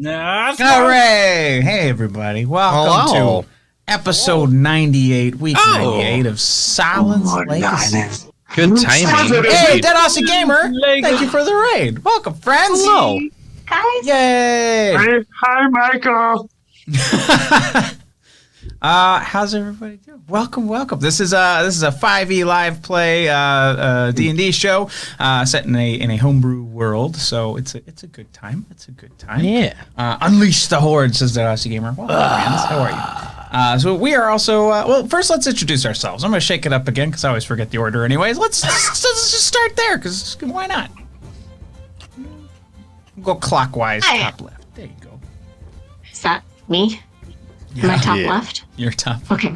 Hooray! Hey, everybody. Welcome to episode 98, week 98 of Sahlen's Legacy. Good timing. Hey, Dead Aussie Gamer! Thank you for the raid. Welcome, friends. Hello. Guys. Yay! Hi, Michael. How's everybody doing? Welcome. This is a 5e live play D&D show set in a homebrew world, so it's a good time. Yeah. Unleash the horde, says the Aussie Gamer. Welcome, friends. How are you? So we are also well. First, let's introduce ourselves. I'm going to shake it up again because I always forget the order. Anyways, let's just start there because why not? Go clockwise, top left. There you go. Is that me? Am I top left? You're top. Okay.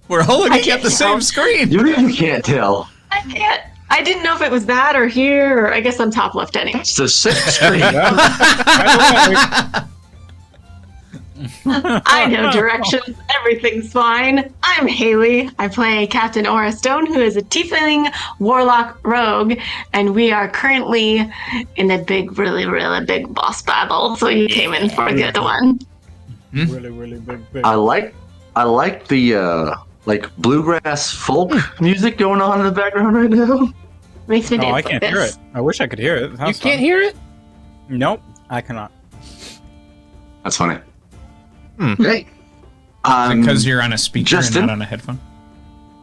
We're all looking at the same screen. You can't tell. I can't. I didn't know if it was that or here, or I guess I'm top left anyway. It's the sixth screen. I know directions. Everything's fine. I'm Haley. I play Captain Aura Stone, who is a tiefling warlock rogue, and we are currently in a big, really, really big boss battle. So you came in for a good one. Really big. I like the like bluegrass folk music going on in the background right now. Makes me dance I can't like hear this. it. I wish I could hear it. You can't hear it? Nope, I cannot. That's funny. Is Hey, it because you're on a speaker Justin? and not on a headphone?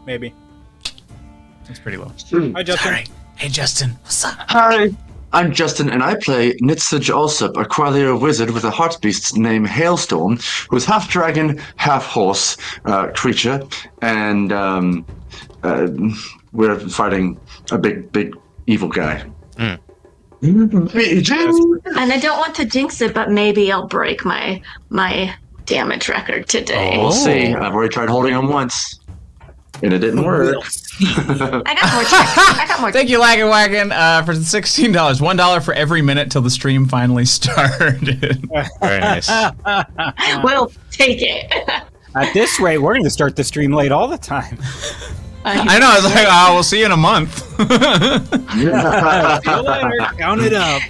Maybe. It's pretty low. Hi, Justin. Sorry. Hey, Justin. What's up? Hi, I'm Justin, and I play Nitsaj Alsup, a Qualir wizard with a heart beast named Hailstorm, who's half dragon, half horse creature, and we're fighting a big evil guy. And I don't want to jinx it, but maybe I'll break my damage record today. We'll see. I've already tried holding him once, and it didn't work. I got more. Thank you, Laggin' Wagon, for $16. $1 for every minute till the stream finally started. Very nice. We'll take it. At this rate, we're going to start the stream late all the time. I know. I was like, oh, we'll see you in a month. See you later. Count it up.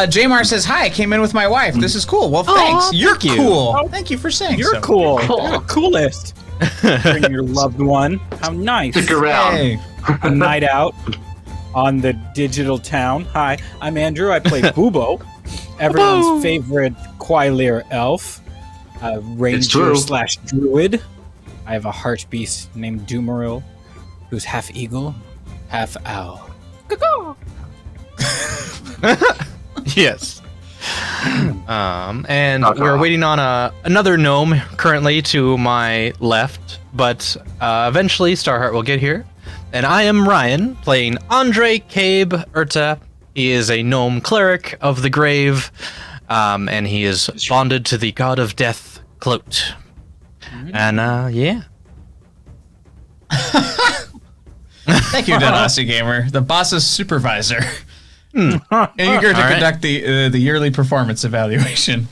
Jamar says, hi, I came in with my wife. This is cool. Well, thanks. You're thank you. cool. Thank you for saying You're so. cool. Cool. You're the coolest. Bring your loved one. How nice. Stick around. Hey. A night out on the digital town. Hi, I'm Andrew. I play Bubo, everyone's favorite Qualir elf, ranger / druid. I have a heart beast named Doomeril, who's half eagle, half owl. Yes. And Okay. we're waiting on another gnome currently to my left, but eventually Starheart will get here. And I am Ryan, playing Andre Cabe Urta. He is a gnome cleric of the grave, and he is bonded to the god of death, Clote. And yeah. Thank you, Dead Aussie Gamer, the boss's supervisor. And eager to conduct the yearly performance evaluation.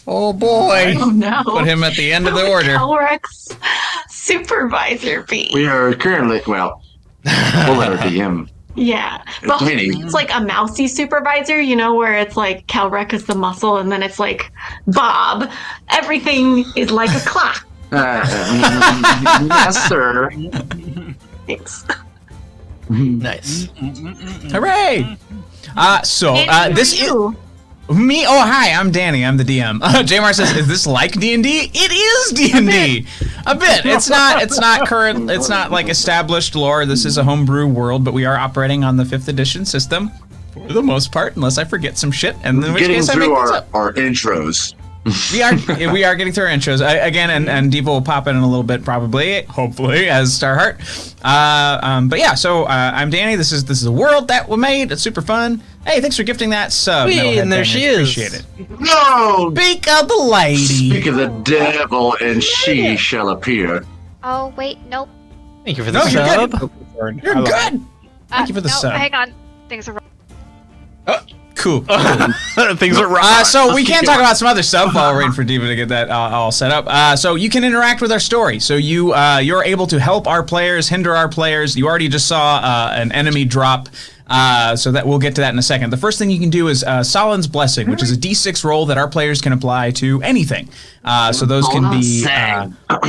Oh boy! Oh no! Put him at the end of the order. Elric's supervisor be. We are currently, we'll let her be him. Yeah, but Mini. it's like a mousy supervisor, you know, where it's like Calrec is the muscle, and then it's like Bob. Everything is like a clock. Yes, sir. Thanks. Nice. Hooray! This is You. me. Oh, hi, I'm Danny. I'm the DM. Jamar says, "Is this like D&D?" It is D&D. A bit. It's not current. It's not like established lore. This is a homebrew world, but we are operating on the 5th edition system for the most part, unless I forget some shit. And in which Getting case I make through things up. our intros. We are getting through our intros again, and Diva will pop in a little bit, probably, hopefully, as Starheart. But yeah, so I'm Danny. This is the world that we made. It's super fun. Hey, thanks for gifting that sub. Whee, and there she is. Appreciate it. No! Speak of the lady. Speak of the devil, and she shall appear. Oh, wait, nope. Thank you for the No, you're sub. good. You're good. Thank you for the no, sub. hang on. Things are wrong. Cool. Things are wrong. So we can talk about some other stuff while we're waiting for Diva to get that all set up. So you can interact with our story. So you're able to help our players, hinder our players. You already just saw an enemy drop So that we'll get to that in a second. The first thing you can do is Sahlen's Blessing, which is a D6 roll that our players can apply to anything. So those can be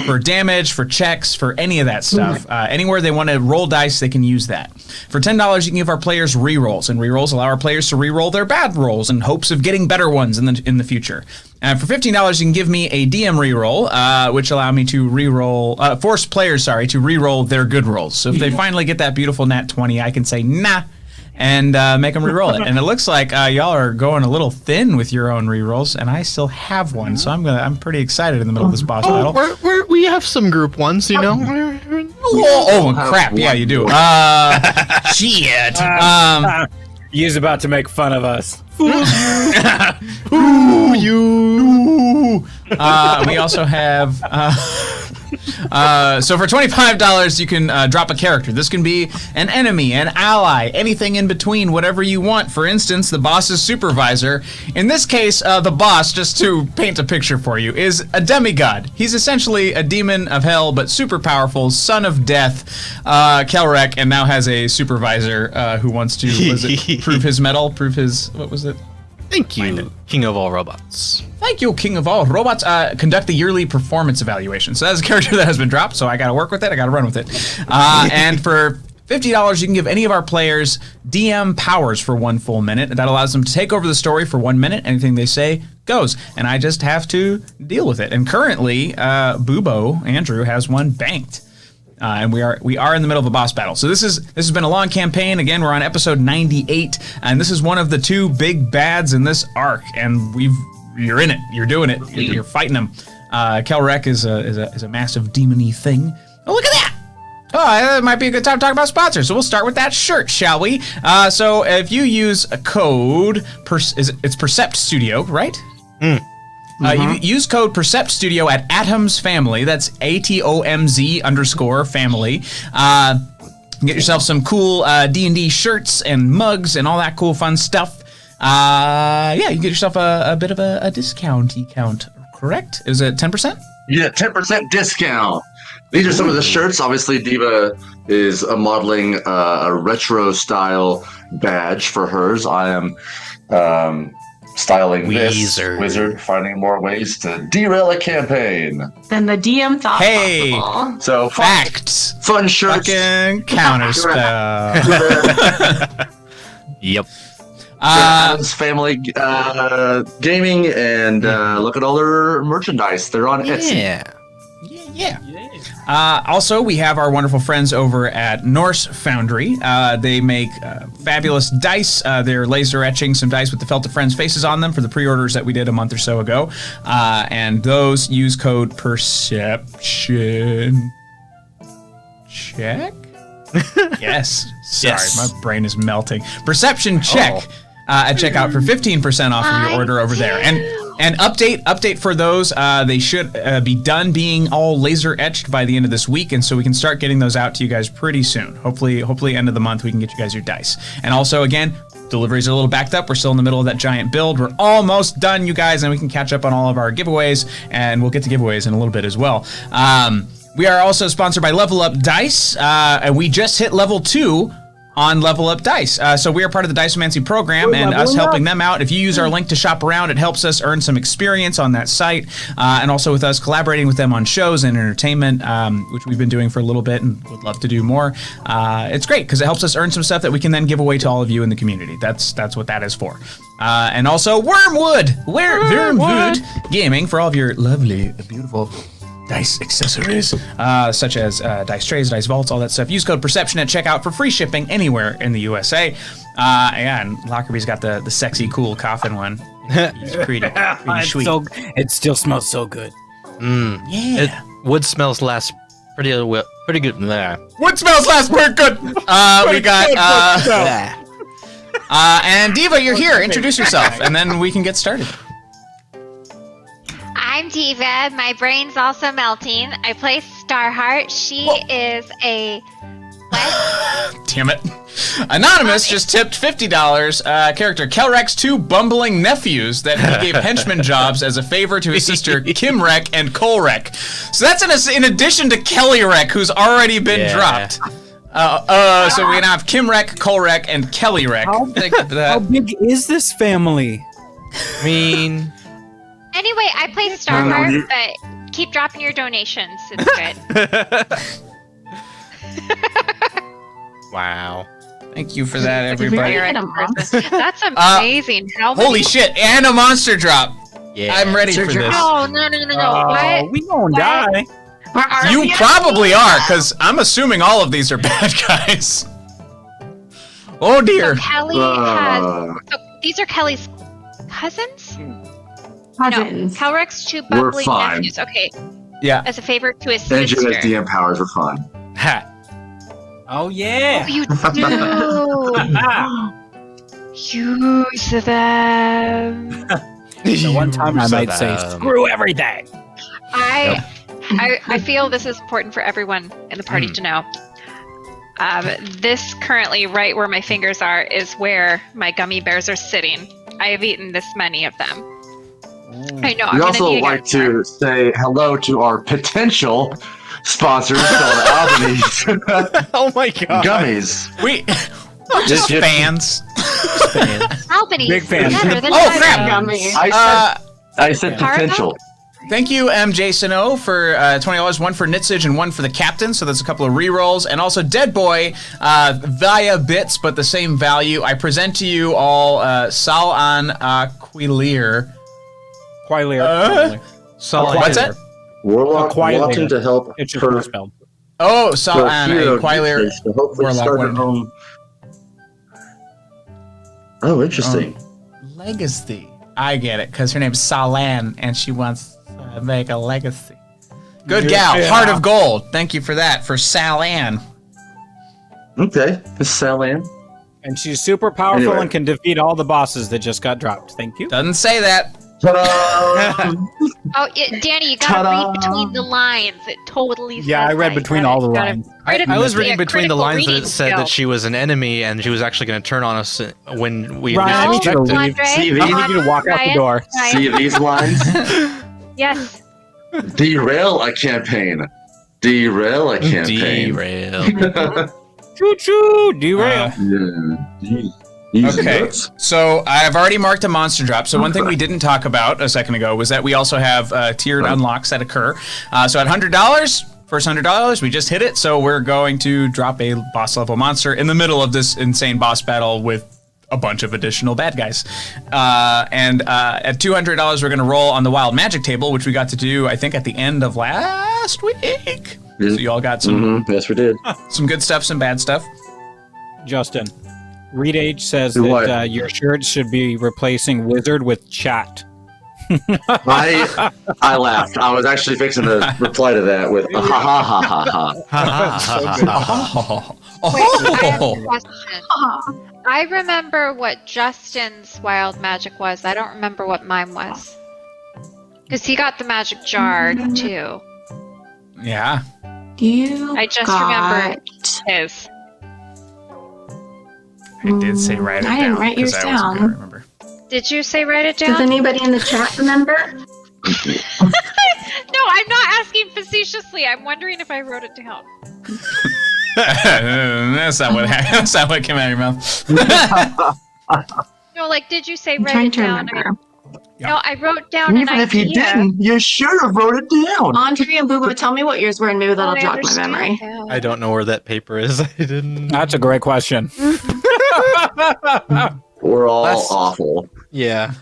for damage, for checks, for any of that stuff. Anywhere they want to roll dice, they can use that. For $10, you can give our players rerolls, and rerolls allow our players to reroll their bad rolls in hopes of getting better ones in the future. And for $15, you can give me a DM reroll, which allow me to reroll, force players, to reroll their good rolls. So if they finally get that beautiful nat 20, I can say nah, and make them reroll it. And it looks like y'all are going a little thin with your own rerolls, and I still have one, so I'm pretty excited in the middle of this boss battle. We have some group ones, you know. Oh crap! Yeah, you do. Shit. He's about to make fun of us. Ooh, you. We also have. So for $25, you can drop a character. This can be an enemy, an ally, anything in between, whatever you want. For instance, the boss's supervisor. In this case, the boss, just to paint a picture for you, is a demigod. He's essentially a demon of hell, but super powerful, son of death, Kelrek, and now has a supervisor who wants to prove his mettle, prove his, what was it? Thank you, King of all robots. Thank you, King of all robots. Conduct the yearly performance evaluation. So that's a character that has been dropped, so I got to work with it. I got to run with it. And for $50, you can give any of our players DM powers for 1 full minute. That allows them to take over the story for 1 minute. Anything they say goes, and I just have to deal with it. And currently, Bubo, Andrew, has one banked. And we are in the middle of a boss battle. So this has been a long campaign. Again, we're on episode 98, and this is one of the 2 big bads in this arc. And you're in it. You're doing it. You're fighting them. Kelrek is a massive demon-y thing. Oh, look at that! Oh, that might be a good time to talk about sponsors. So we'll start with that shirt, shall we? So if you use a code, it's Percept Studio, right? You use code Percept Studio at Atom's Family. That's ATOMZ_family. Get yourself some cool D&D shirts and mugs and all that cool fun stuff. Yeah, you get yourself a bit of a discount-y count, correct? Is it 10%? Yeah, 10% discount. These are some of the shirts. Obviously, Diva is modeling a retro-style badge for hers. I am styling this wizard, finding more ways to derail a campaign Then the DM thought possible. So facts, fun shirts, fucking counterspell. Yep. Adam's Family Gaming, and look at all their merchandise. They're on Etsy. Yeah. Also, we have our wonderful friends over at Norse Foundry. They make fabulous dice. They're laser etching some dice with the Felt of Friends faces on them for the pre-orders that we did a month or so ago. And those use code Perception Check? Yes. Sorry, Yes. my brain is melting. Perception Check. At checkout for 15% off of your order over there. And update for those, they should be done being all laser etched by the end of this week, and so we can start getting those out to you guys pretty soon. Hopefully end of the month we can get you guys your dice. And also, again, deliveries are a little backed up. We're still in the middle of that giant build. We're almost done, you guys, and we can catch up on all of our giveaways, and we'll get to giveaways in a little bit as well. We are also sponsored by Level Up Dice, and we just hit level 2 on Level Up Dice. So we are part of the Dicemancy program, and us helping them out. If you use our link to shop around, it helps us earn some experience on that site, and also with us collaborating with them on shows and entertainment, which we've been doing for a little bit and would love to do more. It's great because it helps us earn some stuff that we can then give away to all of you in the community. That's what that is for. And also Wormwood Gaming for all of your lovely, beautiful dice accessories, such as dice trays, dice vaults, all that stuff. Use code Perception at checkout for free shipping anywhere in the USA. And Lockerbie's got the sexy, cool coffin one. He's pretty sweet. It still smells so good. Yeah. Wood smells last pretty good there. Wood smells last pretty good. We got and Diva, you're here. Introduce yourself, and then we can get started. I'm Diva. My brain's also melting. I play Starheart. She is a what? Damn it. Anonymous just tipped $50. Character Kelrek's 2 bumbling nephews that he gave henchman jobs as a favor to his sister Kimrek and Kolrek. So that's in addition to Kellyrek, who's already been dropped. So we're gonna have Kim Rek, Cole Rek, and Kelly Rek. How big is this family? I mean, Anyway, I play Starheart, but keep dropping your donations. It's good. wow. Thank you for that, everybody. That's amazing. How many- Holy shit! And a monster drop. Yeah. I'm ready for this. No. What? We gonna die. You probably are, because I'm assuming all of these are bad guys. Oh dear. So Kelly has. So these are Kelly's cousins? Cousins. No, Kelrick's two We're bubbly fine. nephews. Okay, Yeah. as a favor to his Andrew sister. has DM powers. We're fine. Ha. Oh yeah. Oh, you do. Use them. The one time I might say, screw everything. I feel this is important for everyone in the party to know. This currently, right where my fingers are, is where my gummy bears are sitting. I have eaten this many of them. I know. We I'm also gonna need like to to say hello to our potential sponsors called Albany's Oh my god. Gummies. We just fans. Albany. Big fan. Better than Oh, crap. Gummy. I said potential. Thank you, MJ Sano, for $20. One for Nitsage and one for the captain. So that's a couple of rerolls. And also Dead Boy via bits, but the same value. I present to you all Sahlen Quilir. Quilier. What's that? Warlock Quilier. wanting to help It's just her misspelled. Oh, her Sahlen hero Quilir. Nitsage to hopefully Warlock start her wanted- own. Oh, interesting. Legacy. I get it, because her name's Sahlen, and she wants to make a legacy. Good gal. Yeah. Heart of Gold. Thank you for that, for Sahlen. Okay, Miss Sahlen. And she's super powerful Anyway. and can defeat all the bosses that just got dropped. Thank you. Doesn't say that. Ta-da! Oh, Danny, you gotta Ta-da! read between the lines. It totally says Yeah, I read that. between You all the gotta- lines. I was reading Yeah, between the critical lines that it reading said skill. that she was an enemy and she was actually going to turn on us when we Ryan, I need you to rejected. leave. Andre, See, I need you to walk out the Ryan, door. Ryan. See these lines? Yes. Derail a campaign. Derail a campaign. Derail. Choo choo, derail. Yeah. Easy Okay, nuts. so I've already marked a monster drop. So one thing we didn't talk about a second ago was that we also have tiered unlocks that occur. So at $100, first $100, we just hit it. So we're going to drop a boss level monster in the middle of this insane boss battle with a bunch of additional bad guys. And at $200, we're going to roll on the wild magic table, which we got to do, I think, at the end of last week. So you all got some Yes, we did. some good stuff, some bad stuff. Justin, Reed H says What? that your shirt should be replacing wizard with chat. I laughed. I was actually fixing to reply to that with a ha ha ha ha ha. Oh, Wait, I have a oh. question. I remember what Justin's wild magic was. I don't remember what mine was. Because he got the magic jar, too. Yeah. You I just got... remembered his. I did say write it I down. didn't write yours 'cause I wasn't down. gonna remember. Did you say write it Does down? anybody in the chat remember? No, I'm not asking facetiously. I'm wondering if I wrote it down. That's not what happened. That's not what came out of your mouth. No, like, did you say I'm write trying it to down? remember. No, I wrote down an Even if you idea. didn't, you should have wrote it down. Andre and Boobo, tell me what yours were, and maybe that'll I jog my understand memory. that. I don't know where that paper is. I didn't. That's a great question. We're all That's- awful. Yeah.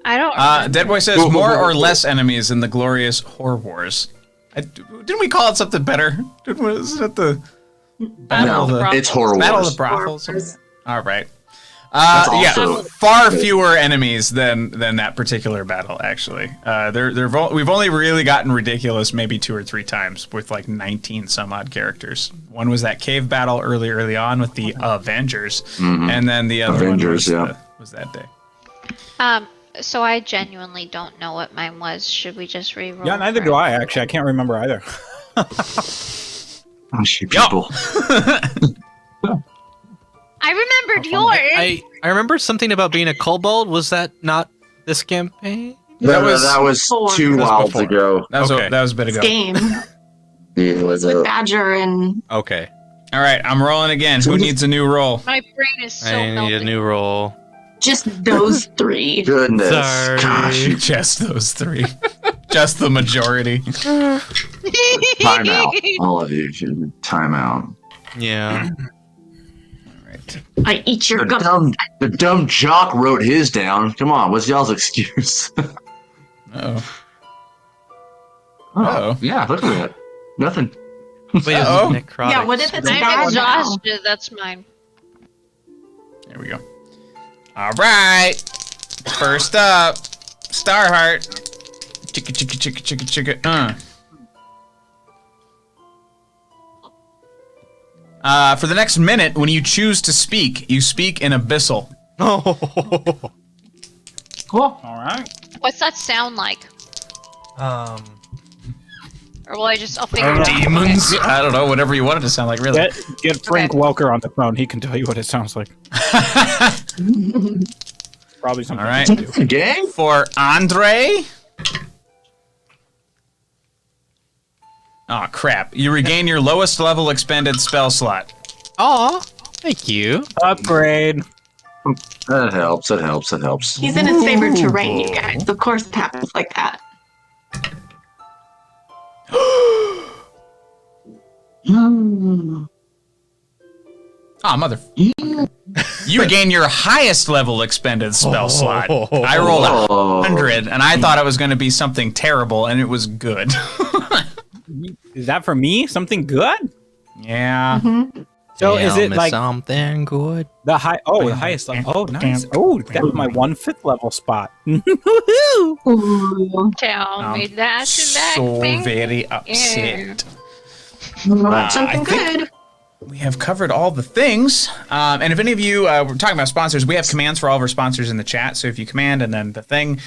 I don't. Dead Boy says more or less enemies in the glorious Whore Wars. Didn't we call it something better? Wasn't it the Battle of No, the it's horror Battle of wars. the Brothels? Wars. All right. That's Yeah, also- far fewer enemies than that particular battle. Actually, we've only really gotten ridiculous maybe 2 or 3 times with like 19 some odd characters. One was that cave battle early on with the Avengers, and then the other Avengers, one yeah. was that day. So I genuinely don't know what mine was. Should we just re-roll? Yeah, neither do I, actually. I can't remember either. Oh, shit, people. I remembered yours. I remember something about being a kobold. Was that not this campaign? That was- that was Four. 2 That was wilds before. ago. That was Okay. that was a bit ago. Game. It's with Badger and Okay. All right, I'm rolling again. Who needs a new roll? My brain is so I need a melted. new roll. just those three. Goodness. Sorry. Gosh, you Just those three. Just the majority. time out. All of you should time out. Yeah. All right. I eat your The gum. dumb jock wrote his down. Come on, what's y'all's excuse? Oh. Oh, yeah, look at that. Nothing. Wait, Uh-oh. necrotic. Yeah, what if it's I'm bad now? exhausted. That's mine. There we go. All right. First up, Starheart. Chicka chicka chicka chicka chicka. For the next minute, when you choose to speak, you speak in Abyssal. Oh. Cool. All right. What's that sound like? Or will I'll figure it out. Demons? I don't know, whatever you want it to sound like, really. Get Frank Welker on the phone. He can tell you what it sounds like. Probably something. All right. to do. Gang? For Andre. Oh crap! You regain your lowest level expended spell slot. Aw. Thank you. Upgrade. That helps, that helps, that helps. He's in his favorite terrain, you guys. Of course it happens like that. Oh mother! You regain your highest level expended spell slot. I rolled Oh. 100, and I thought it was going to be something terrible, and it was good. Is that for me? Something good? Yeah. So is it like something good? the high? Oh, the highest level. Oh, nice. Oh, that's my 1/5 level spot. Woohoo! Ooh. Tell me that So thing. very upset. Well, that's something I think- good. We have covered all the things. And if any of you, we're talking about sponsors, we have commands for all of our sponsors in the chat. So if you command and then the thing,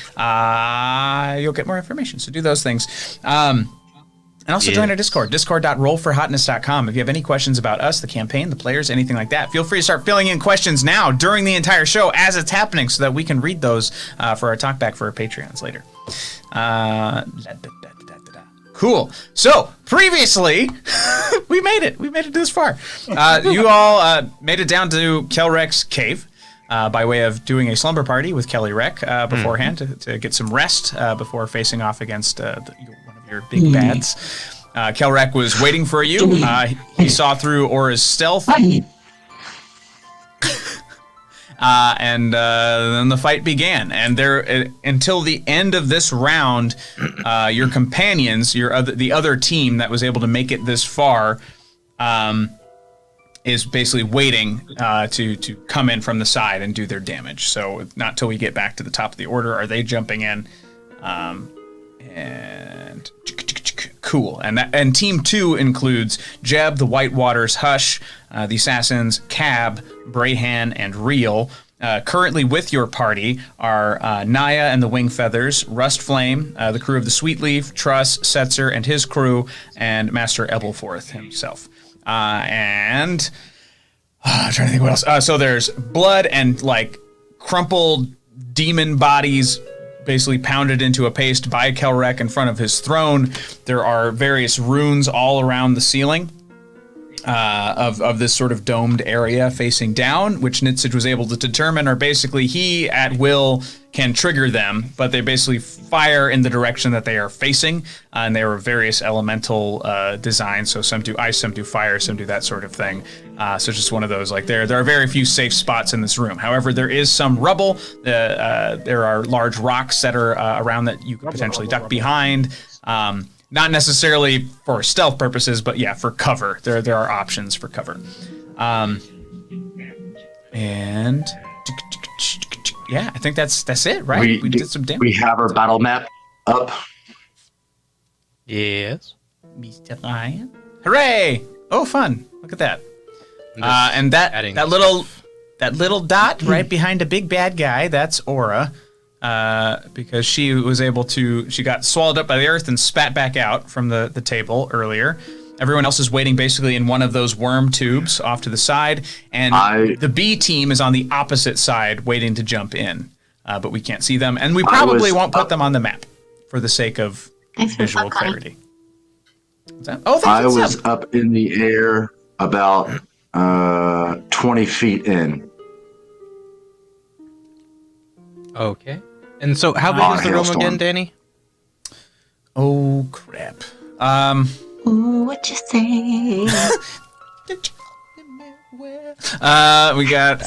you'll get more information. So do those things. And also join our Discord, discord.rollforhotness.com. If you have any questions about us, the campaign, the players, anything like that, feel free to start filling in questions now during the entire show as it's happening so that we can read those for our talkback for our Patreons later. Cool. So, previously, we made it. We made it this far. You all made it down to Kelrek's cave by way of doing a slumber party with Kelly Rek beforehand to get some rest before facing off against one of your big bads. Kelrek was waiting for you. He saw through Aura's stealth. And then the fight began, and there until the end of this round, your companions, the other team that was able to make it this far, is basically waiting to come in from the side and do their damage. So not till we get back to the top of the order are they jumping in, and cool. And team 2 includes Jeb, the Whitewaters, Hush, the Assassins, Cab, Brahan, and Reel. Currently with your party are Naya and the Wing Feathers, Rust Flame, the crew of the Sweetleaf, Truss, Setzer and his crew, and Master Ebelforth himself. I'm trying to think what else. So there's blood and like crumpled demon bodies basically pounded into a paste by Kelrek in front of his throne. There are various runes all around the ceiling of this sort of domed area facing down, which Nitsage was able to determine are basically he at will can trigger them, but they basically fire in the direction that they are facing, and there are various elemental designs. So some do ice, some do fire, some do that sort of thing. So just one of those. Like there are very few safe spots in this room. However, there is some rubble. There are large rocks that are around that you could potentially duck behind. Not necessarily for stealth purposes, but yeah, for cover. There are options for cover. And yeah, I think that's it, right? We did some damage. We have our battle map up. Yes. Mr. Lion. Hooray! Oh, fun! Look at that. Just And adding that little dot right behind a big bad guy, that's Aura. Because she got swallowed up by the earth and spat back out from the table earlier. Everyone else is waiting basically in one of those worm tubes off to the side, and the B team is on the opposite side waiting to jump in, but we can't see them, and we probably won't put them on the map for the sake of Thanks for visual that, Connie. clarity. What's that? Oh, I thank you. was up in the air about 20 feet in. Okay. And so, how big On is the room Hailstorm. again, Danny? Oh crap. Ooh, what you say? We got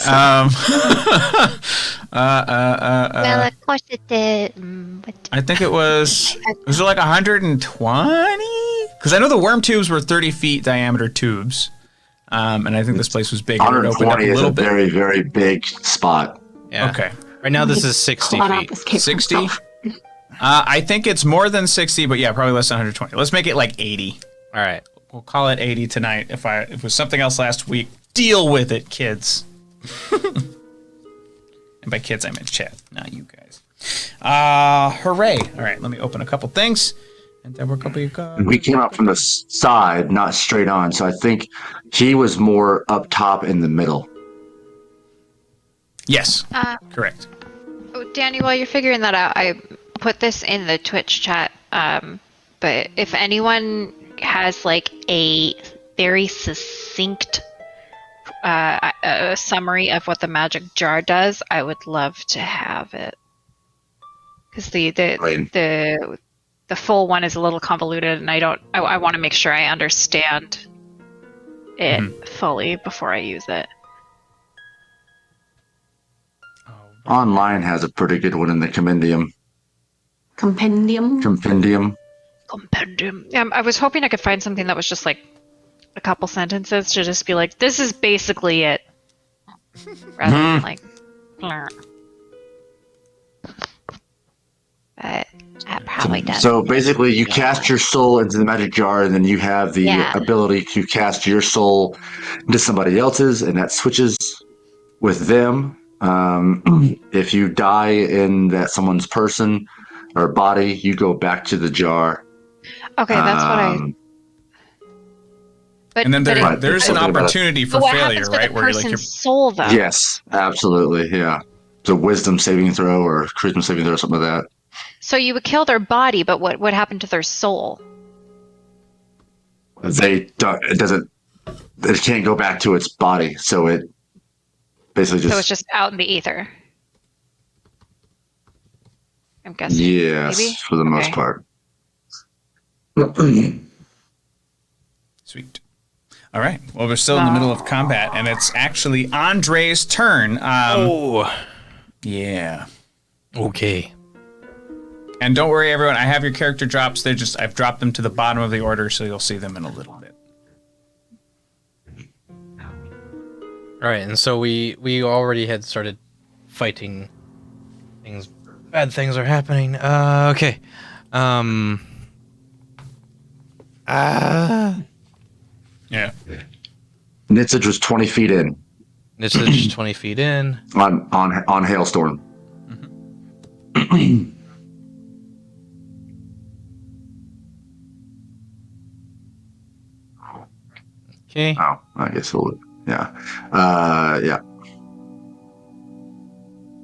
Well, of course it did. I think it was it like 120? Because I know the worm tubes were 30 feet diameter tubes, and I think this place was bigger. It opened up a 120 is little a bit. very, very big spot. Yeah. Okay, Right now, this is 60 Caught up, feet. escaped 60. himself. I think it's more than 60, but yeah, probably less than 120. Let's make it like 80. All right. We'll call it 80 tonight. If it was something else last week, deal with it, kids. And by kids, I meant chat, not you guys. Hooray! All right, let me open a couple things, and then we're gonna be. We came up from the side, not straight on. So I think he was more up top in the middle. Yes, correct. Oh, Danny, while you're figuring that out, I put this in the Twitch chat. But if anyone has like a very succinct summary of what the magic jar does, I would love to have it. Because the full one is a little convoluted, and I want to make sure I understand it fully before I use it. Online has a pretty good one in the compendium. Compendium. Compendium. Compendium. I was hoping I could find something that was just like a couple sentences to just be like, this is basically it. Rather than like, blur. But that probably does. So basically, you cast your soul into the magic jar, and then you have the ability to cast your soul into somebody else's, and that switches with them. If you die in that someone's person or body, you go back to the jar. Okay, that's what I. But, And then but there's an opportunity for what failure, happens to right? the Where you're person's like, soul, though? Yes, absolutely. Yeah. It's a wisdom saving throw or charisma saving throw or something like that. So you would kill their body, but what happened to their soul? They don't. It can't go back to its body, so it basically just. So it's just out in the ether. I'm guessing. Yes, maybe? for the most Okay. part. sweet. All right. Well, we're still in the middle of combat, and it's actually Andre's turn. Yeah. Okay. And don't worry, everyone. I have your character drops. I've dropped them to the bottom of the order, so you'll see them in a little bit. All right, and so we already had started fighting things. Bad things are happening. Okay. Yeah. Nitsage was 20 feet in This is just 20 feet in. on Hailstorm. Okay. Oh, I guess we'll. Yeah. Yeah.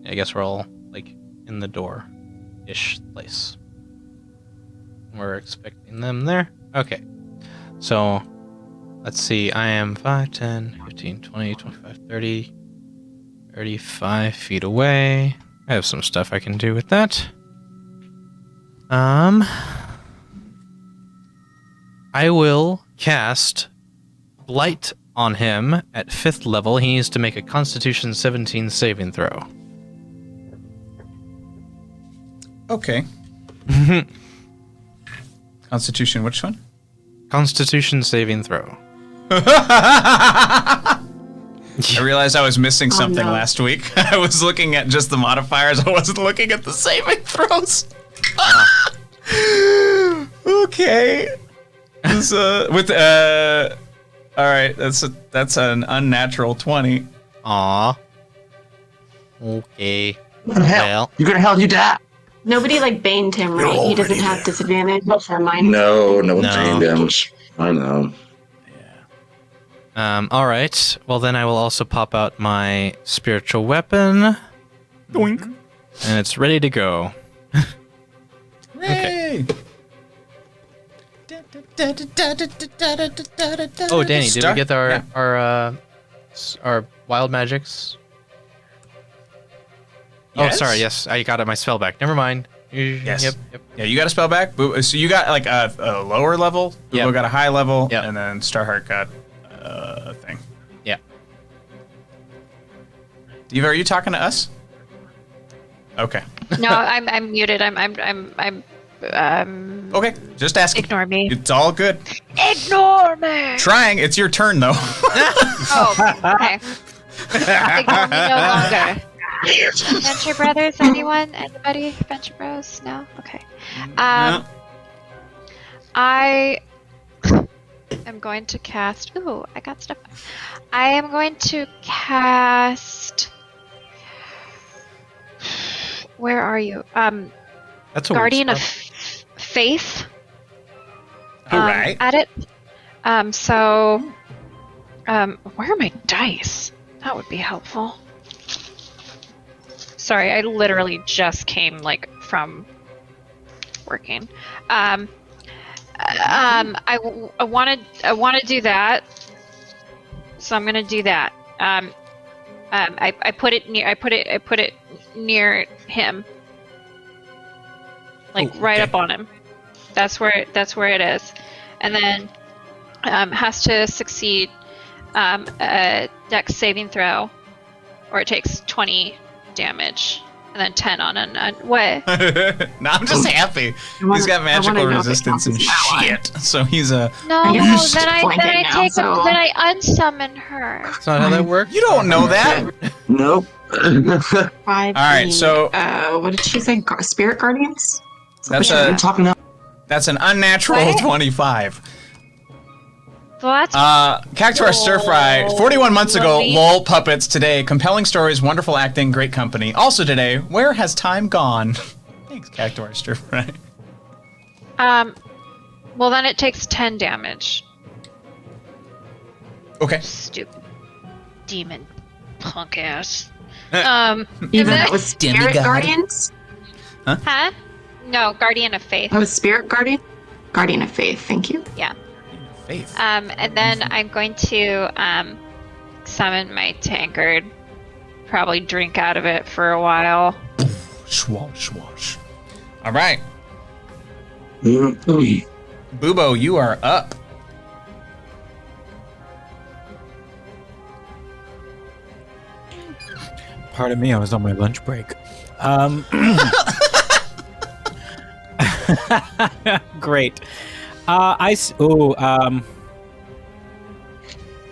I guess we're all like in the door-ish place. We're expecting them there. Okay. So, let's see. I am 5, 10, 15, 20, 25, 30, 35 feet away. I have some stuff I can do with that. I will cast Blight on him at 5th level. He needs to make a Constitution 17 saving throw. Okay. Constitution, which one? Constitution saving throw. I realized I was missing something no. last week. I was looking at just the modifiers. I wasn't looking at the saving throws. Okay. All right. That's an unnatural 20. Aw. Okay. What the hell? Well, You're gonna hell you die. Nobody like baned him, right? He doesn't have disadvantage. Never mind. No No. damage. I know. all right. Well, then I will also pop out my spiritual weapon. Doink. And it's ready to go. Hooray! Oh, Danny, did we get Yeah. our wild magics? Yes. Oh, sorry. Yes, I got my spell back. Never mind. Yes. Yep. Yeah, you got a spell back. So you got like a lower level. Bubo Yep. got a high level, Yep. and then Starheart got a thing. Yeah. Diva, are you talking to us? Okay. No, I'm muted. I'm Okay. Just asking. ignore me. It's all good. Ignore me. Trying. It's your turn though. Oh, okay. Ignore me no longer. Venture Brothers, anyone? Anybody? Venture Bros? No? Okay. No. I am going to cast. Ooh, I got stuff. I am going to cast. Where are you? That's a Guardian weird of spell. Faith. All right. At it. Where are my dice? That would be helpful. Sorry, I literally just came from working. I want to do that, so I'm gonna do that. I put it near him, right up on him. That's where it is, and then has to succeed a Dex saving throw, or it takes 20 damage, and then 10 on what? No, I'm just happy. He's got magical resistance and shit, so he's a. No, I then guess she's I blanket now, so- then I unsummon her. That's not how that works. You don't know that. Nope. 5. All right, so what did she say? Spirit Guardians? that's I'm talking now. that's an unnatural What? 25. So that's Cactuar Stir Fry, 41 months ago, Lovely. lol puppets. Today, compelling stories, wonderful acting, great company. Also today, where has time gone? Thanks, Cactuar Stir Fry. well, then it takes 10 damage. Okay. Stupid demon punk ass. Even and that then- was Spirit Demigod. Guardians? Huh? No, Guardian of Faith. That was Spirit Guardian? Guardian of Faith, thank you. Yeah. Faith. And then I'm going to summon my tankard. Probably drink out of it for a while. Swash, swash. All right. Mm. Bubo, you are up. Pardon me, I was on my lunch break. Great.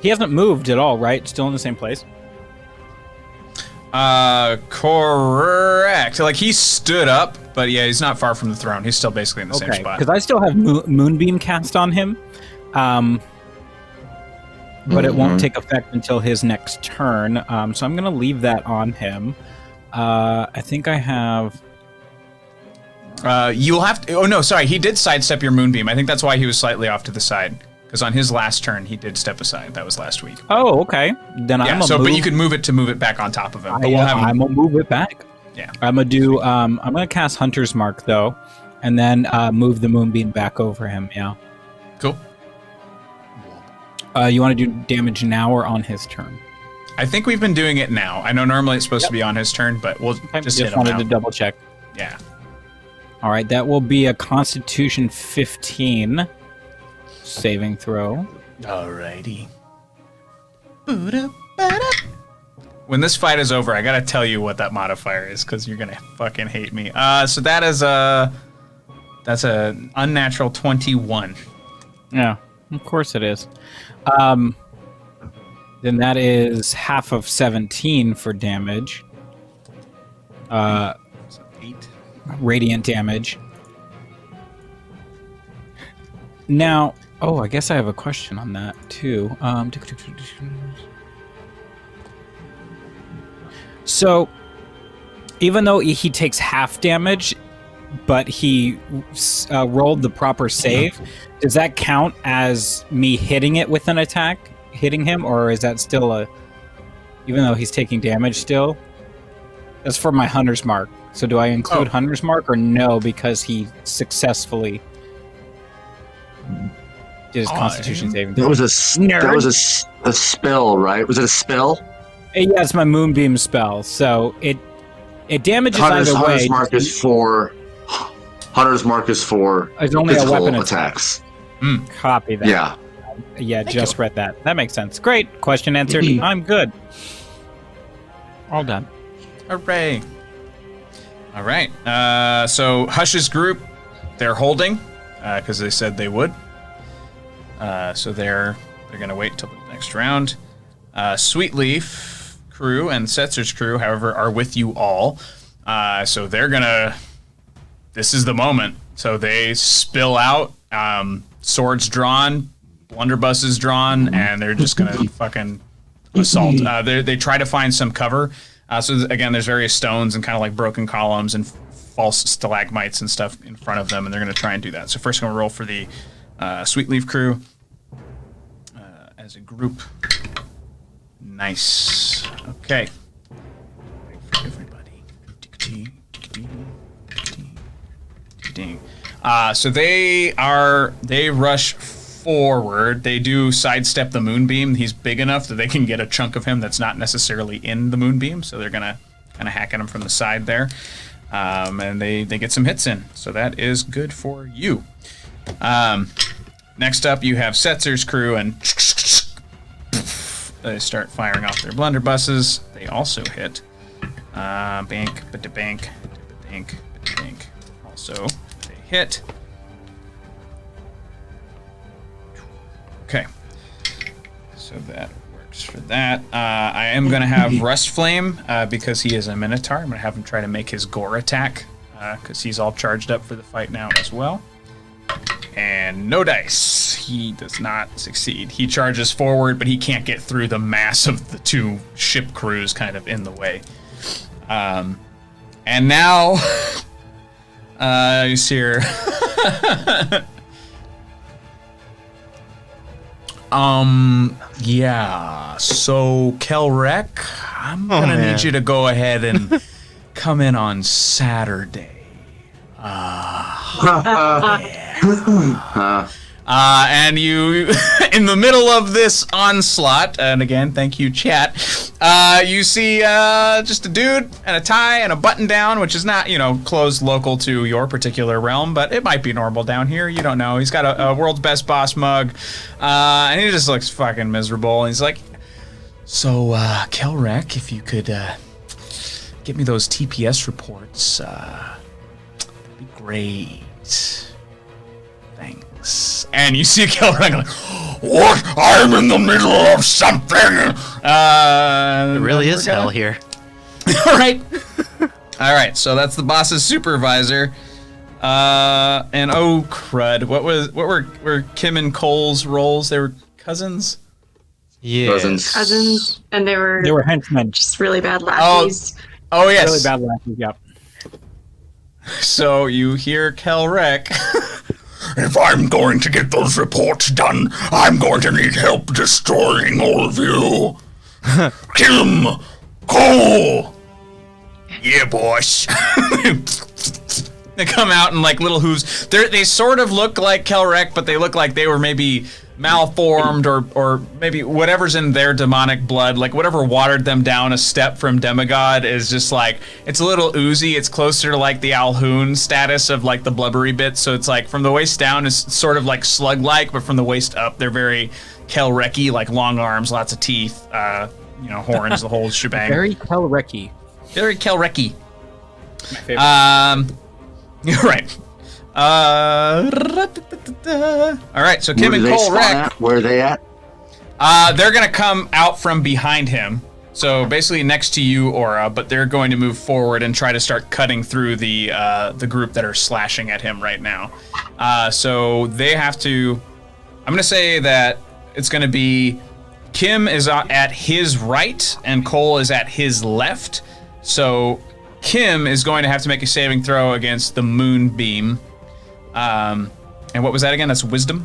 He hasn't moved at all, right? Still in the same place? Correct. Like, he stood up, but yeah, he's not far from the throne. He's still basically in the same Okay, spot. because I still have Moonbeam cast on him. But it won't take effect until his next turn. So I'm going to leave that on him. I think I have... You'll have to. Oh no, sorry. He did sidestep your moonbeam. I think that's why he was slightly off to the side. Because on his last turn, he did step aside. That was last week. Oh, okay. Then Yeah. I'm gonna So, move... but you could move it back on top of him. But we'll have him. I'm gonna move it back. Yeah. I'm gonna do. I'm gonna cast Hunter's Mark though, and then move the Moonbeam back over him. Yeah. Cool. You want to do damage now or on his turn? I think we've been doing it now. I know normally it's supposed to be on his turn, but we'll just hit him wanted now. to double check. Yeah. All right, that will be a Constitution 15 saving throw. Alrighty. When this fight is over, I gotta tell you what that modifier is, because you're gonna fucking hate me. So that is that's a unnatural 21. Yeah, of course it is. Then that is half of 17 for damage. So 8. Radiant damage. Now, I guess I have a question on that too. So, even though he takes half damage, but he rolled the proper save, does that count as me hitting it with an attack, hitting him, or is that still even though he's taking damage still? That's for my Hunter's Mark. So do I include Hunter's Mark or no, because he successfully... did his Constitution saving throw. That was a spell, right? Was it a spell? Yeah, it's my Moonbeam spell, so it damages either way. Hunter's Mark is for it's only a weapon attacks. Copy that. Yeah. Yeah, just read that. That makes sense. Great. Question answered. I'm good. All done. Hooray. All right. So Hush's group, they're holding because they said they would. So they're going to wait until the next round. Sweetleaf crew and Setzer's crew, however, are with you all. So they're going to... This is the moment. So they spill out, swords drawn, blunderbusses drawn, and they're just going to fucking assault. They try to find some cover. So again, there's various stones and kind of like broken columns and false stalagmites and stuff in front of them, and they're going to try and do that. So first I'm going to roll for the Sweetleaf crew as a group. Nice. Okay. Wait for everybody. So they rush forward. They do sidestep the moonbeam. He's big enough that they can get a chunk of him that's not necessarily in the moonbeam. So they're gonna kind of hack at him from the side there, and they get some hits in. So that is good for you. Next up, you have Setzer's crew, and they start firing off their blunderbusses. They also hit. Bank. Also, they hit. Okay. So that works for that. I am going to have Rust Flame because he is a Minotaur. I'm going to have him try to make his gore attack because he's all charged up for the fight now as well. And no dice. He does not succeed. He charges forward, but he can't get through the mass of the two ship crews kind of in the way. And now... you see her. Yeah. So, Kelrek, I'm gonna need you to go ahead and come in on Saturday. And you, in the middle of this onslaught, and again, thank you, chat, you see just a dude and a tie and a button down, which is not, clothes local to your particular realm, but it might be normal down here. You don't know. He's got a World's Best Boss mug, and he just looks fucking miserable. And he's like, so, Kelrek, if you could get me those TPS reports, that'd be great. Thanks. And you see Kelrek like, what? I'm in the middle of something! It really is hell here. Alright. Alright, so that's the boss's supervisor. And oh crud. What were Kim and Cole's roles? They were cousins? Yeah. Cousins, and they were henchmen. Just really bad lackeys. Oh yes. Really bad lackeys, yep. So you hear Kelrek. If I'm going to get those reports done, I'm going to need help destroying all of you. Kim! Cole! Yeah, boss. They come out in like little hooves. They sort of look like Kelrek, but they look like they were maybe malformed or maybe whatever's in their demonic blood, like whatever watered them down a step from demigod is just like, it's a little oozy. It's closer to like the Alhoun status of like the blubbery bits. So it's like from the waist down is sort of like slug-like, but from the waist up, they're very Kelrek-y, like long arms, lots of teeth, horns, the whole shebang. Very Kelrek-y. Very Kelrek-y. My favorite. You're right. All right, so Kim and Cole Rek. Where are they at? They're gonna come out from behind him, so basically next to you, Aura. But they're going to move forward and try to start cutting through the group that are slashing at him right now. So they have to. I'm gonna say that it's gonna be Kim is at his right and Cole is at his left. So Kim is going to have to make a saving throw against the moonbeam. And what was that again? That's wisdom?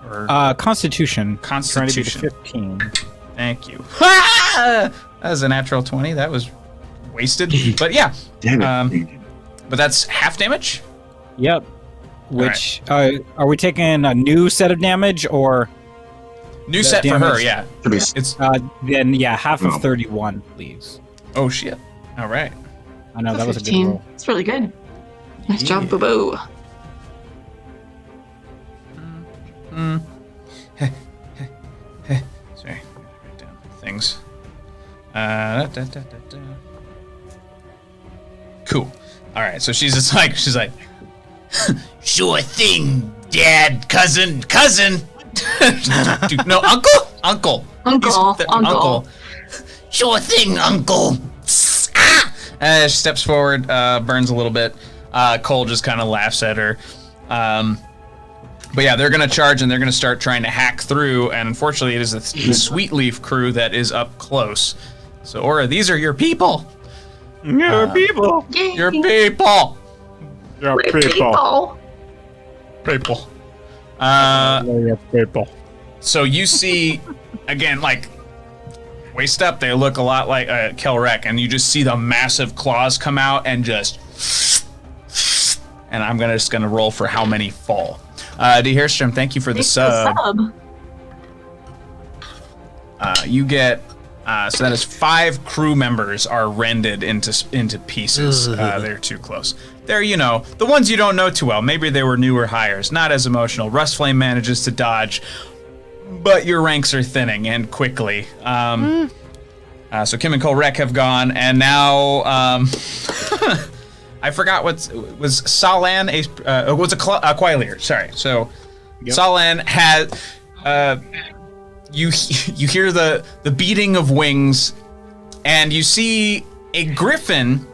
Or Constitution. Constitution. Trying to be 15. Thank you. That was a natural 20. That was wasted. But yeah. Damn it. But that's half damage? Yep. Which are we taking a new set of damage or new set damage? For her? Yeah, it's then half of 31, please. Oh shit! All right. I know that was a good roll. It's really good. Nice job, Boo. Sorry, write down things. Cool. All right, so she's like, sure thing, Dad, cousin. No, uncle. Sure thing, Uncle. She steps forward, burns a little bit. Cole just kind of laughs at her. But yeah, they're going to charge and they're going to start trying to hack through. And unfortunately, it is the Sweet Leaf crew that is up close. So, Aura, these are your people. Your people. Your people. Your people. People. Your people. So you see, again, like, waist up, they look a lot like Kelrek, and you just see the massive claws come out and just... And I'm just gonna roll for how many fall. D. Hairstrom, thank you for the sub. You get so that is 5 crew members are rended into pieces. They're too close. They're the ones you don't know too well. Maybe they were newer hires, not as emotional. Rustflame manages to dodge, but your ranks are thinning and quickly. So Kim and Kolrek have gone, and now I forgot was Sahlen was a Quailier. Sorry. So Sahlen has you hear the beating of wings, and you see a griffin,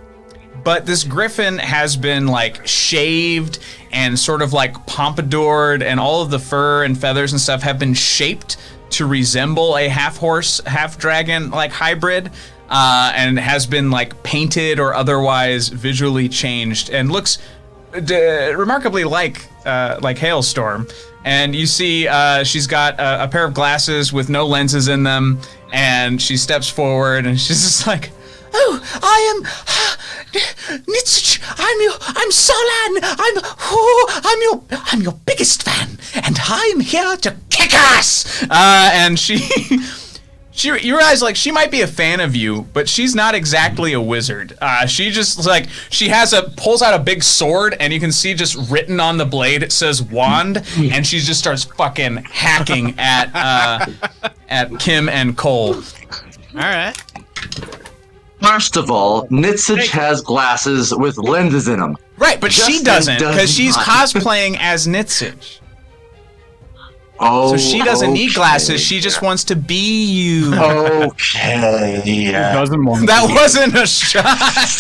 but this griffin has been like shaved and sort of like pompadoured, and all of the fur and feathers and stuff have been shaped to resemble a half horse, half dragon like hybrid. And has been like painted or otherwise visually changed, and looks remarkably like Hailstorm. And you see she's got a pair of glasses with no lenses in them, and she steps forward and she's just like, "Oh, I am Nitsuch. I'm Sahlen. I'm your biggest fan, and I'm here to kick ass." And you realize, like, she might be a fan of you, but she's not exactly a wizard. She just, like, pulls out a big sword, and you can see just written on the blade, it says wand, and she just starts fucking hacking at Kim and Cole. All right. First of all, Nitsuch has glasses with lenses in them. Right, but she doesn't, because she's cosplaying as Nitsuch. Oh, so she doesn't need glasses. She just wants to be you. Okay. Yeah. Doesn't want that wasn't a shot.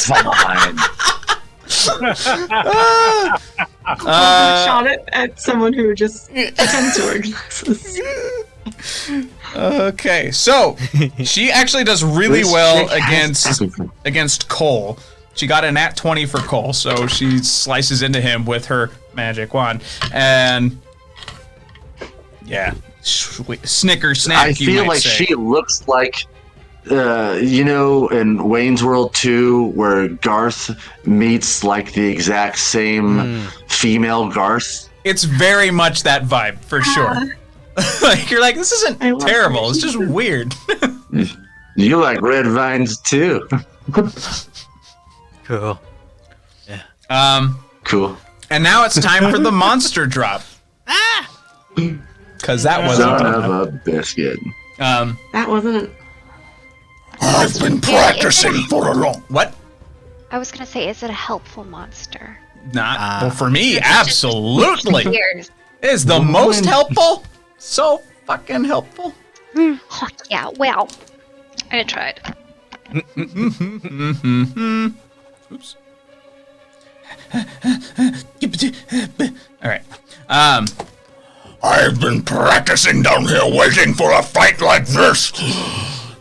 Fine. Shot it at someone who just pretends to wear glasses. Okay, so she actually does really well against Cole. She got a nat 20 for Cole, so she slices into him with her magic wand, and yeah, snicker snack. I feel like she looks like, in Wayne's World 2, where Garth meets like the exact same female Garth. It's very much that vibe, for sure. Like, you're like, this isn't terrible. It's just weird. You like red vines too. Cool. Yeah. Cool. And now it's time for the monster drop. Because that wasn't son of a biscuit. That wasn't. I've been practicing for a long. What? I was gonna say, is it a helpful monster? Not. Well, for me, absolutely. Years. It is the most helpful. So fucking helpful. Oh, yeah. Well, I tried. Oops. All right. I've been practicing down here waiting for a fight like this.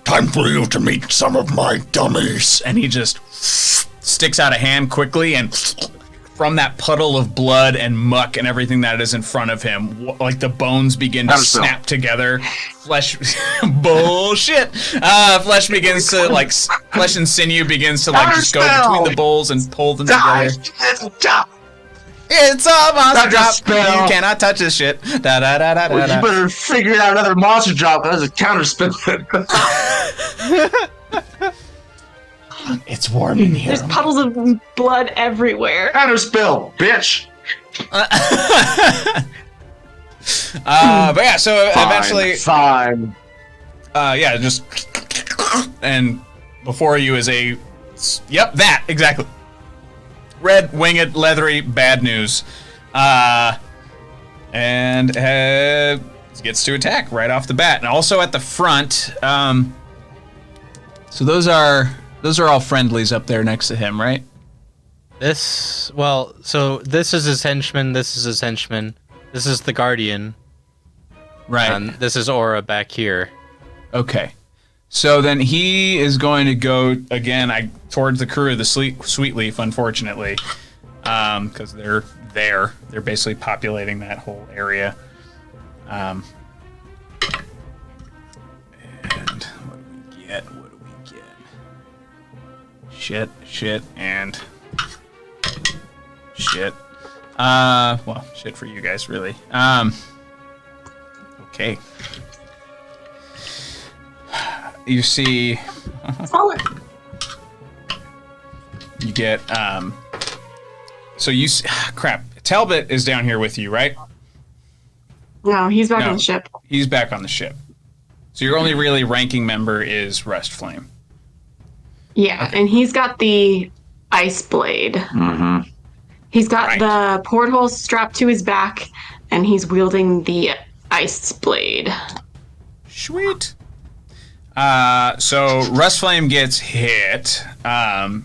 Time for you to meet some of my dummies. And he just sticks out a hand quickly, and from that puddle of blood and muck and everything that is in front of him, like the bones begin to snap together. Flesh, bullshit. Flesh begins to flesh and sinew begins to just go between the bowls and pull them together. It's a monster That's a drop. spell. You cannot touch this shit. Da da da da da. Well, you better figure out another monster drop. That's a counter spell. It's warm in here. There's puddles of blood everywhere. Counter spell, bitch. But yeah, so eventually, Fine. yeah, just and before you is a, yep, that exactly. Red, winged, leathery, bad news, and gets to attack right off the bat, and also at the front. So those are all friendlies up there next to him, right? So this is his henchman, this is his henchman, this is the Guardian. Right. And this is Aura back here. Okay. So then he is going to go again towards the crew of the Sweet Leaf, unfortunately, because they're there. They're basically populating that whole area. And what do we get? What do we get? Shit, and shit. Well, shit for you guys, really. Okay. You see, you get, so you, crap, Talbot is down here with you, right? No, he's back on the ship. He's back on the ship. So your only really ranking member is Rust Flame. Yeah, okay. And he's got the ice blade. Mm-hmm. He's got the porthole strapped to his back, and he's wielding the ice blade. Sweet. So Rust Flame gets hit, and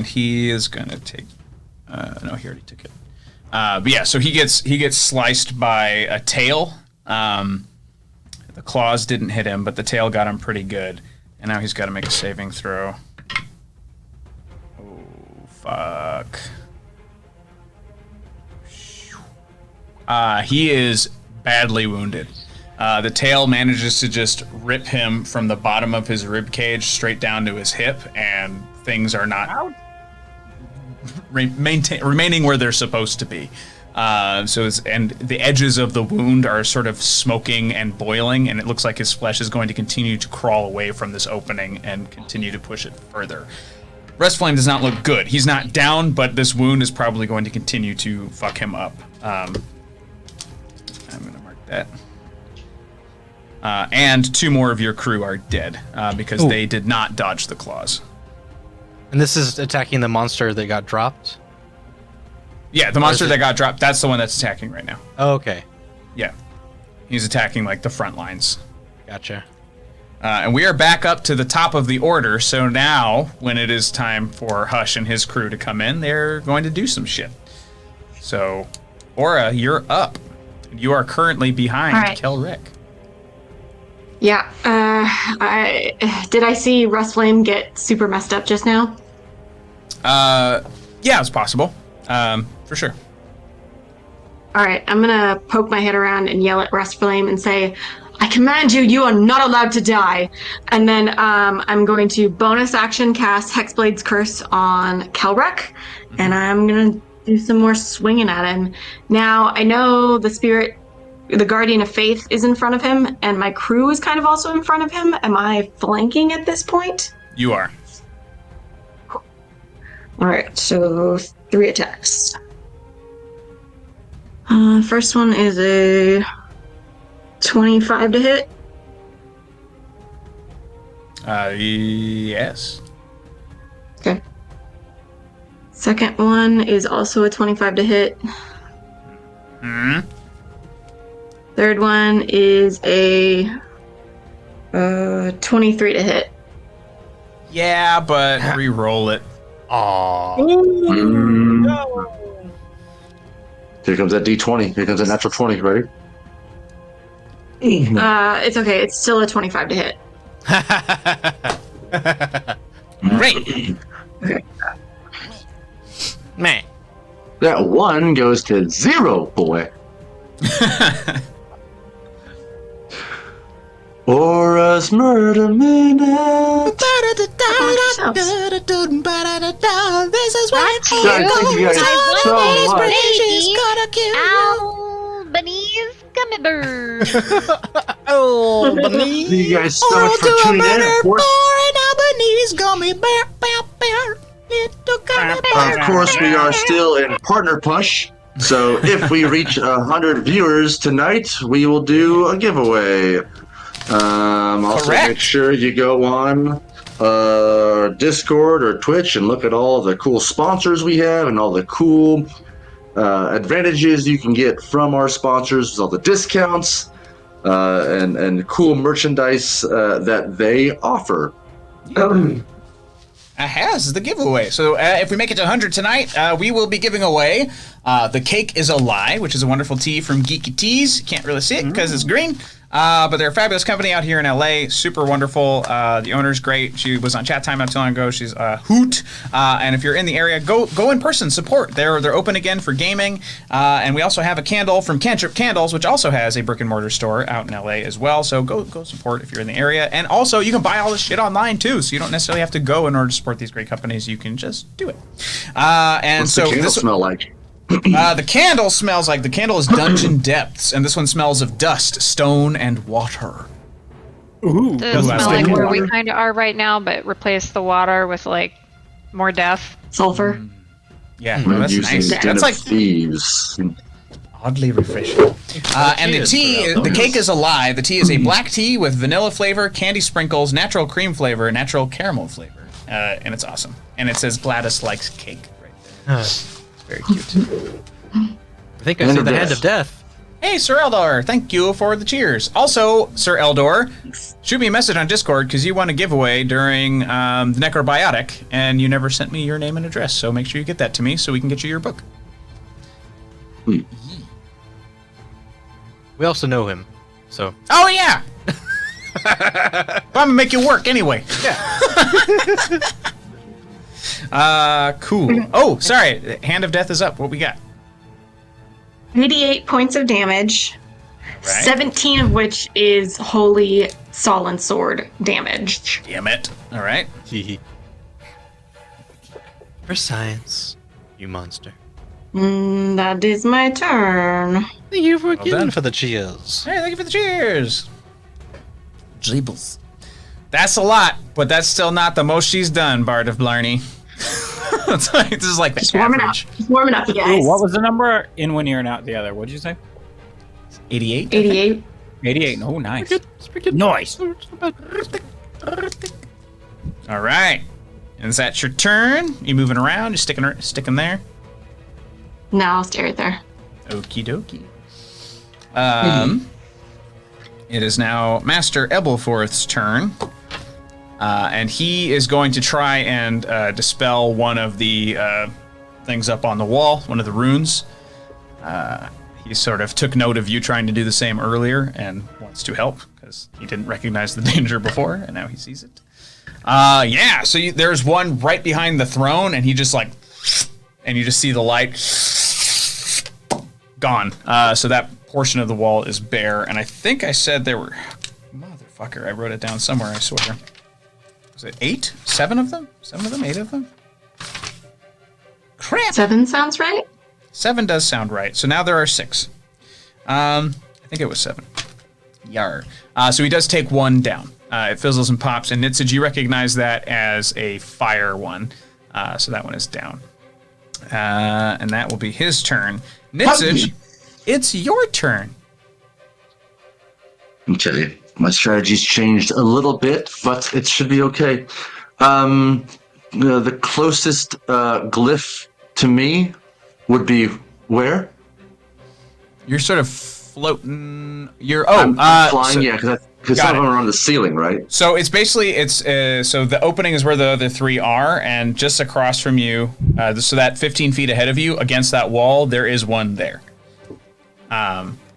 he is gonna take. No, he already took it. But yeah, so he gets sliced by a tail. The claws didn't hit him, but the tail got him pretty good, and now he's got to make a saving throw. Oh fuck. He is badly wounded. The tail manages to just rip him from the bottom of his rib cage straight down to his hip, and things are not remaining where they're supposed to be. And the edges of the wound are sort of smoking and boiling, and it looks like his flesh is going to continue to crawl away from this opening and continue to push it further. Rust Flame does not look good. He's not down, but this wound is probably going to continue to fuck him up. I'm going to mark that. And 2 more of your crew are dead because they did not dodge the claws. And this is attacking the monster that got dropped? Yeah, the monster that got dropped, that's the one that's attacking right now. Oh, okay. Yeah. He's attacking, like, the front lines. Gotcha. And we are back up to the top of the order, so now, when it is time for Hush and his crew to come in, they're going to do some shit. So, Aura, you're up. You are currently behind Kelrick. Yeah, did I see Rust Flame get super messed up just now? Yeah, it's possible. For sure. All right, I'm gonna poke my head around and yell at Rust Flame and say, I command you, you are not allowed to die. And then I'm going to bonus action cast Hexblade's Curse on Kelrick, and I'm gonna do some more swinging at him. Now, I know the Guardian of Faith is in front of him, and my crew is kind of also in front of him. Am I flanking at this point? You are. All right, so 3 attacks. First one is a 25 to hit. Yes. Okay. Second one is also a 25 to hit. Third one is a 23 to hit. Yeah, but re-roll it. Aww. No. Here comes that D20. Here comes that natural 20. Ready? It's okay. It's still a 25 to hit. Great. Okay. Man. That 1 goes to 0, boy. Aura's Murder Minute. This is Guys, thank you guys so Baby Albany's gummy bear. Oh, bunny. Thank you guys so much for tuning in. Of course, we are still in partner push. So if we reach 100 viewers tonight, we will do a giveaway. Also, Correct. make sure you go on Discord or Twitch and look at all the cool sponsors we have and all the cool advantages you can get from our sponsors, all the discounts and cool merchandise that they offer. Has the giveaway. So if we make it to 100 tonight, we will be giving away The Cake is a Lie, which is a wonderful tea from Geeky Teas. Can't really see it because it's green. But they're a fabulous company out here in LA. Super wonderful. The owner's great. She was on Chat Time not too long ago. She's a hoot. And if you're in the area, go in person. Support. They're open again for gaming. And we also have a candle from Cantrip Candles, which also has a brick and mortar store out in LA as well. So go support if you're in the area. And also, you can buy all this shit online too. So you don't necessarily have to go in order to support these great companies. You can just do it. And What's so the candle this smell like? the candle smells like the candle is Dungeon Depths, and this one smells of dust, stone, and water. Ooh. Does it smell like where we kind of are right now, but replace the water with like more death? Sulfur. Yeah, well, that's Using nice. Den That's of like Thieves. oddly refreshing. And the tea, the cake is a lie. The tea is a black tea with vanilla flavor, candy sprinkles, natural cream flavor, natural caramel flavor, and it's awesome. And it says Gladys likes cake right there. It's very cute. I think I see the hand of death. Hey, Sir Eldor, thank you for the cheers. Also, Sir Eldor, shoot me a message on Discord because you won a giveaway during the Necrobiotic, and you never sent me your name and address, so make sure you get that to me so we can get you your book. We also know him, so. Oh, yeah! But I'm gonna make you work anyway. Yeah. Cool. Oh, sorry. Hand of Death is up. What we got? 88 points of damage, Right. 17 of which is Holy Sahlen Sword damage. Damn it. All right. For science, you monster. That is my turn. Thank you for done. giving for the cheers. Hey, thank you for the cheers. Jeebles. That's a lot, but that's still not the most she's done, Bard of Blarney. This is like the Just warming up. average. Just warming up, you guys. Ooh, what was the number in one ear and out the other? What did you say? 88? 88. 88. Oh, nice. Nice. All right. And is that your turn? You moving around? You sticking there? No, I'll stay right there. Okie dokie. It is now Master Ebelforth's turn. And he is going to try and dispel one of the things up on the wall, one of the runes. He sort of took note of you trying to do the same earlier and wants to help because he didn't recognize the danger before, and now he sees it. Yeah, so there's one right behind the throne, and he just like, and you just see the light gone. So that portion of the wall is bare, and I think I said there were, motherfucker, I wrote it down somewhere, I swear. Was it 8? 7 of them? 7 of them? 8 of them? Crap! 7 sounds right. 7 does sound right. So now there are 6. I think it was 7. Yar. So he does take 1 down. It fizzles and pops. And Nitzig, you recognize that as a fire one. So that one is down. And that will be his turn. Nitzig, it's your turn. Okay. My strategy's changed a little bit, but it should be okay. The closest glyph to me would be where? You're sort of floating. I'm flying, so, yeah, because some of them are on the ceiling, right? So it's basically so the opening is where the other 3 are, and just across from you, so that 15 feet ahead of you, against that wall, there is one there.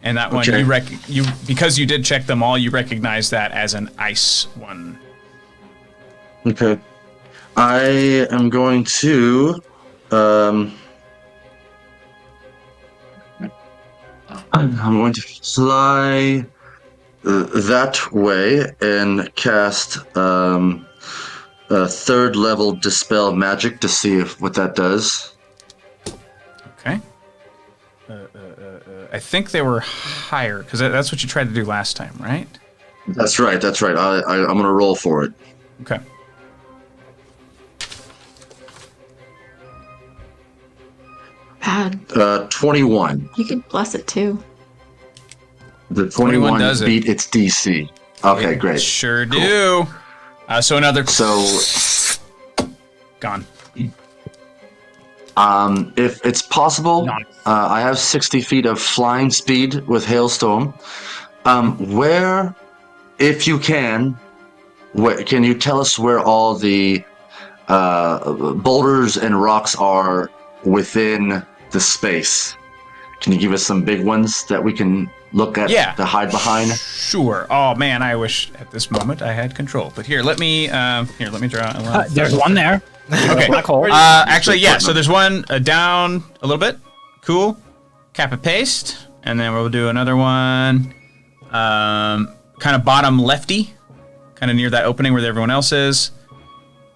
And that one, you because you did check them all, you recognize that as an ice one. Okay. I am going to I'm going to fly that way and cast a 3rd level Dispel Magic to see what that does. Okay. I think they were higher because that's what you tried to do last time, right? That's right. I'm going to roll for it. Okay. Bad. 21. You could bless it too. The 21 does it. beat its DC. Okay, great. Sure do. So another. So Gone. If it's possible, I have 60 feet of flying speed with Hailstorm. Where, if you can you tell us where all the boulders and rocks are within the space? Can you give us some big ones that we can look at to hide behind? Sure. Oh man, I wish at this moment I had control. But let me draw. There's one there. Okay. Black hole. Actually, yeah. So there's one down a little bit. Cool. Kappa paste, and then we'll do another one. Kind of bottom lefty, kind of near that opening where everyone else is.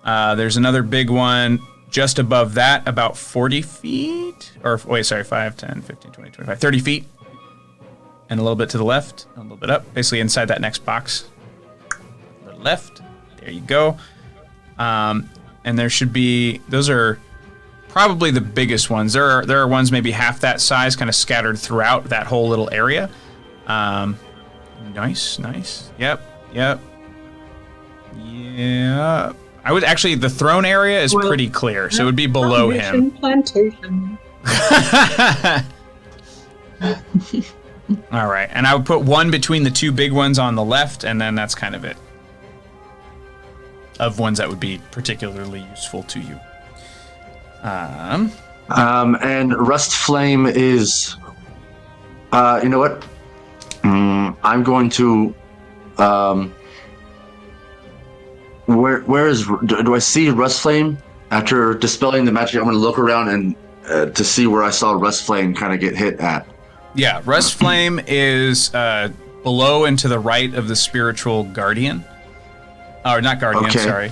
There's another big one just above that, about 40 feet. Or wait, sorry, 5, 10, 15, 20, 25, 30 feet. And a little bit to the left, a little bit up, basically inside that next box. To the left. There you go. And there should be, those are probably the biggest ones. There are ones maybe half that size, kind of scattered throughout that whole little area. Nice. Yep. I would actually, the throne area is pretty clear, so it would be below him. Plantation. All right, and I would put one between the two big ones on the left, and then that's kind of it. Of ones that would be particularly useful to you. And Rust Flame is, you know what? I'm going to, where is, do I see Rust Flame? After dispelling the magic, I'm going to look around and to see where I saw Rust Flame kind of get hit at. Yeah, Rust Flame is below and to the right of the spiritual guardian. Or not guardian, okay. Sorry.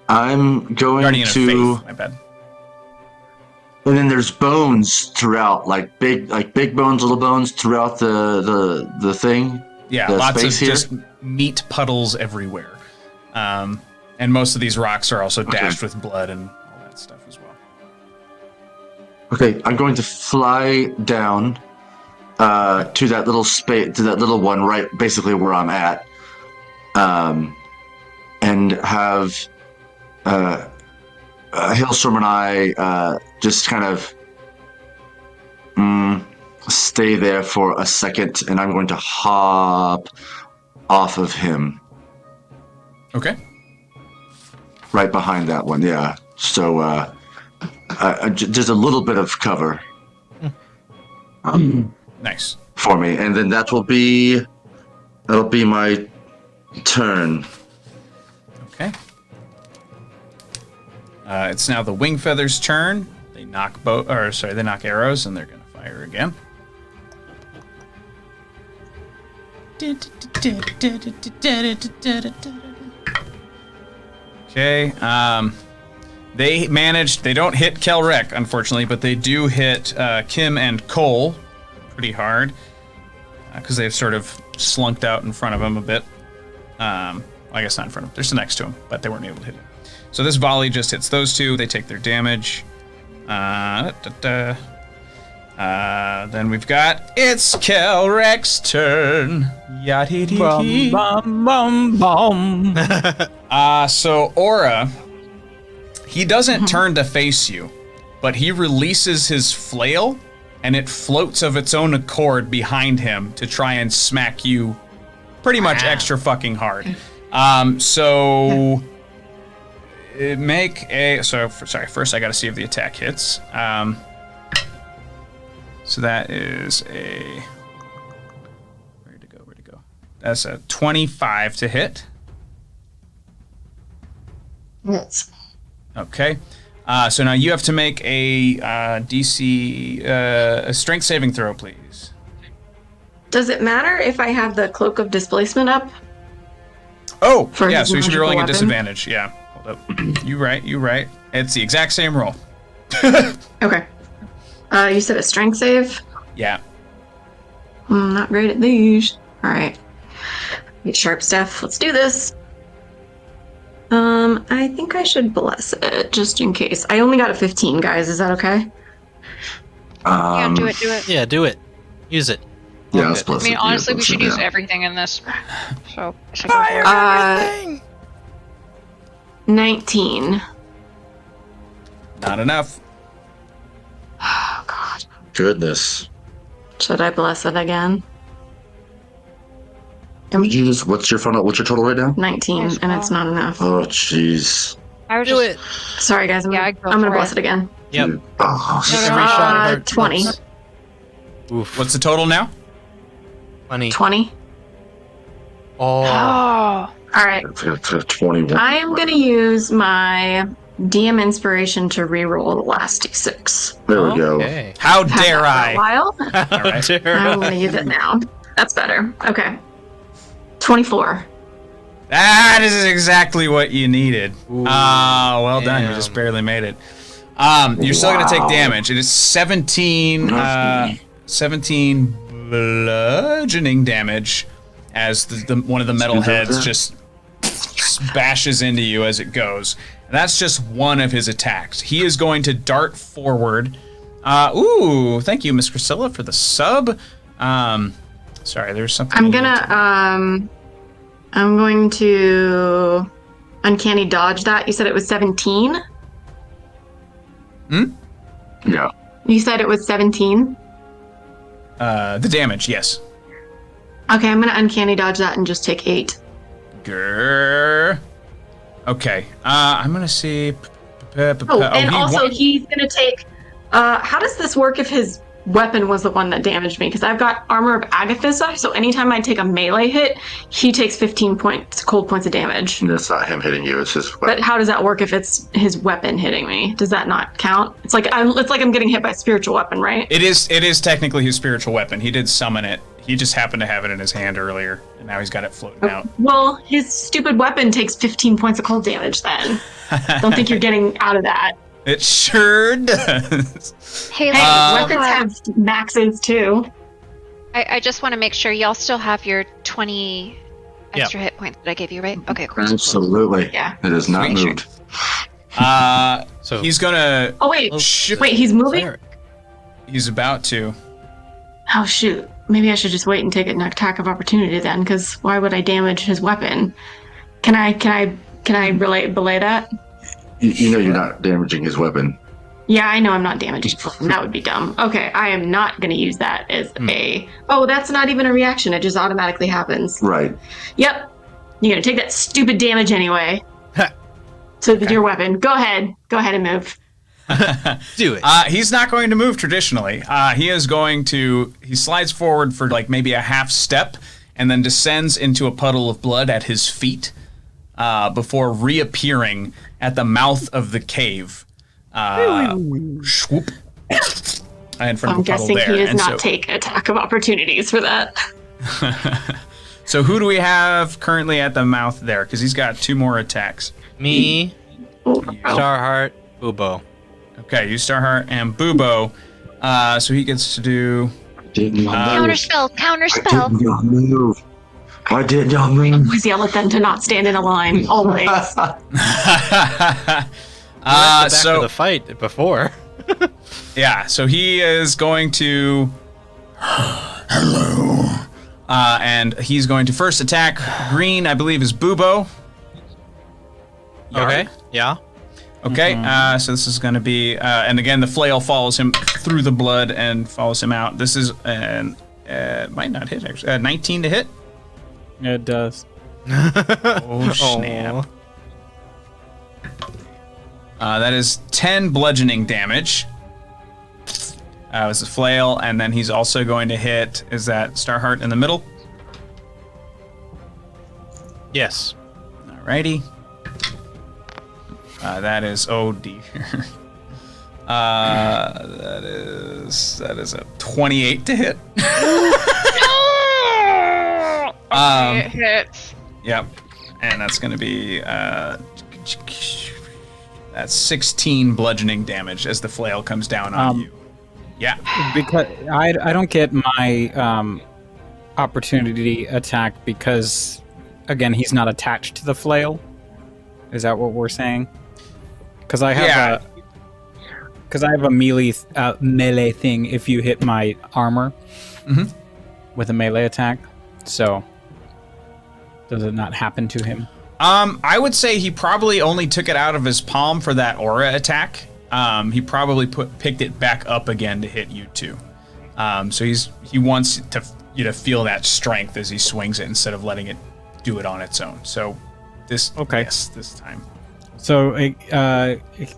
I'm going guardian to. Of faith, my bad. And then there's bones throughout, like big bones, little bones throughout the thing. Yeah, lots of just meat puddles everywhere. And most of these rocks are also dashed with blood and all that stuff as well. Okay, I'm going to fly down to that little space, to that little one, right, basically where I'm at, and have Hailstorm and I just kind of stay there for a second, and I'm going to hop off of him. Okay. Right behind that one, yeah. So just a little bit of cover. Nice. For me, and then that'll be my turn. Okay. It's now the Wing Feather's turn. They knock they knock arrows, and they're gonna fire again. Okay. They don't hit Kelrek, unfortunately, but they do hit Kim and Cole pretty hard because they've sort of slunked out in front of him a bit. I guess not in front of him. They're still next to him, but they weren't able to hit him. So this volley just hits those two. They take their damage. Then we've got it's Kelrek's turn. Yadididi. Bum, bum, bum, bum. So Aura, he doesn't turn to face you, but he releases his flail, and it floats of its own accord behind him to try and smack you pretty much extra fucking hard. So first I gotta see if the attack hits. So that is a, where'd it go? That's a 25 to hit. Yes. Okay. So now you have to make a DC, a strength saving throw, please. Does it matter if I have the Cloak of Displacement up? Oh, For yeah, his so you should be rolling magical at weapon? disadvantage. Yeah, hold up. You right. It's the exact same roll. Okay. You said a strength save? Yeah. I'm not great at these. Alright. Get sharp stuff. Let's do this. I think I should bless it, just in case. I only got a 15, guys. Is that okay? Yeah, do it. Yeah, do it. Use it. Yeah, let's bless I mean, it. honestly, Yeah, we bless should it, use yeah. everything in this. So, I should go for it. 19. Not enough. Oh, God. Goodness. Should I bless it again? What's your total right now? 19, As and it's well. not enough. Oh, jeez. I would Do just, it. Sorry, guys. I'm Yeah, gonna go bless for it again. Yep. Dude. Oh, Every shot hurts. 20. Oof. What's the total now? Funny. 20. Oh. Oh. Alright. 21. I am gonna use my DM inspiration to reroll the last d6. There we go. Okay. How Had dare that for a I? while. All right. Dare I'm I? gonna use it now. That's better. Okay. 24. That is exactly what you needed. Well done. You just damn. barely made it. You're still going to take damage. It is 17 bludgeoning damage as the one of the metal heads just bashes into you as it goes. And that's just one of his attacks. He is going to dart forward. Thank you, Miss Priscilla, for the sub. Sorry, there's something. I'm going to uncanny dodge that. You said it was 17? Yeah. You said it was 17? The damage, yes. Okay, I'm gonna uncanny dodge that and just take 8. Grrr. Okay. I'm gonna see. He's gonna take. How does this work if his weapon was the one that damaged me? Because I've got Armor of Agatha, so anytime I take a melee hit, he takes 15 cold points of damage. And it's not him hitting you. It's just. But how does that work if it's his weapon hitting me? Does that not count? It's like I'm getting hit by a spiritual weapon, right? It is technically his spiritual weapon. He did summon it. He just happened to have it in his hand earlier, and now he's got it floating out. Well, his stupid weapon takes 15 points of cold damage then. Don't think you're getting out of that. It sure does. Hey, Hey, let's weapons have maxes too. I just want to make sure y'all still have your 20 extra hit points that I gave you, right? Okay, cool. Absolutely. Yeah. It is not Sweet. moved. So He's gonna. Oh wait, Shoot. wait, he's moving? Cleric. He's about to. Oh shoot. Maybe I should just wait and take an attack of opportunity then, because why would I damage his weapon? Can I belay that? You know you're not damaging his weapon. Yeah, I know I'm not damaging his weapon. That would be dumb. Okay, I am not going to use that as a... Oh, that's not even a reaction. It just automatically happens. Right. Yep. You're going to take that stupid damage anyway. So your weapon. Go ahead. Go ahead and move. Do it. He's not going to move traditionally. He slides forward for like maybe a half step and then descends into a puddle of blood at his feet before reappearing at the mouth of the cave. Swoop. In front I'm of a puddle guessing there. he does And not take attack of opportunities for that. So who do we have currently at the mouth there? Because he's got 2 more attacks. Me, Oh. Starheart, Ubo. Okay, you Starheart and Bubo. So he gets to do. Counterspell. I did not move. I did not move. Always yell at them to not stand in a line. Always. Back to the fight before. Yeah, so he is going to. Hello. And he's going to first attack green, I believe, is Bubo. Okay. Yeah. Okay, so this is going to be, and again, the flail follows him through the blood and follows him out. This is, might not hit, actually. 19 to hit? It does. Oh, snap. That is 10 bludgeoning damage. It's a flail, and then he's also going to hit, is that Starheart in the middle? Yes. Alrighty. That is, oh dear. That is a 28 to hit. It hits. Yep. And that's going to be, That's 16 bludgeoning damage as the flail comes down on you. Yeah. Because I don't get my opportunity attack because, again, he's not attached to the flail. Is that what we're saying? Because I have a melee thing if you hit my armor with a melee attack. So does it not happen to him? I would say he probably only took it out of his palm for that aura attack. He probably picked it back up again to hit you too. So he wants you to feel that strength as he swings it instead of letting it do it on its own. So this time. So it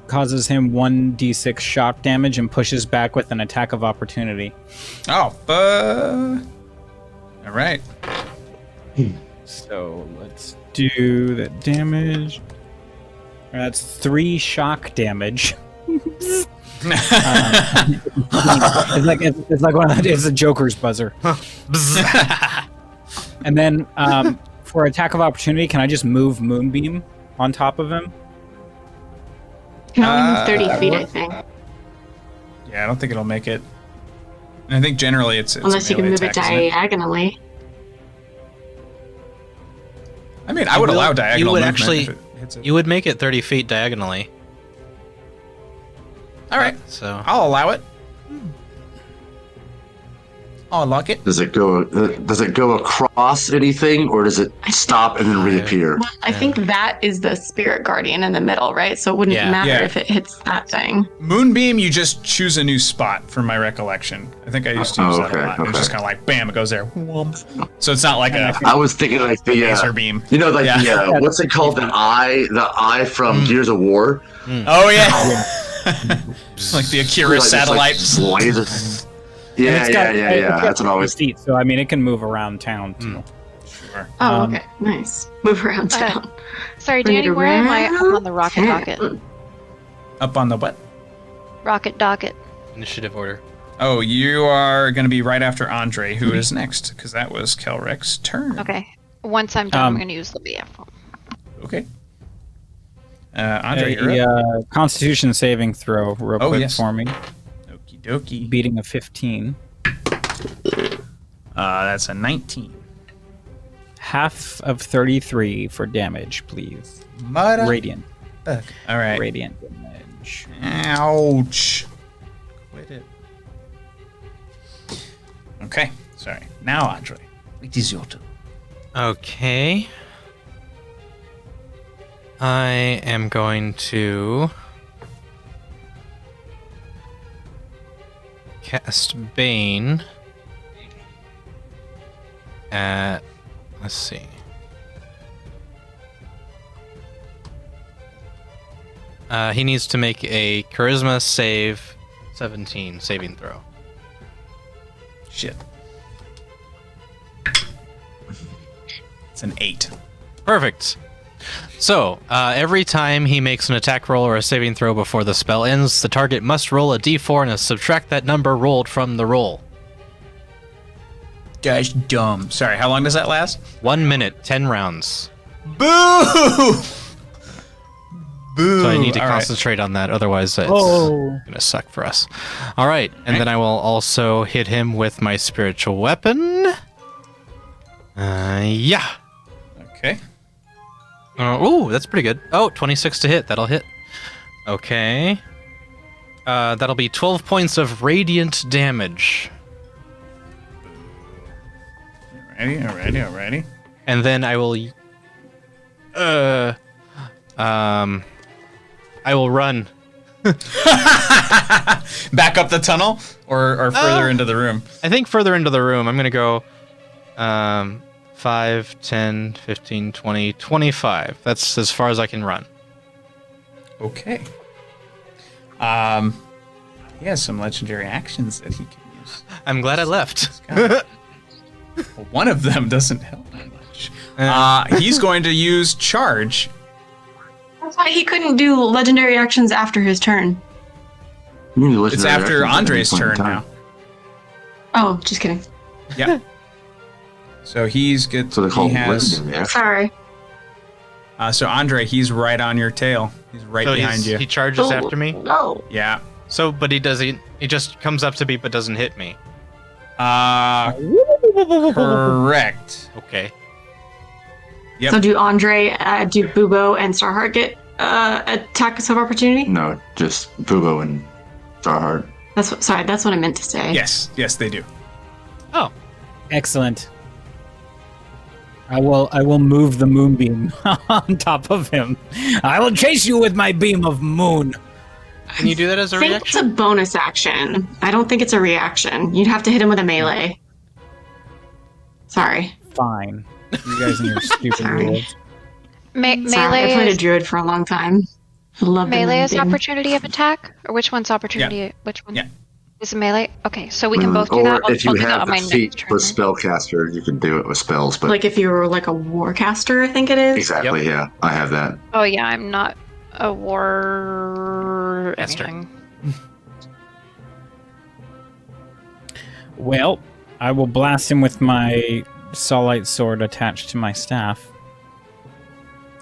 causes him 1d6 shock damage and pushes back with an attack of opportunity. Oh, all right. So let's do that damage. That's 3 shock damage. It's like one of it's a Joker's buzzer. And then for attack of opportunity, can I just move Moonbeam on top of him? You can only move 30 feet, I think. Yeah, I don't think it'll make it. And I think generally it's unless you can move it diagonally. I mean, I would allow diagonal movement if it hits it. You would make it 30 feet diagonally. All right, so I'll allow it. I'll unlock it. Does it go across anything, or does it stop and then reappear? Well, I think that is the spirit guardian in the middle, right? So it wouldn't matter if it hits that thing. Moonbeam, you just choose a new spot, from my recollection. I think I used to use that a lot. It's just kind of like, bam, it goes there. So it's not like I was thinking like the laser beam. You know, like what's it called? The eye from Gears of War. Oh yeah. Like the Akira satellite. Yeah. That's what I always. Feet, so I mean, it can move around town too. Sure. Oh, okay, nice. Move around town. Sorry, Danny, where am I up on the rocket docket? Up on the what? Rocket docket. Initiative order. Oh, you are going to be right after Andre, who is next, because that was Kelrick's turn. Okay. Once I'm done, I'm going to use the BF. Okay. Andre, you're up. Constitution saving throw real quick for me. Okie dokie. Beating a 15. That's a 19. Half of 33 for damage, please. Radiant. All right. Radiant damage. Ouch. Quit it. Okay. Sorry. Now, Andre. It is your turn. Okay. I am going to cast Bane at, let's see. He needs to make a Charisma save 17 saving throw. Shit. It's an 8. Perfect. So, every time he makes an attack roll or a saving throw before the spell ends, the target must roll a d4 and subtract that number rolled from the roll. That's dumb. Sorry, how long does that last? 1 minute, 10 rounds. Boo! Boo! So I need to concentrate on that, otherwise it's gonna suck for us. Alright, and then I will also hit him with my spiritual weapon. Yeah. Okay. Ooh, that's pretty good. Oh, 26 to hit. That'll hit. Okay. That'll be 12 points of radiant damage. Alrighty. And then I will... I will run. Back up the tunnel? Or further into the room? I think further into the room. I'm going to go... 5, 10, 15, 20, 25. That's as far as I can run. Okay. He has some legendary actions that he can use. I'm glad I left. Well, one of them doesn't help that much. He's going to use charge. That's why he couldn't do legendary actions after his turn. It's after Andre's turn now. Oh, just kidding. Yeah. So he's good. So they call he has. Sorry. So Andre, he's right on your tail. He's right So behind you. he charges after me. No. Yeah. So, but he doesn't. He just comes up to me, but doesn't hit me. Correct. Okay. Yep. So do Andre, do Bubo, and Starheart get attacks of opportunity? No, just Bubo and Starheart. That's what I meant to say. Yes, they do. Oh. Excellent. I will move the moonbeam on top of him. I will chase you with my beam of moon. Can you do that as a I think reaction? it's a bonus action. I don't think it's a reaction. You'd have to hit him with a melee. Sorry. Fine. You guys and your stupid Sorry. rules. Sorry, I Melee played a is, druid for a long time. Love the melee is moonbeam. opportunity of attack? Or which one's opportunity? Yeah. Which one Yeah. is a melee? Okay, so we can both do or that. if you I'll do that have on the my feat next turn. with spellcaster, you can do it with spells. But Like if you were like a warcaster, I think it is. exactly, yeah, I have that. Oh yeah, I'm not a war Esther. anything. Well, I will blast him with my Solite sword attached to my staff.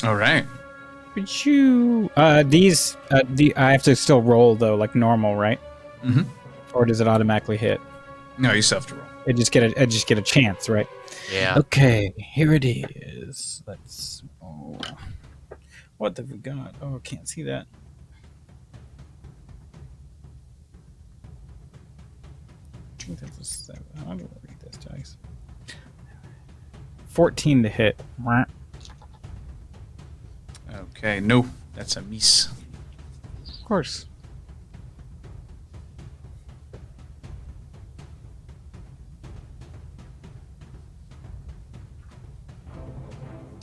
All right. Would you? I have to still roll though, like normal, right? Mm-hmm. Or does it automatically hit? No, you still have to roll. I just get a chance, right? Yeah. Okay, here it is. Let's. Oh, what have we got? Oh, I can't see that. I think that's a 7. I'm gonna read this dice. 14 to hit. Okay, no, that's a miss. Of course.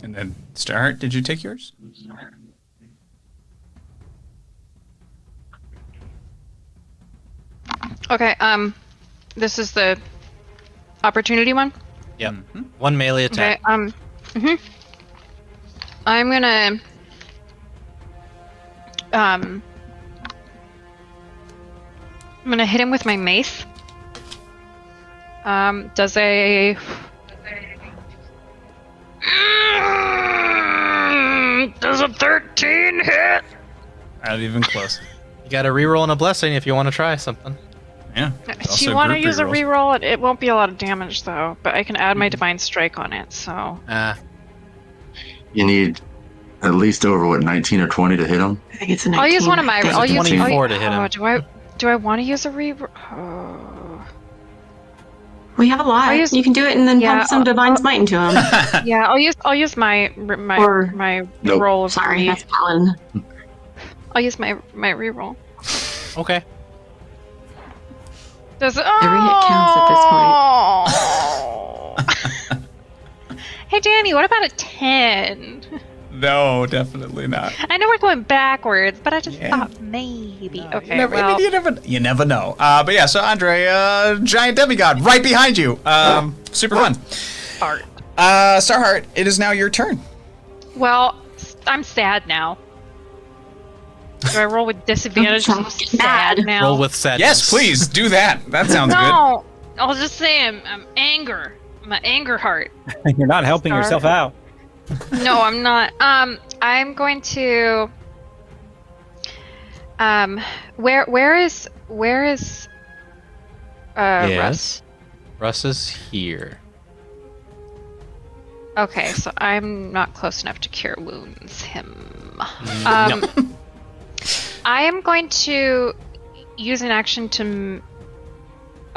And then, Starheart, did you take yours? Okay, this is the opportunity one. Yep. Mm-hmm. One melee attack. Okay, I'm gonna I'm gonna hit him with my mace. Does a does a 13 hit? Not even close. You got a reroll and a blessing if you want to try something. Yeah. If you want to use a reroll, it won't be a lot of damage though. But I can add my divine strike on it. So You need at least over 19 or 20 to hit him. I think it's a 19. I'll use one of my. There's a I'll use 24 to hit him. Do I want to use a reroll? Oh. We have a lot. I'll use- You can do it and then Yeah, pump some divine smite into him. Yeah, I'll use my Or- Nope. roll. Of Sorry, the- that's Paladin. I'll use my reroll. Okay. Does it? Every hit counts at this point. Hey Danny, what about a 10? No, definitely not. I know we're going backwards, but I just Yeah. thought maybe. Okay, You never, well, you never know. But yeah, so Andre, giant demigod, right behind you. Super fun. art. Starheart, it is now your turn. Well, I'm sad now. Do I roll with disadvantage? 'cause I'm sad now. Roll with sadness. Yes, please do that. That sounds good. No, I'll just say I'm anger. I'm an anger heart. You're not helping Sorry. yourself out. No, I'm not. I'm going to. Where is Russ? Yes. Russ is here. Okay, so I'm not close enough to cure wounds him. No. I am going to use an action to.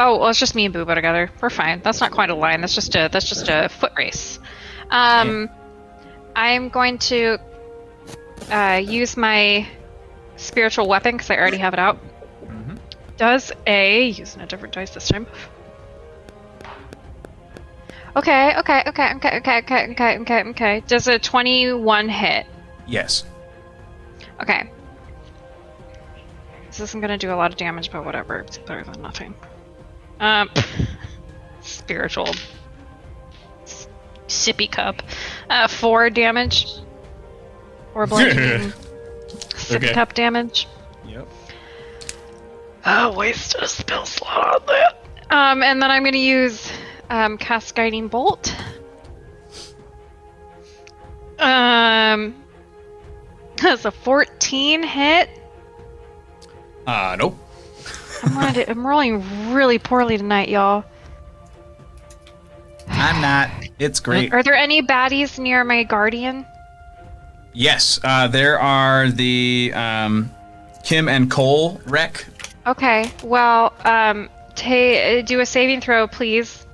Oh, well, it's just me and Boobo together. We're fine. That's not quite a line. That's just a foot race. I'm going to use my spiritual weapon because I already have it out. Using a different dice this time. Okay. Does a 21 hit? Yes. Okay. This isn't gonna do a lot of damage, but whatever. It's better than nothing. Spiritual sippy cup. 4 damage. Or bludgeoning. Sippy Okay. cup damage. Yep. Wasted a spell slot on that. And then I'm gonna use cast guiding bolt. Does a 14 hit? Nope. I'm rolling really poorly tonight, y'all. I'm not. It's great. Are there any baddies near my guardian? Yes, there are the Kim and Cole wreck. Okay, well, do a saving throw, please.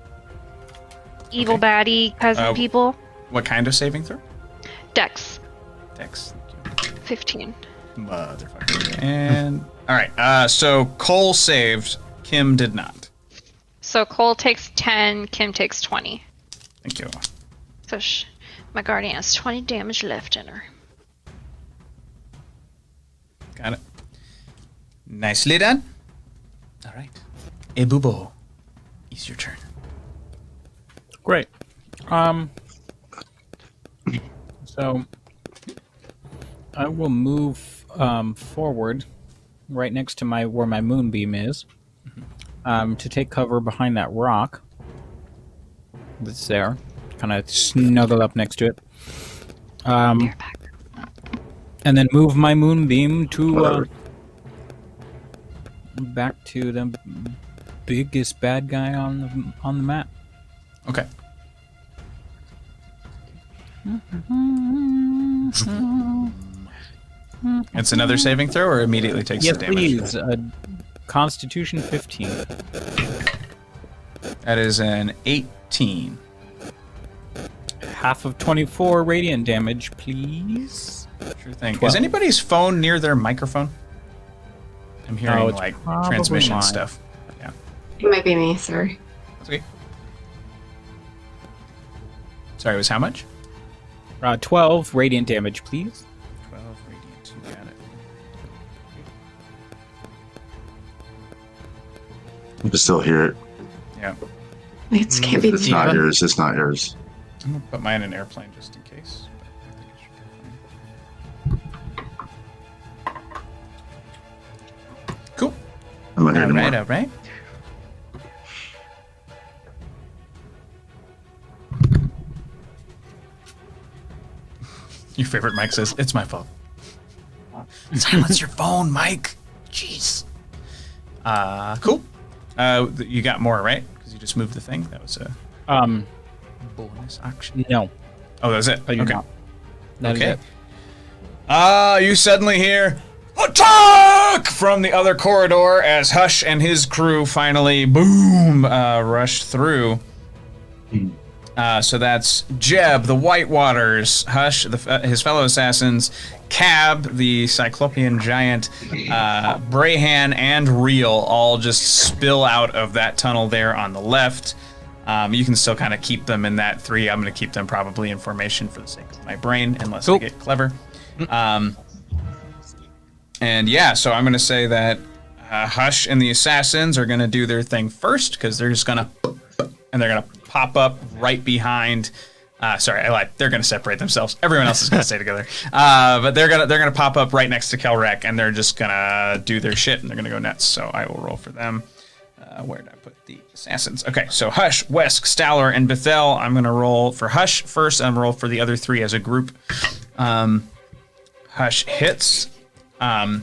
Evil baddie cousin people. What kind of saving throw? Dex. Dex. 15. Motherfucker. And all right. So Cole saved. Kim did not. So Cole takes 10. Kim takes 20. Thank you. So my guardian has 20 damage left in her. Got it. Nicely done. All right. Ebubo, it's your turn. Great. So I will move forward right next to where my moonbeam is, to take cover behind that rock that's there. Kind of snuggle up next to it. And then move my moonbeam to back to the biggest bad guy on the map. Okay. It's another saving throw, or immediately takes the damage? Please. Constitution 15. That is an 18. Half of 24 radiant damage, please. Sure thing. 12. Is anybody's phone near their microphone? I'm hearing it's like probably transmission mine. stuff. Yeah. It might be me, sorry. That's okay. Sorry, it was how much? 12 radiant damage, please. 12 radiant. You got it. You can still hear it. Yeah. It can't be It's not yours. It's not yours. I'm gonna put mine in airplane just in case. But I think it should be fine. Cool. I'm not here anymore. All right. Your favorite Mike says, "It's my fault." Silence your phone, Mike. Jeez. Cool. You got more, right? Because you just moved the thing. That was a bonus action. No. Oh, that was it. I do Okay. not. That is Okay. it. You suddenly hear attack from the other corridor as Hush and his crew finally, boom, rush through. So that's Jeb, the Whitewaters, Hush, his fellow assassins, Cab, the Cyclopean giant, Brahan, and Reel all just spill out of that tunnel there on the left. You can still kind of keep them in that 3. I'm going to keep them probably in formation for the sake of my brain, unless I get clever. And yeah, so I'm going to say that Hush and the assassins are going to do their thing first, because they're just going to, and they're going to pop up right behind. Sorry, I lied. They're going to separate themselves. Everyone else is going to stay together. But they're gonna pop up right next to Kelrek, and they're just going to do their shit, and they're going to go nuts. So I will roll for them. Where did I put the assassins? Okay, so Hush, Wesk, Staller, and Bethel. I'm going to roll for Hush first, and I'm roll for the other 3 as a group. Hush hits, and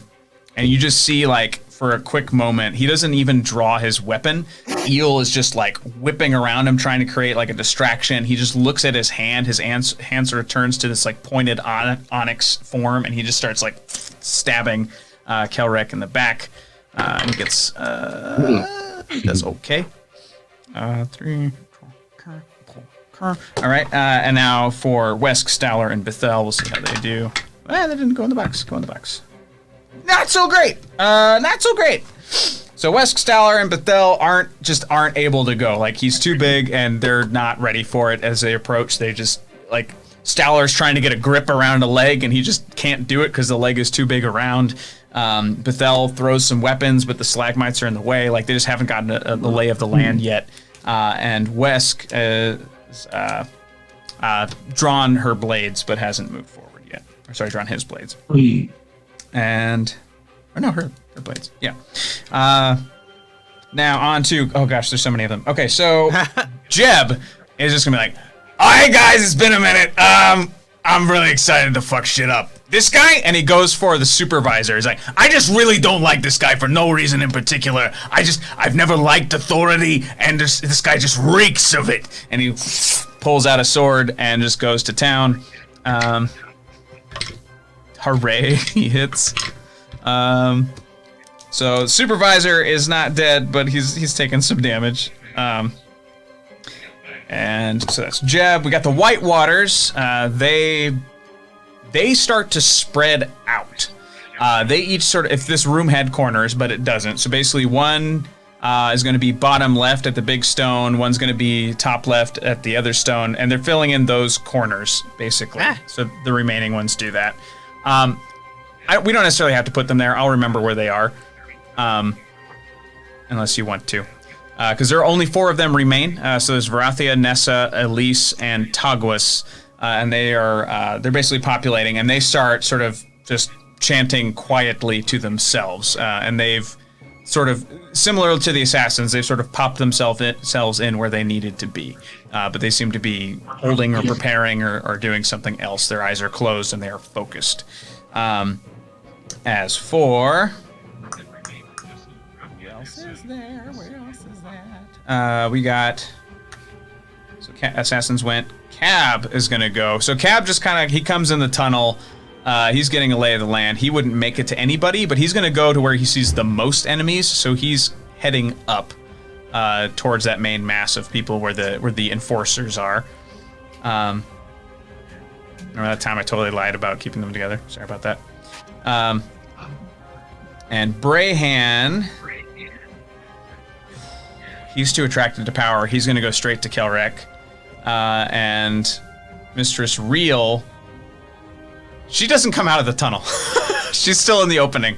you just see, like, for a quick moment, he doesn't even draw his weapon. Eel is just, like, whipping around him, trying to create, like, a distraction. He just looks at his hand. His hand sort of turns to this, like, pointed onyx form, and he just starts, like, stabbing Kelrek in the back. And he gets... does okay. 3. All right, and now for Wesk, Staller, and Bethel, we'll see how they do. They didn't go in the box. Go in the box. Not so great. Not so great. So Wesk, Staller, and Bethel aren't able to go. Like, he's too big, and they're not ready for it as they approach. They just, like, Staller's trying to get a grip around a leg, and he just can't do it because the leg is too big around. Bethel throws some weapons, but the stalagmites are in the way. Like, they just haven't gotten the lay of the land yet. And Wesk has drawn her blades, but hasn't moved forward yet. Or sorry, drawn his blades. And, or no, her blades. Yeah. Now on to, oh gosh, there's so many of them. Okay, so Jeb is just gonna be like, all right, guys, it's been a minute. I'm really excited to fuck shit up. This guy, and he goes for the supervisor. He's like, I just really don't like this guy for no reason in particular. I've never liked authority, and this guy just reeks of it. And he pulls out a sword and just goes to town. Hooray, he hits. So the supervisor is not dead, but he's taken some damage. And so that's Jeb. We got the White Waters. They start to spread out. They each sort of, if this room had corners, but it doesn't. So basically one is going to be bottom left at the big stone. One's going to be top left at the other stone. And they're filling in those corners, basically. So the remaining ones do that. We don't necessarily have to put them there. I'll remember where they are. Unless you want to. Because there are only 4 of them remain. So there's Varathia, Nessa, Elise, and Tagwas. And they're basically populating. And they start sort of just chanting quietly to themselves. And they've sort of, similar to the assassins, they've sort of popped themselves in where they needed to be. But they seem to be holding or preparing or doing something else. Their eyes are closed and they are focused. As for... Who else is there? Where else is that? We got... So assassins went. Cab is going to go. So Cab just kind of... He comes in the tunnel. He's getting a lay of the land. He wouldn't make it to anybody, but he's going to go to where he sees the most enemies. So he's heading up towards that main mass of people where the enforcers are. Remember that time I totally lied about keeping them together? Sorry about that. And Brayhan, he's too attracted to power. He's going to go straight to Kelrek. And Mistress Real, she doesn't come out of the tunnel. She's still in the opening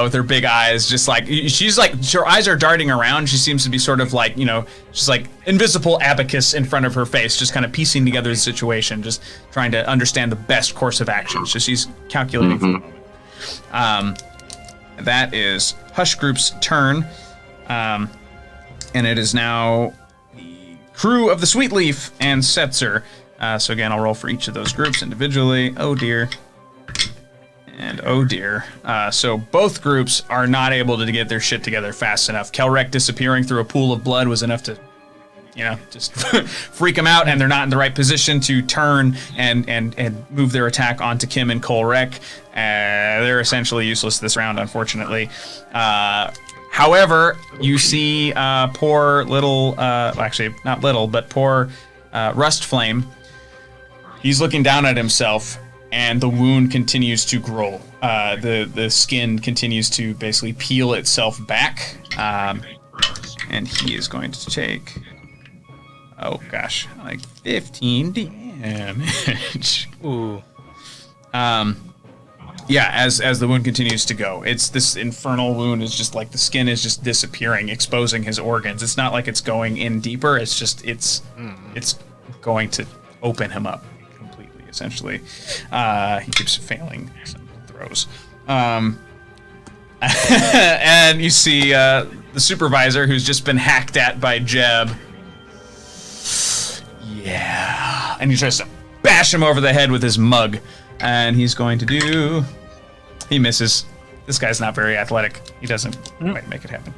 with her big eyes. Just like, she's like, her eyes are darting around. She seems to be sort of like, just like invisible abacus in front of her face, just kind of piecing together the situation, just trying to understand the best course of action. So she's calculating for the moment. That is Hush Group's turn. And it is now the crew of the Sweet Leaf and Setzer. So again, I'll roll for each of those groups individually. Oh dear. And oh dear. So both groups are not able to get their shit together fast enough. Kelrek disappearing through a pool of blood was enough to, just freak them out, and they're not in the right position to turn and move their attack onto Kim and Kolrek. They're essentially useless this round, unfortunately. However, you see poor little, actually not little, but poor Rust Flame. He's looking down at himself, and the wound continues to grow. The skin continues to basically peel itself back, and he is going to take, oh gosh, like 15 damage. Ooh. Yeah, as the wound continues to go, it's this infernal wound. Is just like the skin is just disappearing, exposing his organs. It's not like it's going in deeper. It's just it's going to open him up completely. Essentially, he keeps failing some throws. And you see the supervisor, who's just been hacked at by Jeb. Yeah, and he tries to bash him over the head with his mug, and he's going to do. He misses. This guy's not very athletic. He doesn't quite make it happen.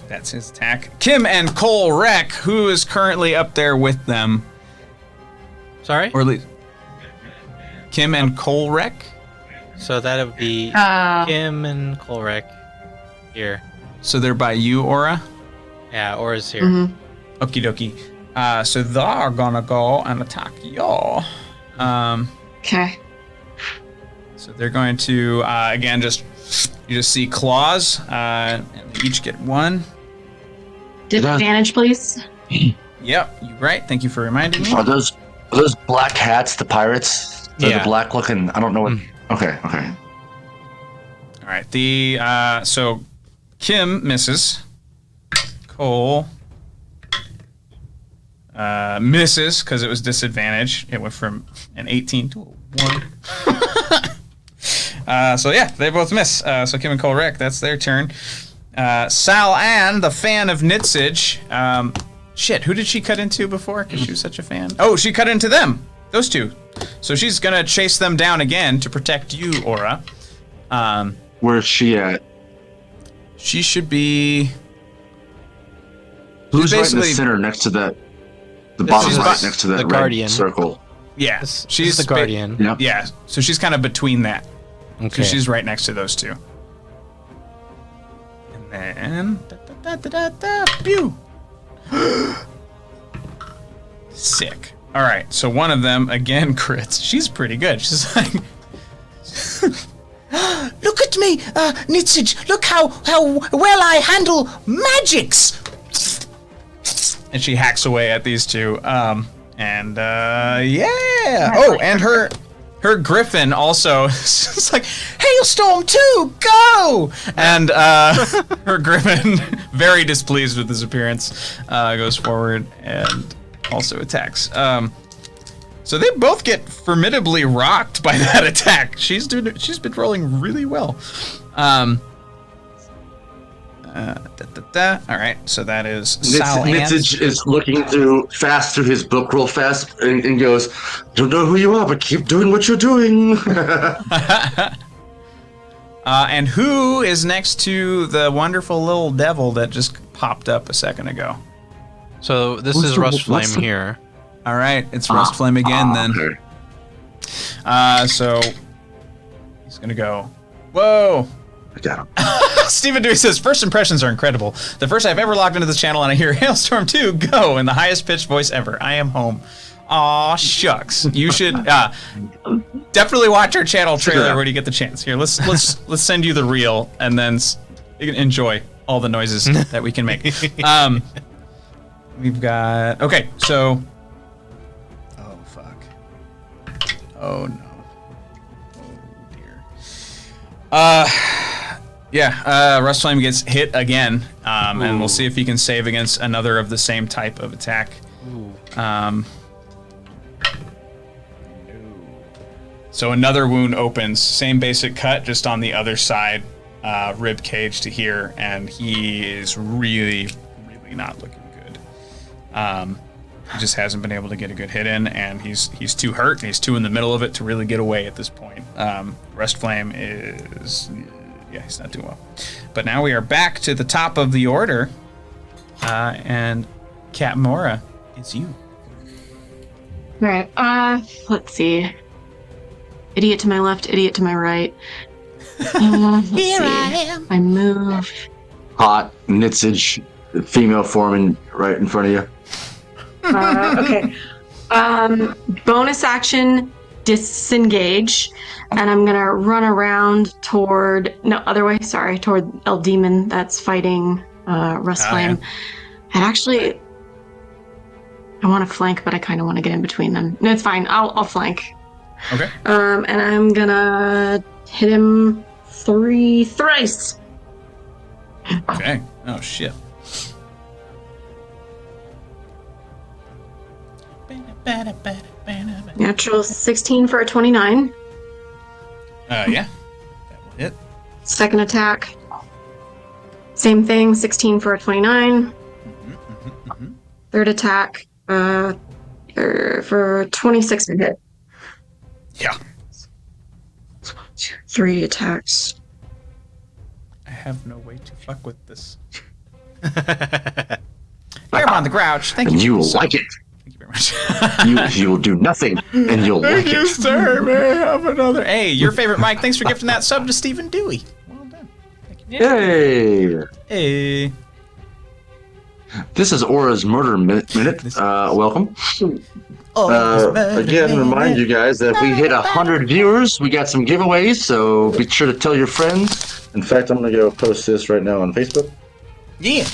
That's his attack. Kim and Kolrek, who is currently up there with them. Sorry? Or at least Kim and Kolrek? So that would be Kim and Kolrek here. So they're by you, Aura? Yeah, Aura's here. Mm-hmm. Okie dokie. So they're gonna go and attack y'all. Okay. So they're going to, again, you just see claws, and they each get 1. Disadvantage, please. Yep, you're right. Thank you for reminding me. Are those black hats the pirates? They're the black looking. I don't know what. Okay. All right. So Kim misses. Cole misses because it was disadvantage. It went from an 18 to a 1. So yeah, they both miss. So Kim and Kolrek, that's their turn. Sahlen, the fan of Nitsage. Shit, who did she cut into before? Because she was such a fan. Oh, she cut into them. those two. So she's gonna chase them down again to protect you, Aura. Where's she at? She should be. Who's right in the center next to that? The bottom right next to that red guardian circle. Yeah, she's the guardian. Yep. Yeah, so she's kind of between that. Okay. So she's right next to those two. And then pew. Sick. All right, so one of them again crits. She's pretty good. She's like, look at me, Nitsage. Look how well I handle magics. And she hacks away at these two. Yeah. Oh, and her griffin also is like, Hailstorm 2, go! And her griffin, very displeased with his appearance, goes forward and also attacks. So they both get formidably rocked by that attack. She's been rolling really well. All right, so that is Nitsage is looking fast through his book real fast and goes, don't know who you are, but keep doing what you're doing. And who is next to the wonderful little devil that just popped up a second ago? So this is Rustflame here. All right, it's Rustflame again then. Okay. So he's gonna go. Whoa. I got him. Stephen Dewey says, first impressions are incredible. The first I've ever logged into this channel and I hear Hailstorm 2, go, in the highest pitched voice ever. I am home. Aw, shucks. You should definitely watch our channel trailer when you get the chance. Here, let's send you the reel and then you can enjoy all the noises that we can make. We've got, okay, so, oh fuck. Oh no. Oh dear. Yeah, Rustflame gets hit again, and we'll see if he can save against another of the same type of attack. So another wound opens, same basic cut, just on the other side, rib cage to here, and he is really, really not looking good. He just hasn't been able to get a good hit in, and he's too hurt, and he's too in the middle of it to really get away at this point. Rustflame is... yeah, he's not doing well. But now we are back to the top of the order. And Cat Mora, it's you. All right. Let's see. Idiot to my left, idiot to my right. Here I am. I move. Hot Nitsage, female forming right in front of you. Okay. Bonus action, disengage, and I'm gonna run around toward El Demon that's fighting Rustflame. And actually, I want to flank, but I kind of want to get in between them. No, it's fine. I'll flank. Okay. And I'm gonna hit him thrice. Okay. Oh shit. Natural 16 for a 29. Yeah. That will hit. Second attack. Same thing, 16 for a 29. Third attack, for 26 to hit. Yeah. 3 attacks. I have no way to fuck with this. Airborne the Grouch. Thank you. And you will like it. Thank you very much. you will do nothing, and you'll like you, it. sir. May I have another? Hey, your favorite Mike. Thanks for gifting that sub to Stephen Dewey. Well done. Thank you. Hey. Hey. This is Aura's Murder Minute. Welcome. Again, remind you guys that if we hit 100 viewers, we got some giveaways, so be sure to tell your friends. In fact, I'm going to go post this right now on Facebook. Yeah.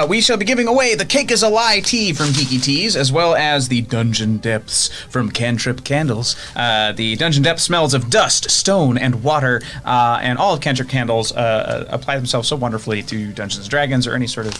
We shall be giving away the Cake is a Lie tea from Geeky Teas, as well as the Dungeon Depths from Cantrip Candles. The Dungeon Depths smells of dust, stone, and water, and all of Cantrip Candles apply themselves so wonderfully to Dungeons & Dragons or any sort of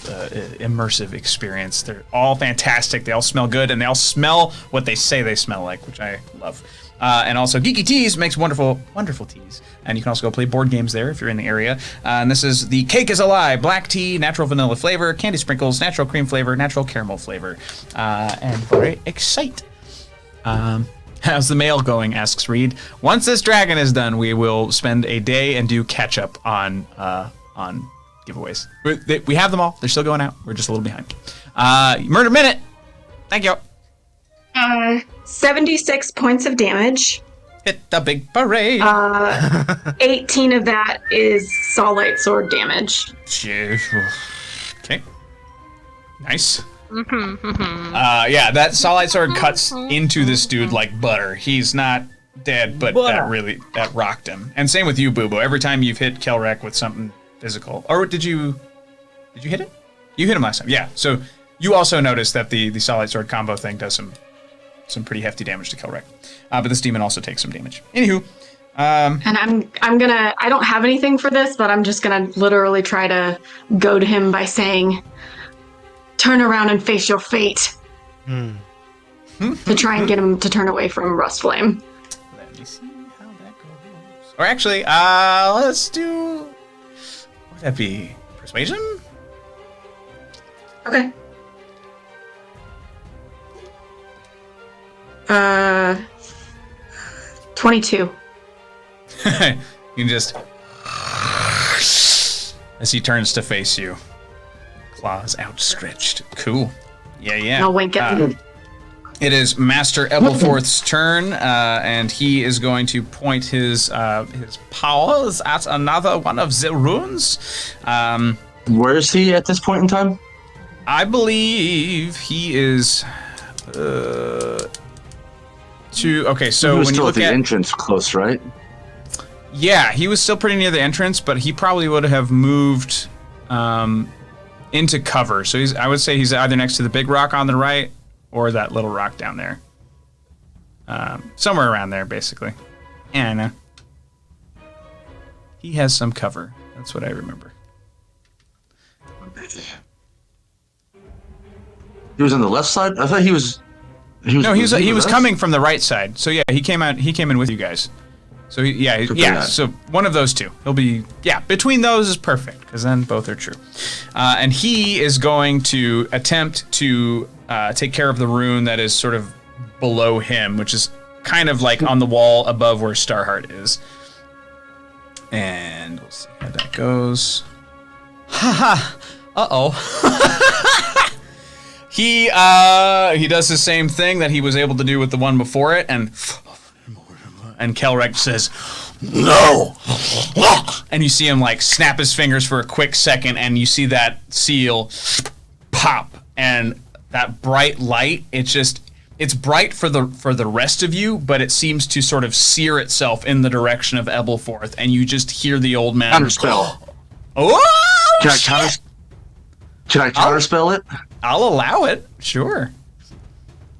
immersive experience. They're all fantastic, they all smell good, and they all smell what they say they smell like, which I love. And also, Geeky Teas makes wonderful, wonderful teas. And you can also go play board games there if you're in the area. And this is the Cake is a Lie, black tea, natural vanilla flavor, candy sprinkles, natural cream flavor, natural caramel flavor. And very excited. How's the mail going? Asks Reed. Once this dragon is done, we will spend a day and do catch up on giveaways. We have them all. They're still going out. We're just a little behind. Murder Minute. Thank you. 76 points of damage. Hit the big parade. 18 of that is Saw Light Sword damage. Okay. Nice. Yeah, that Saw Light Sword cuts into this dude like butter. He's not dead, but that rocked him. And same with you, Boo Boo. Every time you've hit Kelrek with something physical, or did you hit it? You hit him last time, yeah. So you also noticed that the Saw Light Sword combo thing does some pretty hefty damage to Kelrek. But this demon also takes some damage. Anywho. And I'm gonna, I don't have anything for this, but I'm just gonna literally try to goad him by saying, turn around and face your fate. To try and get him to turn away from Rustflame. Let me see how that goes. Or actually, let's do, what would that be? Persuasion? Okay. 22. You just, as he turns to face you, claws outstretched. Cool. Yeah. I'll wink at him. It is Master Ebelforth's turn, and he is going to point his paws at another one of the runes. Where is he at this point in time? I believe he is. Okay, so he was when still you at look the at entrance, close, right? Yeah, he was still pretty near the entrance, but he probably would have moved into cover. So I would say he's either next to the big rock on the right or that little rock down there. Somewhere around there, basically. Yeah, I know. He has some cover. That's what I remember. He was on the left side? I thought he was... No, he was coming from the right side. So yeah, he came in with you guys. So so one of those two. He'll be, between those is perfect, because then both are true. And he is going to attempt to take care of the rune that is sort of below him, which is kind of like on the wall above where Starheart is. And we'll see how that goes. Haha. Uh-oh. He does the same thing that he was able to do with the one before it, and Kelrek says, "No!" And you see him like snap his fingers for a quick second, and you see that seal pop, and that bright light. It's bright for the rest of you, but it seems to sort of sear itself in the direction of Ebelforth, and you just hear the old man. Counterspell. Oh! Can I counterspell it? I'll allow it. Sure.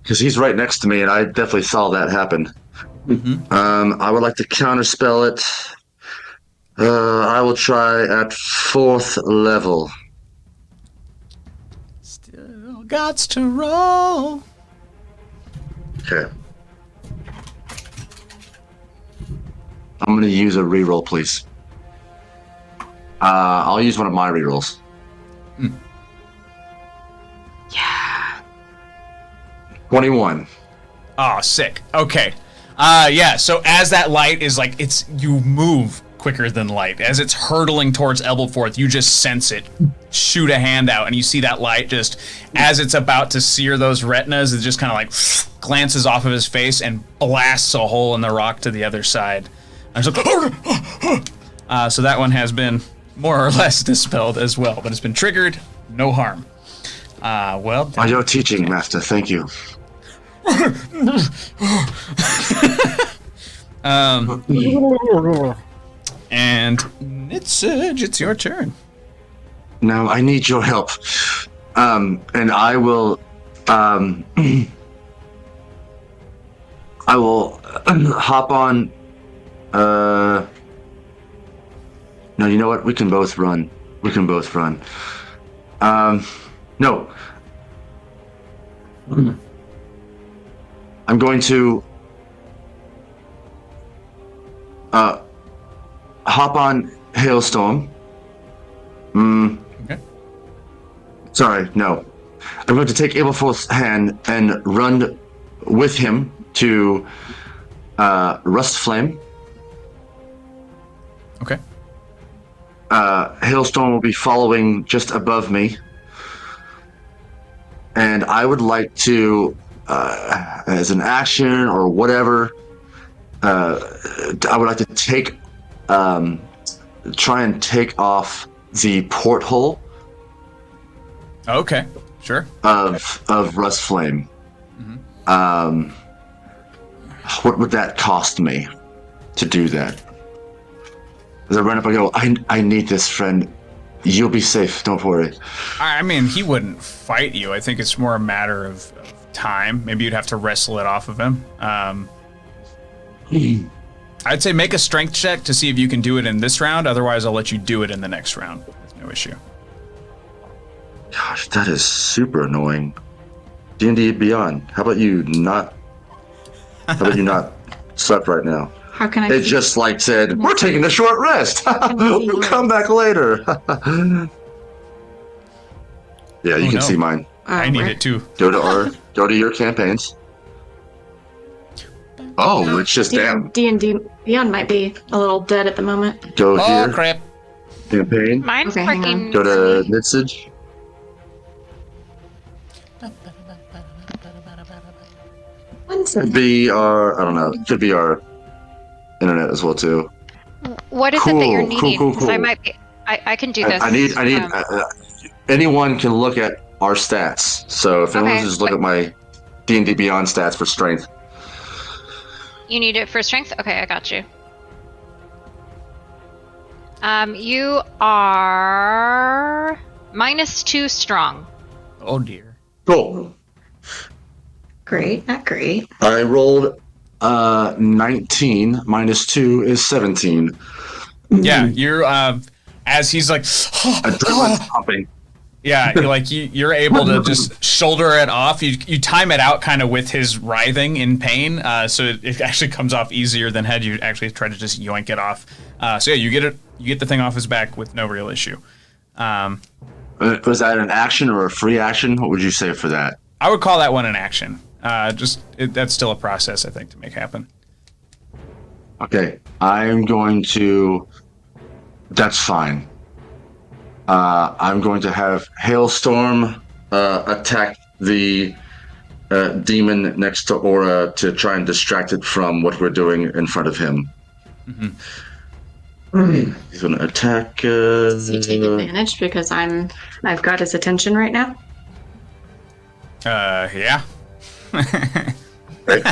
Because he's right next to me, and I definitely saw that happen. Mm-hmm. I would like to counterspell it. I will try at 4th level. Still gots to roll. Okay. I'm going to use a reroll, please. I'll use one of my rerolls. Yeah. 21. Oh, sick. Okay. So as that light is like, you move quicker than light. As it's hurtling towards Ebelforth, you just sense it shoot a hand out, and you see that light just, as it's about to sear those retinas, it just kind of like glances off of his face and blasts a hole in the rock to the other side. And so that one has been more or less dispelled as well, but it's been triggered, no harm. Well, your teaching, Master. Thank you. And it's your turn. Now I need your help. And I will I will hop on no, you know what? We can both run. No. I'm going to hop on Hailstorm. Okay. Sorry, no. I'm going to take Abelforth's hand and run with him to Rust Flame. Okay. Hailstorm will be following just above me. And I would like to, as an action or whatever, I would like to try and take off the porthole. Okay, sure. Of Rust Flame. Mm-hmm. What would that cost me to do that? As I run up, I go, I need this, friend. You'll be safe. Don't worry. I mean, he wouldn't fight you. I think it's more a matter of time. Maybe you'd have to wrestle it off of him. I'd say make a strength check to see if you can do it in this round. Otherwise, I'll let you do it in the next round. There's no issue. Gosh, that is super annoying. D&D Beyond. How about you not slept right now? How can I? It just like said, we're taking a short rest. We'll come back later. Yeah, you can see mine. I need it too. Go to your campaigns. Oh, it's just down. D&D Beyond might be a little dead at the moment. Go here. Oh crap! Campaign. Mine's Okay, hang working. on. Go to Nitsage. Could be our, I don't know. Could be our internet as well too. What is it that you're Cool, needing? cool, Because I cool. might be. I can do this. I need. Anyone can look at our stats. So if anyone Okay. just look at my D&D Beyond stats for strength. You need it for strength? Okay, I got you. You are -2 strong. Oh dear. Cool. Great, not great. I rolled 19 -2 is 17. Yeah, you're as he's like, Adrenaline's pumping. yeah, you're able to just shoulder it off. You time it out kind of with his writhing in pain, so it actually comes off easier than had you actually tried to just yoink it off. So yeah, you get the thing off his back with no real issue. Was that an action or a free action? What would you say for that? I would call that one an action. That's still a process, I think, to make happen. Okay, I'm going to. That's fine. I'm going to have Hailstorm attack the demon next to Aura to try and distract it from what we're doing in front of him. Mm-hmm. He's going to attack. Does he take advantage because I've got his attention right now? Yeah. Right.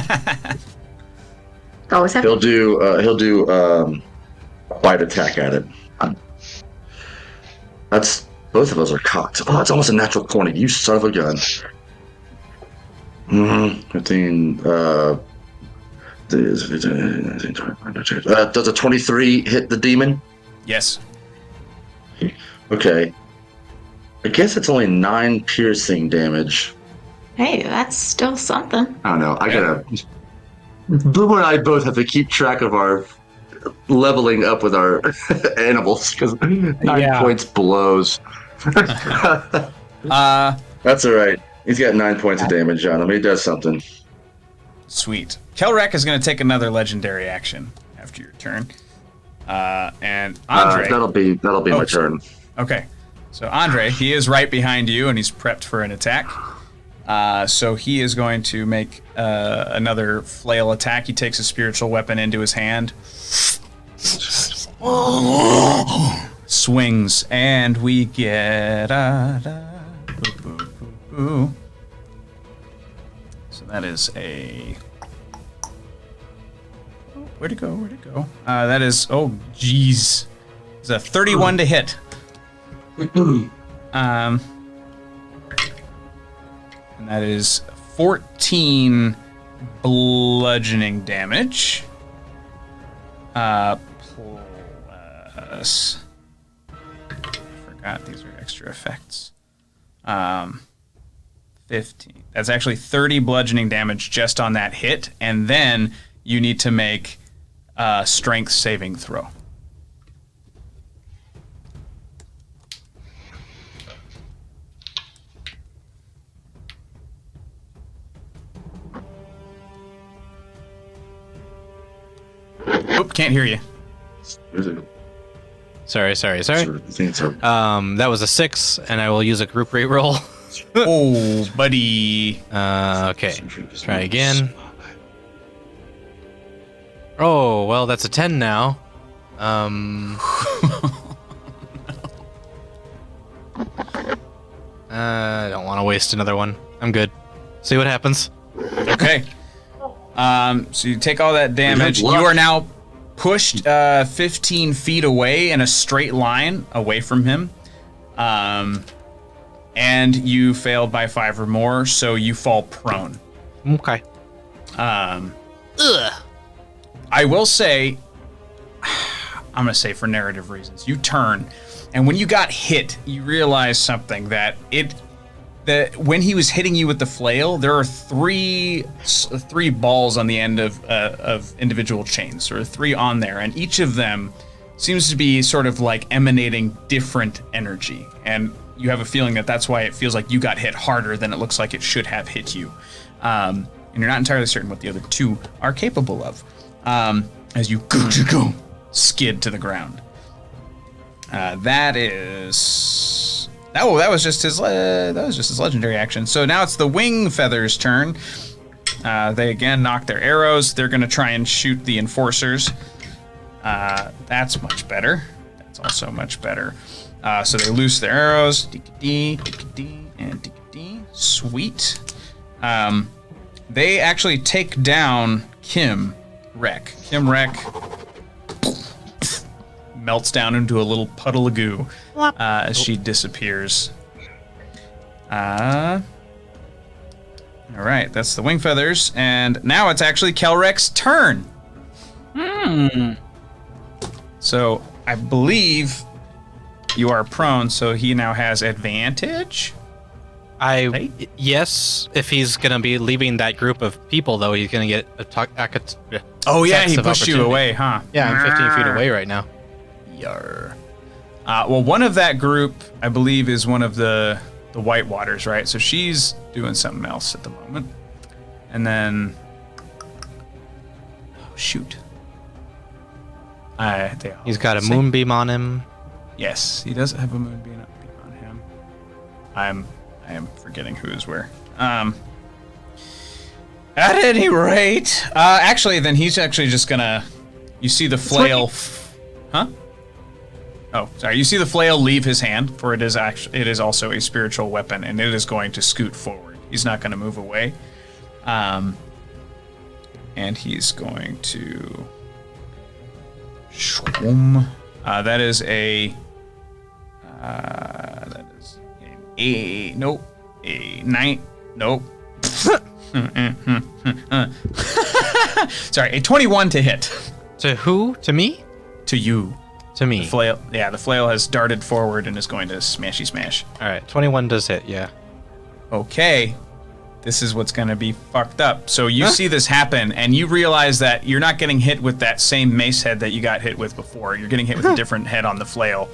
Always have. He'll do a bite attack at it. That's both of us are cocked. Oh, it's almost a natural 20. You son of a gun. 15. Does a 23 hit the demon? Yes. Okay. I guess it's only 9 piercing damage. Hey, that's still something. I don't know. I gotta. Boomer and I both have to keep track of our leveling up with our animals because 9 points blows. That's all right. He's got 9 points of damage on him. He does something. Sweet. Kelrek is going to take another legendary action after your turn. And Andre. That'll be my turn. Okay. So Andre, he is right behind you, and he's prepped for an attack. So he is going to make another flail attack. He takes a spiritual weapon into his hand. Swings, and we get boo. So that is a. Where'd it go? That is. Oh, geez. It's a 31 to hit. And that is 14 bludgeoning damage. Plus. I forgot these are extra effects. 15. That's actually 30 bludgeoning damage just on that hit, and then you need to make a strength saving throw. Can't hear you. Sorry. That was a 6, and I will use a group rate roll. Oh, buddy. Okay. Try again. Oh, well, that's a 10 now. I don't want to waste another one. I'm good. See what happens. Okay. So you take all that damage. You are now pushed 15 feet away in a straight line away from him. And you failed by 5 or more, so you fall prone. Okay. I will say, I'm going to say for narrative reasons, you turn, and when you got hit, you realize something, that when he was hitting you with the flail, there are three balls on the end of individual chains. There are 3 on there, and each of them seems to be sort of like emanating different energy. And you have a feeling that that's why it feels like you got hit harder than it looks like it should have hit you. And you're not entirely certain what the other 2 are capable of. As you go skid to the ground. That was just his legendary action. So now it's the wing feathers' turn. They again knock their arrows. They're going to try and shoot the enforcers. That's much better. That's also much better. So they loose their arrows. And sweet. They actually take down Kim Rek. Kim Rek melts down into a little puddle of goo as she disappears. All right, that's the wing feathers, and now it's actually Kelrek's turn. So I believe you are prone, so he now has advantage. Yes, if he's gonna be leaving that group of people, though, he's gonna get Oh yeah, he pushed you away, huh? Yeah, I'm 15 feet away right now. Yar. Well, one of that group, I believe, is one of the White Waters, right? So she's doing something else at the moment. And then, oh shoot, he's got a moonbeam on him. Yes, he does have a moonbeam on him. I am forgetting who is where. At any rate, actually, then he's actually just gonna. You see the flail, huh? Oh, sorry. You see the flail leave his hand, for it is also a spiritual weapon, and it is going to scoot forward. He's not going to move away, and he's going to. That is a. That is a nope. A 9. Nope. Sorry, a 21 to hit. To who? To me? To you. To me. The flail. Yeah, the flail has darted forward and is going to smashy smash. All right, 21 does hit. Yeah. Okay. This is what's going to be fucked up. So you see this happen, and you realize that you're not getting hit with that same mace head that you got hit with before. You're getting hit with a different head on the flail.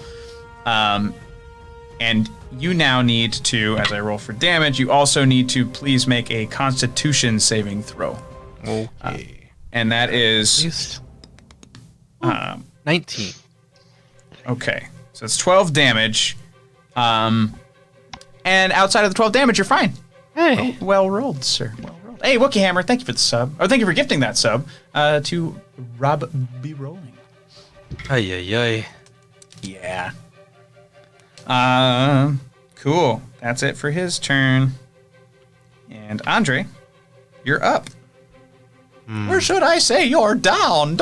And you now need to, as I roll for damage, you also need to please make a Constitution saving throw. Okay. And that is 19. Okay. So it's 12 damage. And outside of the 12 damage, you're fine. Hey. Well rolled, sir. Well rolled. Hey, Wookie Hammer, thank you for the sub. Or thank you for gifting that sub to Rob B. Rolling. Ay. Yeah. Cool. That's it for his turn. And Andre, you're up. Or should I say you're down?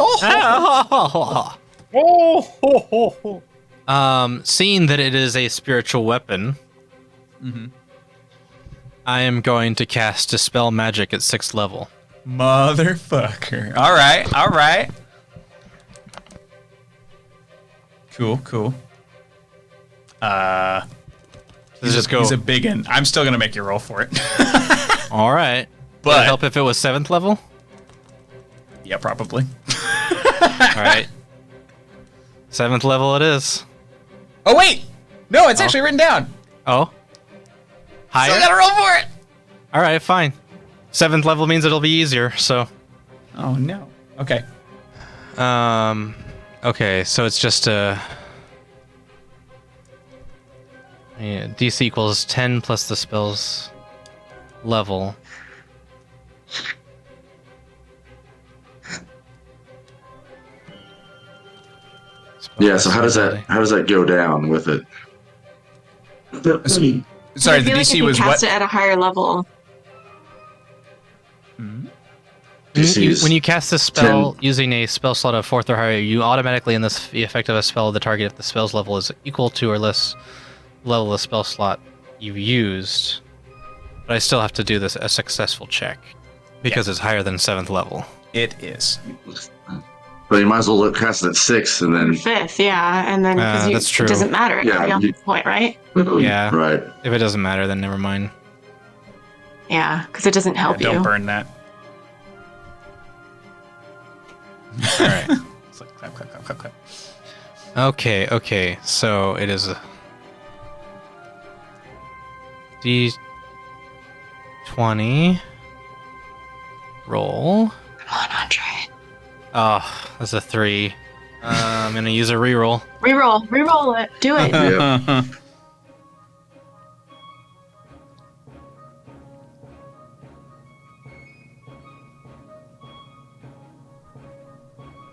Seeing that it is a spiritual weapon, I am going to cast Dispel Magic at 6th level. Motherfucker. All right. Cool. He's a big one. I'm still gonna make you roll for it. All right. But would it help if it was 7th level? Yeah, probably. All right. 7th level it is. Oh wait, no, it's actually written down. Oh. Higher. So I gotta roll for it. All right, fine. 7th level means it'll be easier. So. Oh no. Okay. Okay, so it's just a... Yeah, DC equals 10 plus the spell's level. Yeah, so how does that go down with it? Sorry, the like DC if you was cast what? it at a higher level. When you cast a spell using a spell slot of 4th or higher, you automatically, in the effect of a spell, the target if the spell's level is equal to or less level of the spell slot you've used. But I still have to do a successful check because it's higher than 7th level. It is. But you might as well cast it at 6 and then... 5th, yeah. And then, that's true. It doesn't matter. Yeah, Beyond this point, right? Yeah. Right. If it doesn't matter, then never mind. Yeah, because it doesn't help you. Don't burn that. Alright. It's like clap, clap, clap, clap, clap. Okay, so it is a D20 roll. Come on, Andre. Oh, that's a 3. I'm gonna use a reroll. Reroll it. Do it. Yeah.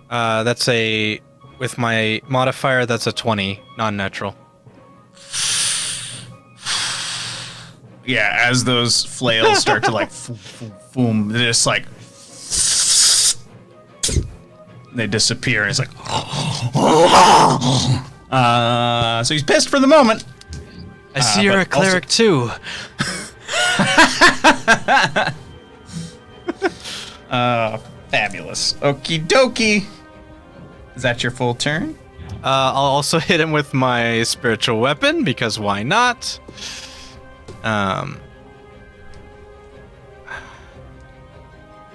That's with my modifier, that's a 20, non-natural. Yeah, as those flails start to like, boom, they just like, they disappear. And it's like, so he's pissed for the moment. I see you're a cleric too. Fabulous. Okie dokie. Is that your full turn? I'll also hit him with my spiritual weapon, because why not?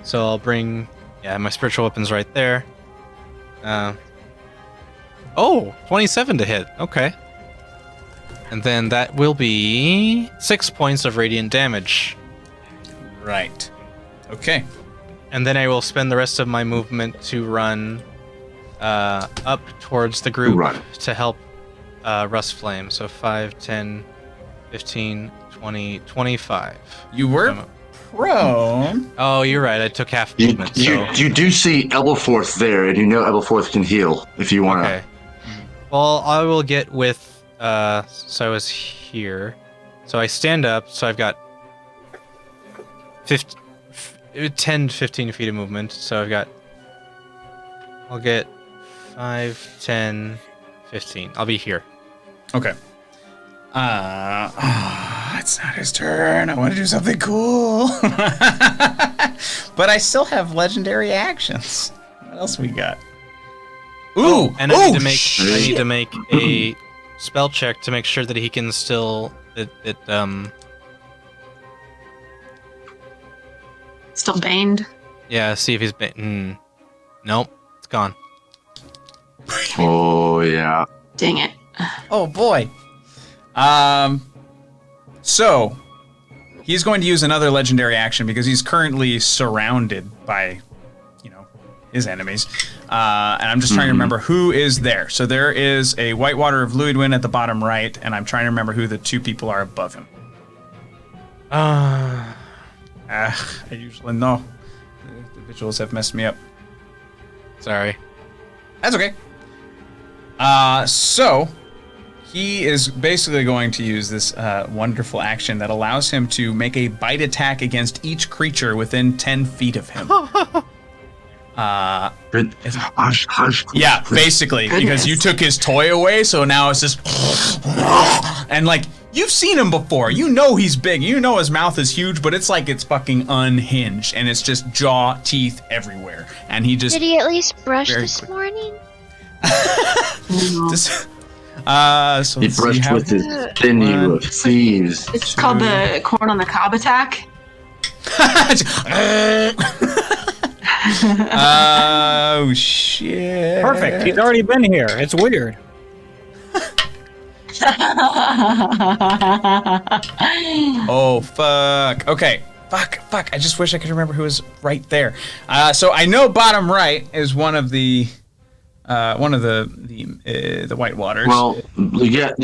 So I'll bring... Yeah, my spiritual weapon's right there. 27 to hit. Okay. And then that will be 6 points of radiant damage. Right. Okay. And then I will spend the rest of my movement to run up towards the group to help Rust Flame. So 5, 10, 15, 20, 25. You were prone. Oh, you're right. I took half movement. You do see Elboforth there, and you know Elboforth can heal if you want to. Okay. Well, I will get with... so I was here. So I stand up, so I've got 10 to 15 feet of movement. So I'll get 5, 10, 15. I'll be here. Okay. It's not his turn. I want to do something cool. But I still have legendary actions. What else we got? Ooh! And I need to make a spell check to make sure that he can still Still baned. Yeah, see if he's been. Nope, it's gone. Oh yeah. Dang it. Oh boy. So he's going to use another legendary action because he's currently surrounded by, his enemies. And I'm just trying to remember who is there. So there is a Whitewater of Luidwin at the bottom right, and I'm trying to remember who the two people are above him. I usually know. The visuals have messed me up. Sorry. That's okay. So he is basically going to use this wonderful action that allows him to make a bite attack against each creature within 10 feet of him. Yeah, basically, because you took his toy away, so now it's just... And, you've seen him before. You know he's big. You know his mouth is huge, but it's like it's fucking unhinged, and it's just jaw, teeth everywhere. And he just... Did he at least brush this morning? So he brushed with his sinew of thieves. It's called the corn on the cob attack. Oh shit! Perfect. He's already been here. It's weird. Oh fuck. Okay. Fuck. I just wish I could remember who was right there. So I know bottom right is one of the White Waters. Well, you get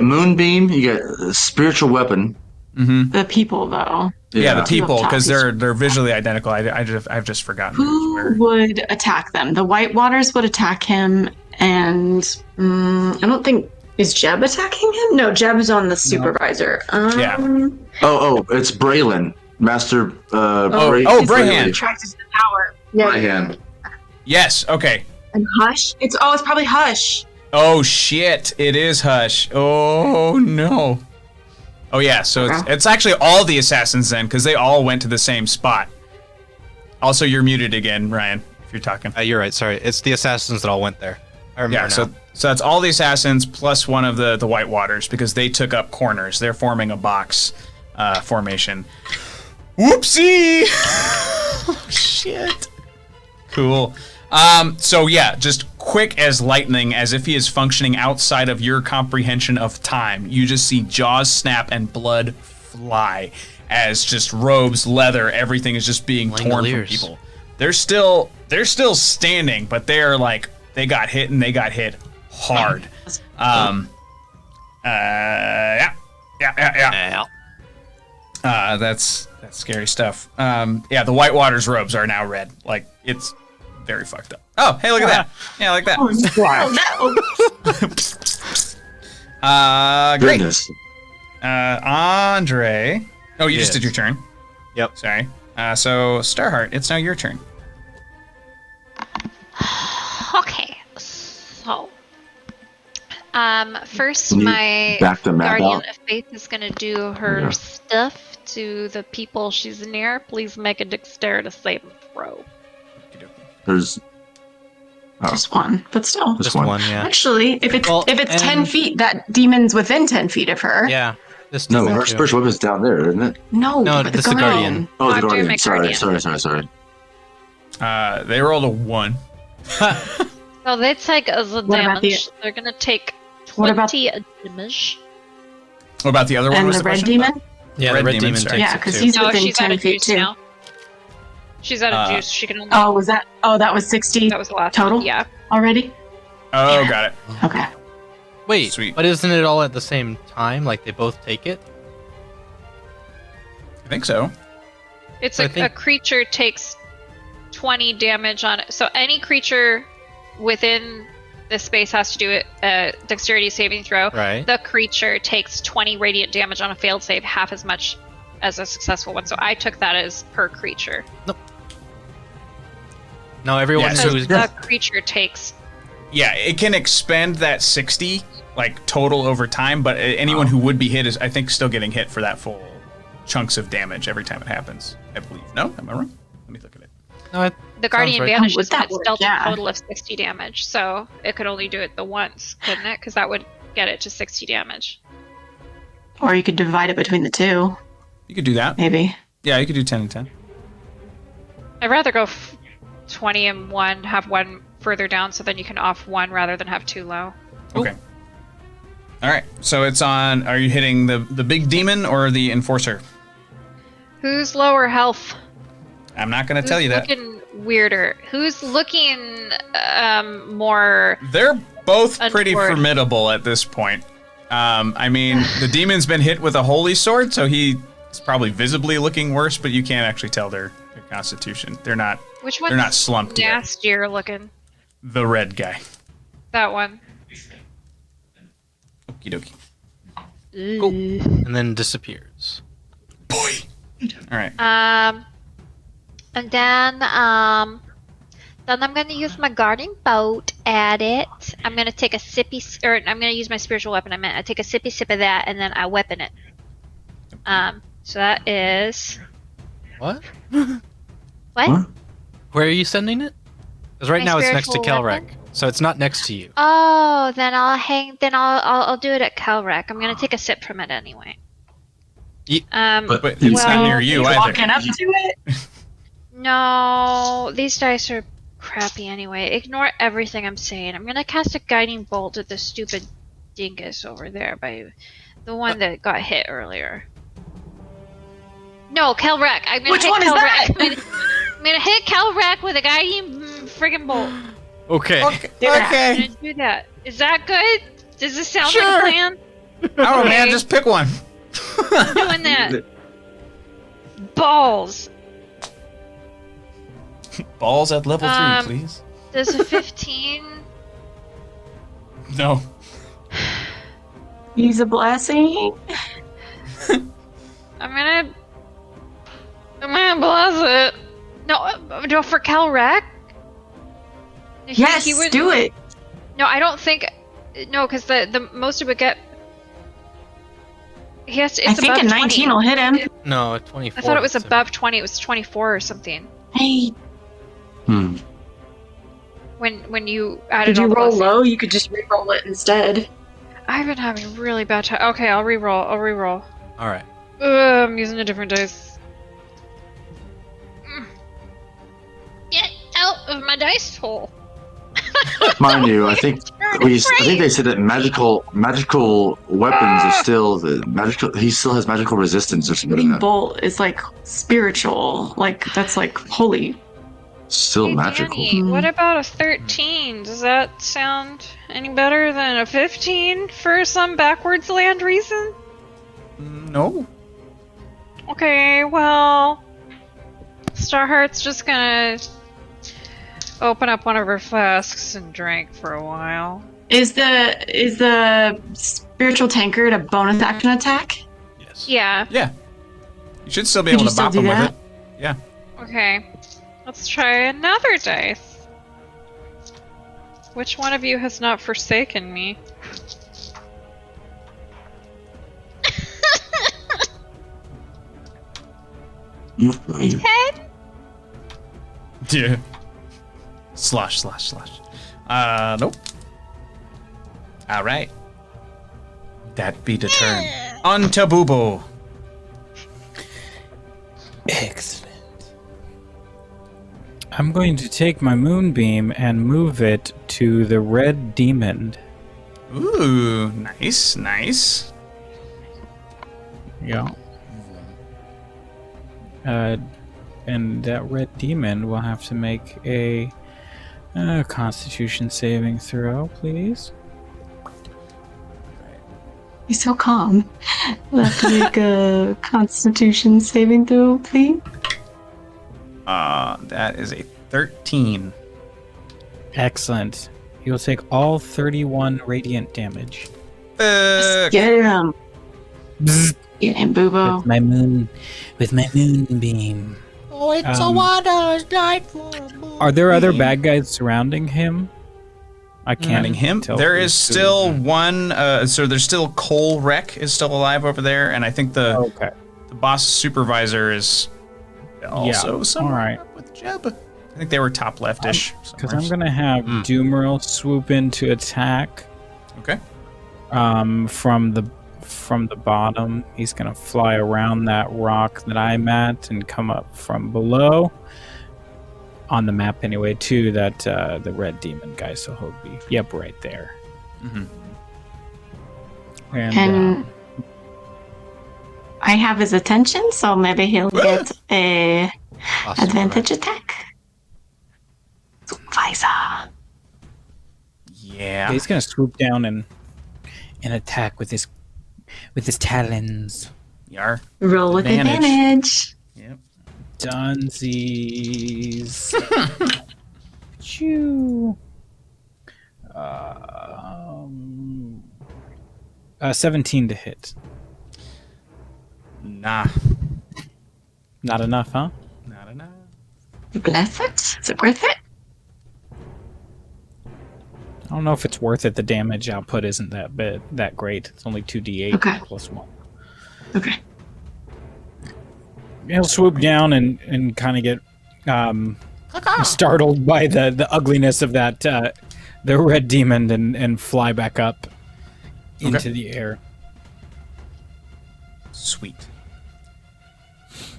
Moonbeam, you get Spiritual Weapon. Mm-hmm. The people, though. Yeah, the people, because they're visually identical. I've just forgotten. Who would attack them? The White Waters would attack him, and I don't think is Jeb attacking him. No, Jeb is on the supervisor. Yeah. It's Braylon, Master. Brayhan. Attracted to the power. Yeah. Brayhan. Yes. Okay. And Hush. It's probably Hush. Oh shit! It is Hush. Oh no. Oh yeah. So it's actually all the assassins then, because they all went to the same spot. Also, you're muted again, Ryan. If you're talking. You're right. Sorry, it's the assassins that all went there. I remember now. So that's all the assassins plus one of the White Waters, because they took up corners. They're forming a box formation. Whoopsie! Oh, shit. Cool. So yeah, just quick as lightning, as if he is functioning outside of your comprehension of time. You just see jaws snap and blood fly as just robes, leather, everything is just being torn from people. They're still standing, but they're like, they got hit and they got hit hard. That's scary stuff. The White Waters robes are now red. Like, it's very fucked up. Oh, hey, look at that. Yeah, like that. Great. Goodness. Andre. Oh, you just did your turn. Yep. Sorry. So, Starheart, it's now your turn. Okay, so first my back the map Guardian out? of Faith is gonna do her stuff to the people she's near. Please make a dexterity saving throw. There's just one, but still. Just one, yeah. Actually, if it's 10 feet, that demon's within 10 feet of her. Yeah. No, her spiritual weapon's down there, isn't it? No, but the this is the Guardian. Oh, the I'm doing my Guardian. Guardian. Sorry. They rolled a 1. So they take as a What about damage. They're gonna take What about- 20 damage. What about the other one? And was the red question? demon? Yeah, Red the red demon, demon sorry. takes Yeah, it because too. he's No, within she's out 10 of feet juice too. now. She's out of juice. She can only. That was 60 That was the last total? one. Yeah. Already? Oh, got it. Okay. Wait, Sweet. but isn't it all at the same time? Like they both take it? I think so. It's So I like think- a creature takes 20 damage on it. So any creature within the space has to do a dexterity saving throw. Right. The creature takes 20 radiant damage on a failed save, half as much as a successful one. So I took that as per creature. No, everyone Yeah, so who's The creature takes. Yeah, it can expend that 60 like total over time, but anyone who would be hit is, I think, still getting hit for that full chunks of damage every time it happens. I believe. No, am I wrong? Let me look at it. no, The Guardian right. vanishes would that and it's work? dealt Yeah. a total of 60 damage. So it could only do it the once, couldn't it? Because that would get it to 60 damage. Or you could divide it between the two, You could do that. maybe. Yeah, you could do 10 and 10. I'd rather go 20 and 1, have one further down, so then you can off one rather than have two low. Okay. All right. So it's on. Are you hitting the big demon or the enforcer? Who's lower health? I'm not going to tell you that. Who's looking weirder? Who's looking more? They're both pretty Untoward. formidable at this point. I mean, the demon's been hit with a holy sword, so he's probably visibly looking worse, but you can't actually tell their constitution. They're not. Which one's They're not slumped yet. nastier looking? The red guy. That one. Okie dokie. and then disappears. Boy. All right. And then I'm gonna use my guarding bolt at it. I'm gonna take a I'm gonna use my spiritual weapon. I take a sippy sip of that, and then I weapon it. So that is What? what? What? Where are you sending it? Because right My now it's next to spiritual Kelrek, weapon? so it's not next to you. Oh, then I'll hang. Then I'll do it at Calrec. I'm gonna take a sip from it anyway. But it's not near you either. Walking up to it? No, these dice are crappy anyway. Ignore everything I'm saying. I'm gonna cast a guiding bolt at the stupid dingus over there by the one that got hit earlier. No, Kelrek. I'm gonna Which hit one is Kelrek. that? I'm gonna hit Kelrek with a guiding friggin' bolt. Okay. I'm Okay. gonna do that. Is that good? Does this sound Sure. like a plan? Oh man, Okay. just pick one. Doing that. Balls. Balls at level 3, Um, please. Does a 15? No. Use a blessing. I'm gonna bless it. No, for Kelrek. Yes, do it. No, I don't think. No, because the most it would get. He has to. I It's think above a 19 will 20. hit him. No, 24. I thought it was so- above 20. It was 24 or something. Hey, When you added did you all the roll blessings. low? You could just re-roll it instead. I've been having really bad time. Okay, I'll re-roll. All right. I'm using a different dice. Get out of my dice hole. Mind you, I think they said that magical weapons are still the magical. He still has magical resistance or something. Lightning bolt is like spiritual. Like that's like holy. Still Hey, magical. Danny, what about a 13? Does that sound any better than a 15 for some backwards land reason? No. Okay, well, Starheart's just gonna open up one of her flasks and drink for a while. Is the spiritual tankard a bonus action attack? Yes. Yeah. Yeah. You should still be Could able you to still bop do them with that? it. Yeah. Okay. Let's try another dice. Which one of you has not forsaken me? Ten? Yeah. Slosh. Nope. Alright. That be the turn. On to Boobo. Excellent. I'm going to take my moonbeam and move it to the red demon. Ooh, nice. Yeah. And that red demon will have to make a Constitution saving throw, please. He's so calm. We'll have to make a Constitution saving throw, please. That is a 13. Excellent. He will take all 31 radiant damage. Get him. Bzz. Get him, Boobo. With my moonbeam. Oh, it's a wondrous night for a Are there other bad guys surrounding him? I can't Surrounding him. tell There who's is who. still one. So there's still Cole Wreck is still alive over there, and I think the Okay. boss supervisor is also somewhere alright. up with Jeb. I think they were top leftish. Because I'm gonna have Doomeril swoop in to attack. Okay. From the bottom. He's gonna fly around that rock that I'm at and come up from below. On the map anyway, to that the red demon guy, so he'll be right there. Mm-hmm. And I have his attention, so maybe he'll get a advantage attack. Supervisor. Yeah. He's gonna swoop down and attack with his talons. Yar. Roll with Advantage. advantage. Yep. Dunsies. Choo. 17 to hit. Nah. Not enough, huh? Not enough. Bless it. Is it worth it? I don't know if it's worth it. The damage output isn't that great. It's only 2d8 Okay. plus 1. Okay. He'll swoop down and kind of get startled by the ugliness of that the red demon and fly back up into the air. Sweet.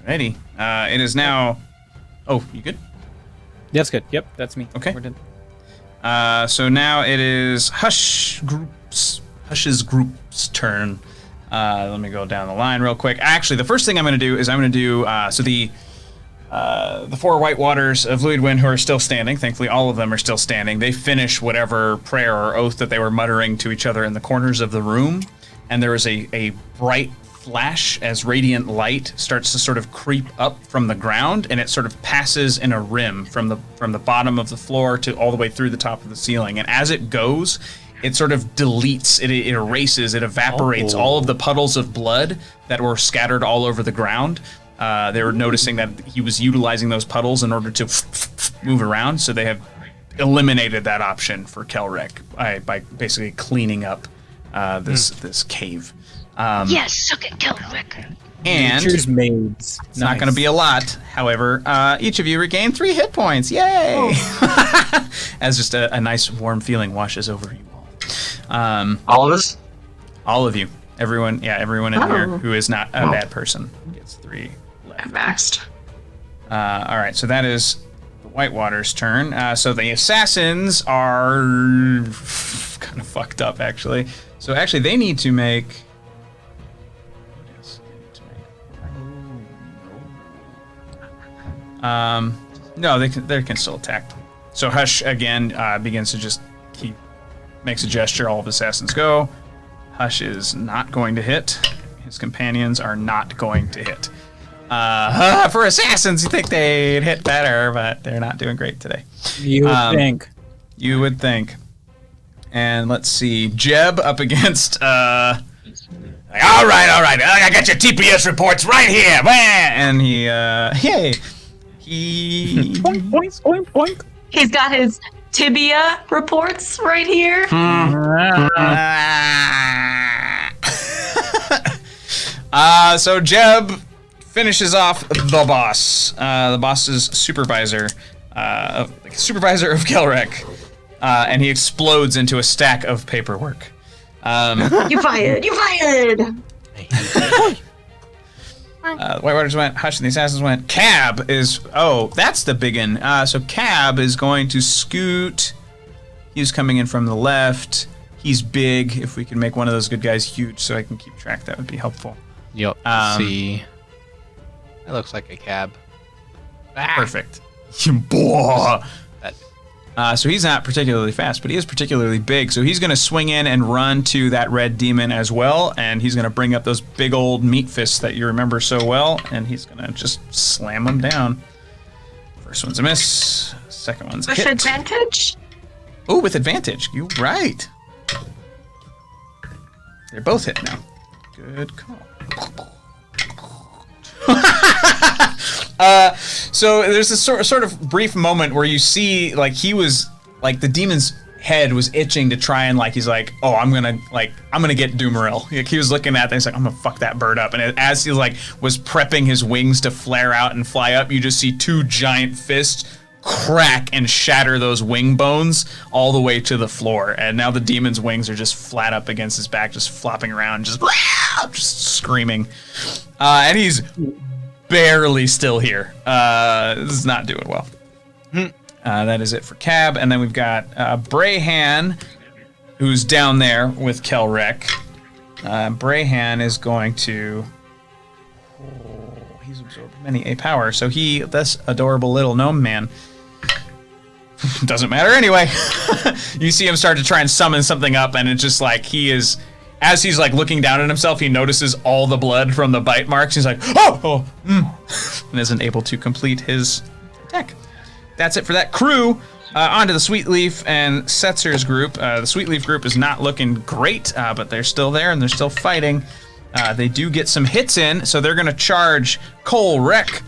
Alrighty. It is now. Oh, you good? That's good. Yep, that's me. Okay. We're done. So now it is Hush's group's turn. Let me go down the line real quick. Actually, the first thing I'm going to do is I'm going to do the 4 White Waters of Luidwin who are still standing. Thankfully, all of them are still standing. They finish whatever prayer or oath that they were muttering to each other in the corners of the room, and there is a bright flash as radiant light starts to sort of creep up from the ground, and it sort of passes in a rim from the bottom of the floor to all the way through the top of the ceiling. And as it goes, it sort of deletes, it erases, it evaporates all of the puddles of blood that were scattered all over the ground. They were noticing that he was utilizing those puddles in order to move around, so they have eliminated that option for Kelrek by basically cleaning up this cave. Yes, suck it, Kelrek. And Nature's maids. It's not going to be a lot. However, each of you regain 3 hit points. Yay! As just a nice warm feeling washes over you all. All of us? All of you. Everyone in here who is not a bad person gets 3 left. Maxed. All right, so that is the Whitewater's turn. So the assassins are kind of fucked up, actually. So actually, they need to make... No, they can still attack. So Hush again begins to he makes a gesture. All of the assassins go. Hush is not going to hit. His companions are not going to hit. For assassins, you think they'd hit better, but they're not doing great today. You would think. You would think. And let's see, Jeb up against. All right. I got your TPS reports right here. And he, Boink, boink, boink, boink. He's got his tibia reports right here. So Jeb finishes off the boss. The boss's supervisor, supervisor of Kelrek, and he explodes into a stack of paperwork. You fired! You fired! The White Waters went, Hush and the Assassins went. Cab is... Oh, that's the big one. So Cab is going to scoot. He's coming in from the left. He's big. If we can make one of those good guys huge so I can keep track, that would be helpful. Yep. See. That looks like a cab. Perfect. So he's not particularly fast, but he is particularly big. So he's going to swing in and run to that red demon as well, and he's going to bring up those big old meat fists that you remember so well, and he's going to just slam them down. First one's a miss. Second one's a With hit. advantage? Oh, with advantage. You're right. They're both hit now. Good call. So there's this sort of brief moment where you see, like, he was, like, the demon's head was itching to try and, like, he's like, oh, I'm gonna get Doomeril. Like, he was looking at that, he's like, I'm gonna fuck that bird up. And as he, like, was prepping his wings to flare out and fly up, you just see 2 giant fists crack and shatter those wing bones all the way to the floor. And now the demon's wings are just flat up against his back, just flopping around, just screaming. And he's barely still here. This is not doing well. That is it for Cab. And then we've got Brayhan, who's down there with Kelrek. Brayhan is going to... he's absorbed many a power. So this adorable little gnome man... doesn't matter anyway. You see him start to try and summon something up, and it's just like he is... As he's, like, looking down at himself, he notices all the blood from the bite marks. He's like, and isn't able to complete his attack. That's it for that crew. On to the Sweetleaf and Setzer's group. The Sweetleaf group is not looking great, but they're still there, and they're still fighting. They do get some hits in, so they're going to charge Kelrek.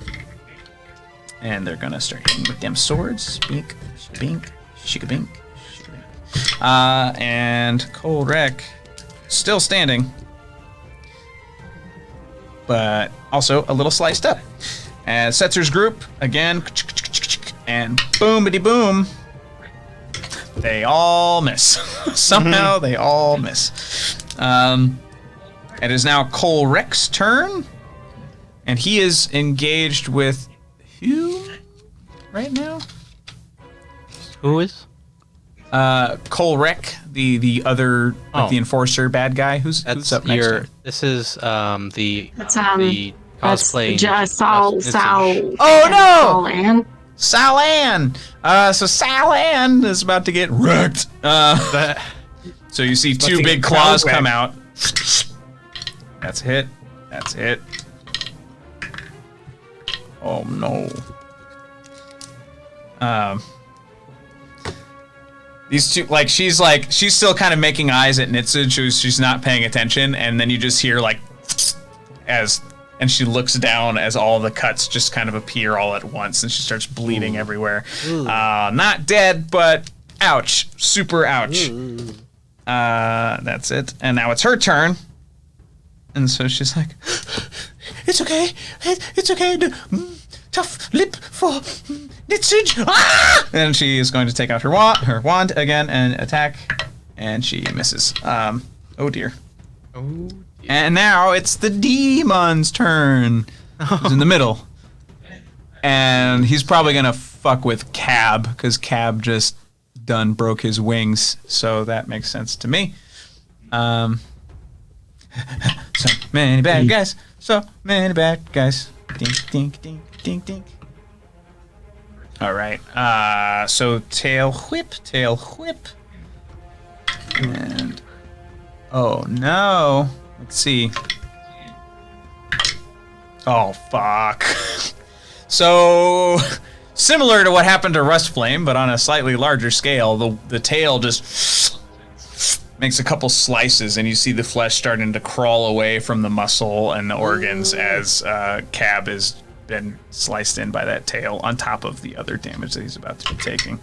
And they're going to start hitting with them swords. Spink, spink, shikabink, shikabink. And Kelrek... still standing, but also a little sliced up. And Setzer's group, again, and boom-a-de-boom, they all miss. Somehow they all miss. It is now Kelrek's turn, and he is engaged with who right now? Who is? Kolrek, the other the enforcer bad guy. Who's up next? To him? This is the That's cosplay. Sal. Oh no! Sahlen. Sahlen! So Sahlen is about to get wrecked. So you see two big claws come out. That's a hit. That's a hit. Oh no. These two, she's still kind of making eyes at Nitsuj, she's not paying attention, and then you just hear and she looks down as all the cuts just kind of appear all at once, and she starts bleeding everywhere. Not dead, but ouch. Super ouch. That's it. And now it's her turn. And so she's like, it's okay. It's okay. Tough lip for Nitsuj. Ah! And she is going to take out her wand again and attack. And she misses. Oh dear. Oh dear. And now it's the demon's turn. He's in the middle. And he's probably going to fuck with Cab, because Cab just done broke his wings. So that makes sense to me. So many bad guys. So many bad guys. Dink, dink, dink, dink, dink. All right. So tail whip. And oh no. Let's see. Oh fuck. So similar to what happened to Rust Flame, but on a slightly larger scale, the tail just makes a couple slices, and you see the flesh starting to crawl away from the muscle and the organs as Cab has been sliced in by that tail, on top of the other damage that he's about to be taking.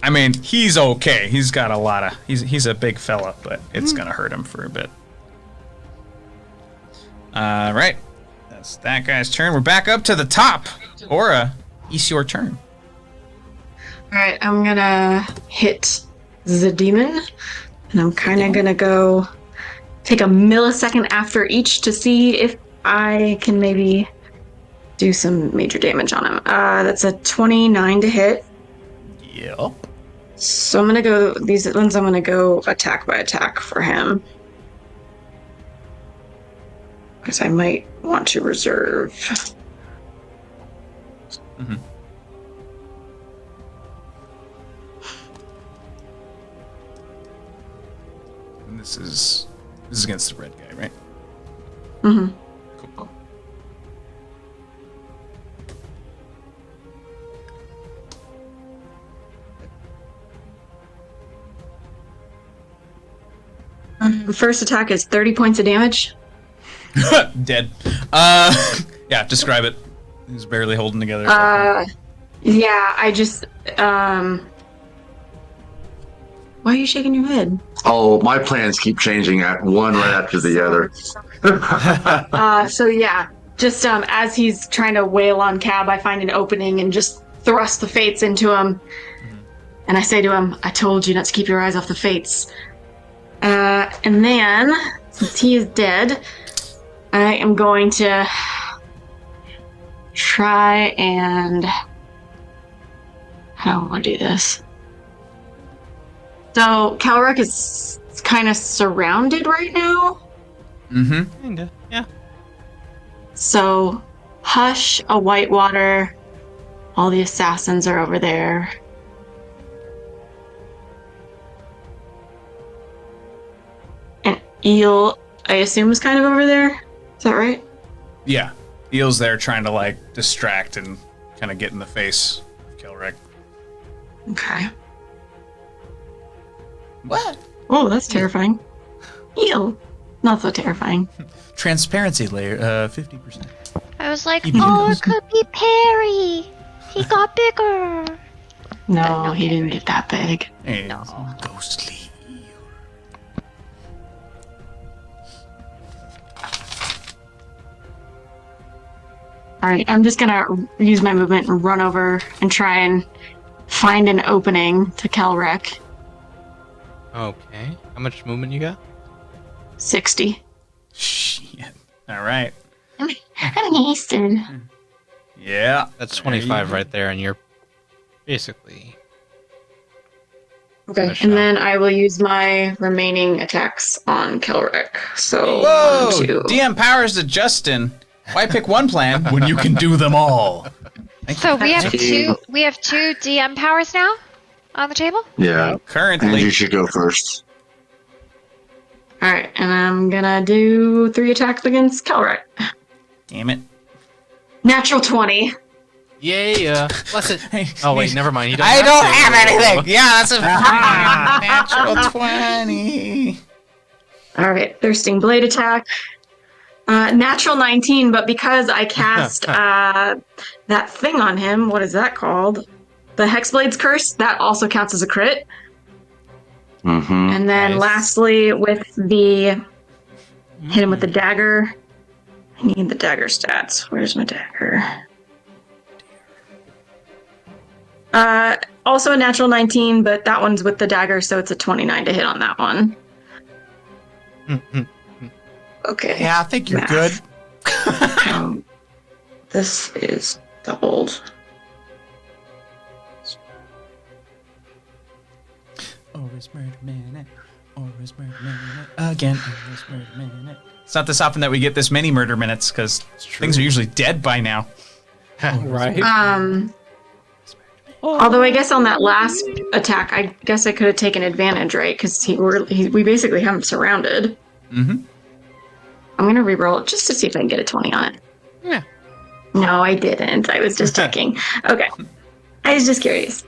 I mean, he's okay. He's got a lot of... He's a big fella, but it's gonna hurt him for a bit. Right. That's that guy's turn. We're back up to the top. Aura, it's your turn. Alright, I'm gonna hit the demon. And I'm kind of gonna go take a millisecond after each to see if I can maybe do some major damage on him. That's a 29 to hit. Yep. So I'm gonna go, these ones I'm gonna go attack by attack for him. Because I might want to reserve. Mm-hmm. And this is against the red guy, right? Mm-hmm. Cool. The first attack is 30 points of damage. Dead. Yeah, describe it. He's barely holding together. Yeah, I just, Why are you shaking your head? Oh, my plans keep changing at one right after the other. So yeah, just as he's trying to wail on Cab, I find an opening and just thrust the fates into him. Mm-hmm. And I say to him, I told you not to keep your eyes off the fates. And then, since he is dead, I am going to try and... How do I want to do this? So, Calric is kind of surrounded right now. Mm-hmm. Kinda, yeah. So, Hush, a Whitewater, all the assassins are over there. And Eel, I assume, is kind of over there. Is that right? Yeah. Eel's there trying to, distract and kind of get in the face of Calric. Okay. What? Oh, that's terrifying. Eel. Not so terrifying. Transparency layer, 50%. I was like, oh, it could be Perry. He got bigger. No, he didn't get that big. Hey, No. ghostly. Alright, I'm just gonna use my movement and run over and try and find an opening to Calrec. Okay. How much movement you got? 60. Shit. All right. I'm hasted. Yeah. That's 25 right there, and you're basically. Okay, and then I will use my remaining attacks on Kelric. So, Whoa! 1, 2. DM powers to Justin. Why pick one plan when you can do them all? So we have two. We have 2 DM powers now on the table. Yeah. Currently, And you should go first. Alright, and I'm gonna do 3 attacks against Kelric. damn it. Natural 20. Yeah. Bless it. Oh wait, never mind. He I doesn't don't to. have anything. Yeah, that's a natural 20. Alright, Thirsting Blade attack. Natural 19, but because I cast that thing on him, what is that called? The Hexblade's Curse, that also counts as a crit. Mm-hmm. And then Nice. lastly, with the hit him with the dagger. I need the dagger stats. Where's my dagger? Also a natural 19, but that one's with the dagger, so it's a 29 to hit on that one. Okay. Yeah, I think you're Math. good. This is doubled. Always murder minute. Always murder minute. Again. Always murder minute. It's not this often that we get this many murder minutes because things are usually dead by now. Right. Although I guess on that last attack, I guess I could have taken advantage, right? Because we basically have him surrounded. Mm-hmm. I'm gonna reroll it just to see if I can get a 20 on it. Yeah. No, I didn't. I was just checking. Okay. I was just curious.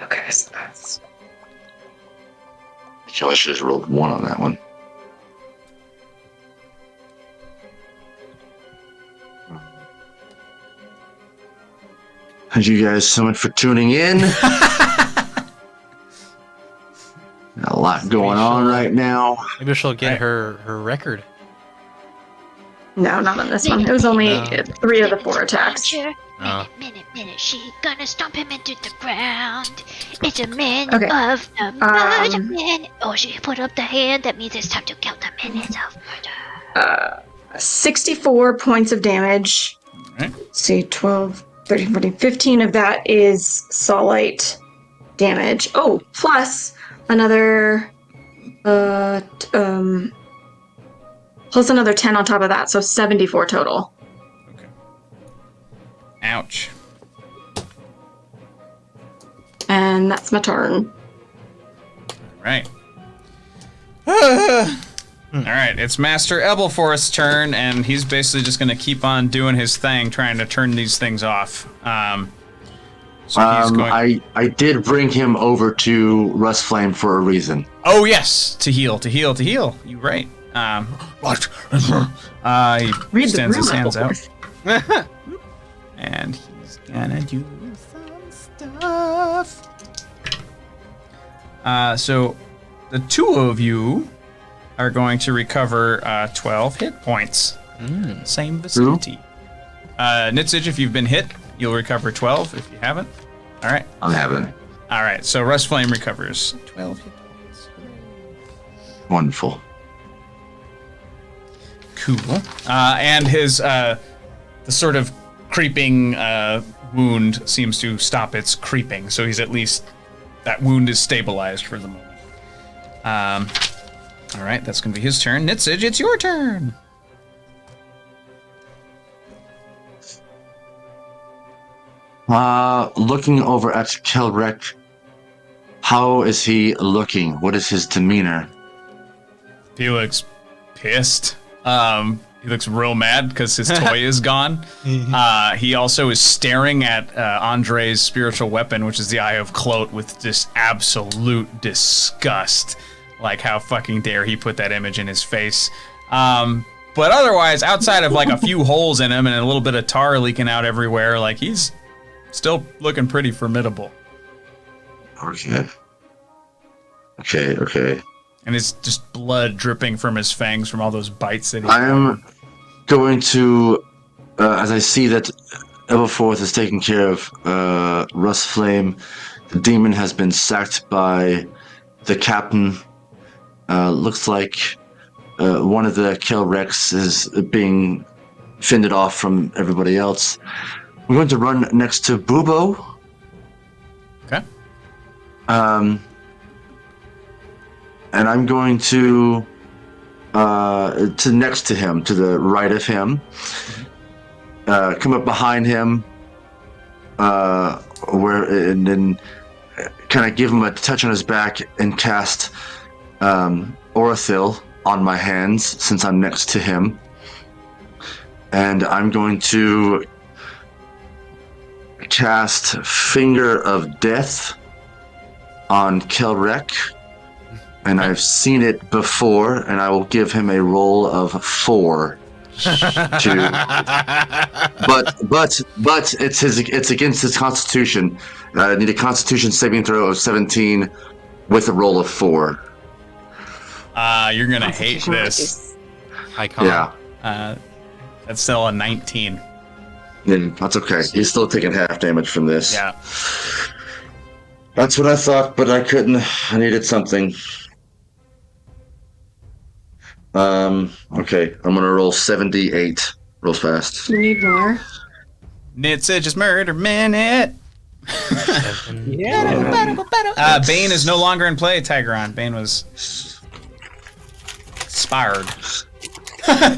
Okay, so that's... I should have rolled 1 on that one. Thank you guys so much for tuning in. A lot going on right now. Maybe she'll get her record. No, not on this one. It was only 3 of the 4 attacks. Minute. She gonna stomp him into the ground. It's a man Okay. of the murder man. Oh, she put up the hand. That means it's time to count the minutes of murder. 64 points of damage. Right. Let's see, 12, 13, 14, 15 of that is Solite damage. Oh, plus another plus another 10 on top of that, so 74 total. Okay. Ouch. And that's my turn. Right. Alright, it's Master Ebelforth's turn, and he's basically just going to keep on doing his thing, trying to turn these things off. So he's going... I did bring him over to Rust Flame for a reason. Oh, yes! To heal. You're right. What? He Read extends the his room, hands out. Ebelforth. And he's gonna do some stuff. So the 2 of you are going to recover 12 hit points. Same vicinity. Nitzig, if you've been hit, you'll recover 12. If you haven't, all right. I haven't. All right. So Rust Flame recovers 12 hit points. Wonderful. Cool. And his the sort of creeping wound seems to stop its creeping, so he's at least that wound is stabilized for the moment. All right, that's gonna be his turn. Nitzig, it's your turn. Looking over at Kelric, how is he looking? What is his demeanor? He looks pissed. He looks real mad because his toy is gone. He also is staring at Andre's spiritual weapon, which is the Eye of Clote, with just absolute disgust. Like, how fucking dare he put that image in his face. But otherwise, outside of like a few holes in him and a little bit of tar leaking out everywhere, like, he's still looking pretty formidable. Okay. And it's just blood dripping from his fangs from all those bites that he... I'm going to, as I see that Ebelforth is taking care of Rust Flame, the demon has been sacked by the captain. Looks like one of the Kelrecs is being fended off from everybody else. we're going to run next to Bubo. Okay. And I'm going to next to him, to the right of him. Come up behind him, and then kind of give him a touch on his back and cast Orithil on my hands since I'm next to him. And I'm going to cast Finger of Death on Kelrek. And I've seen it before, and I will give him a roll of 4. But it's against his constitution. I need a constitution saving throw of 17 with a roll of 4. You're gonna hate this. Icon. Yeah. That's still a 19. Yeah, that's okay. He's still taking half damage from this. Yeah. That's what I thought, but I couldn't. I needed something. Okay. I'm gonna roll 78 real fast. You need more. Nitsage's Murder Minute. Yeah. Bane is no longer in play, Tigron. Bane was expired.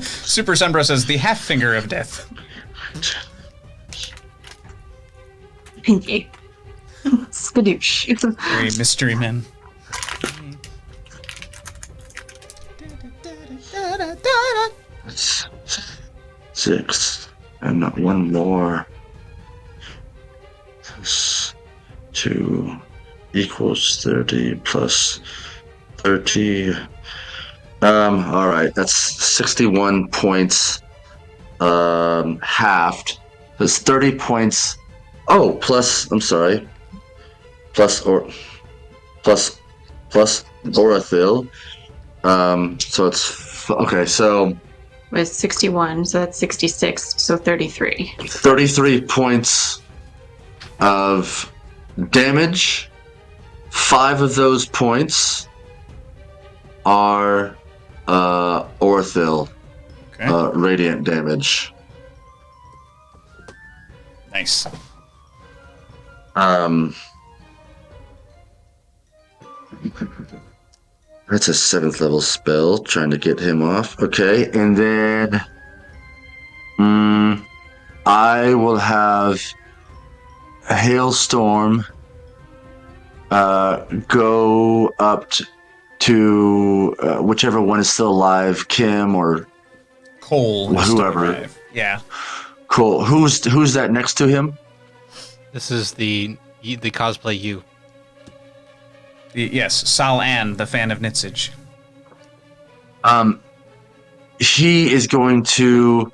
Super Sunbro says the half finger of death. Pinky. Skadoosh. Very mystery men. That's 6. And not one more. Plus 2 equals 30 plus 30. Alright, that's 61 points halved. That's 30 points. Oh, plus Orithil. So it's okay, so Was 61, so that's 66, so 33. 33 points of damage. 5 of those points are Orithil radiant damage. Nice. That's a 7th level spell, trying to get him off. Okay, and then I will have a Hailstorm go up to whichever one is still alive, Kim or Cole. is still whoever. alive. Yeah. Cool. Who's that next to him? This is the cosplay you. Yes, Sahlen, the fan of Nitsage. He is going to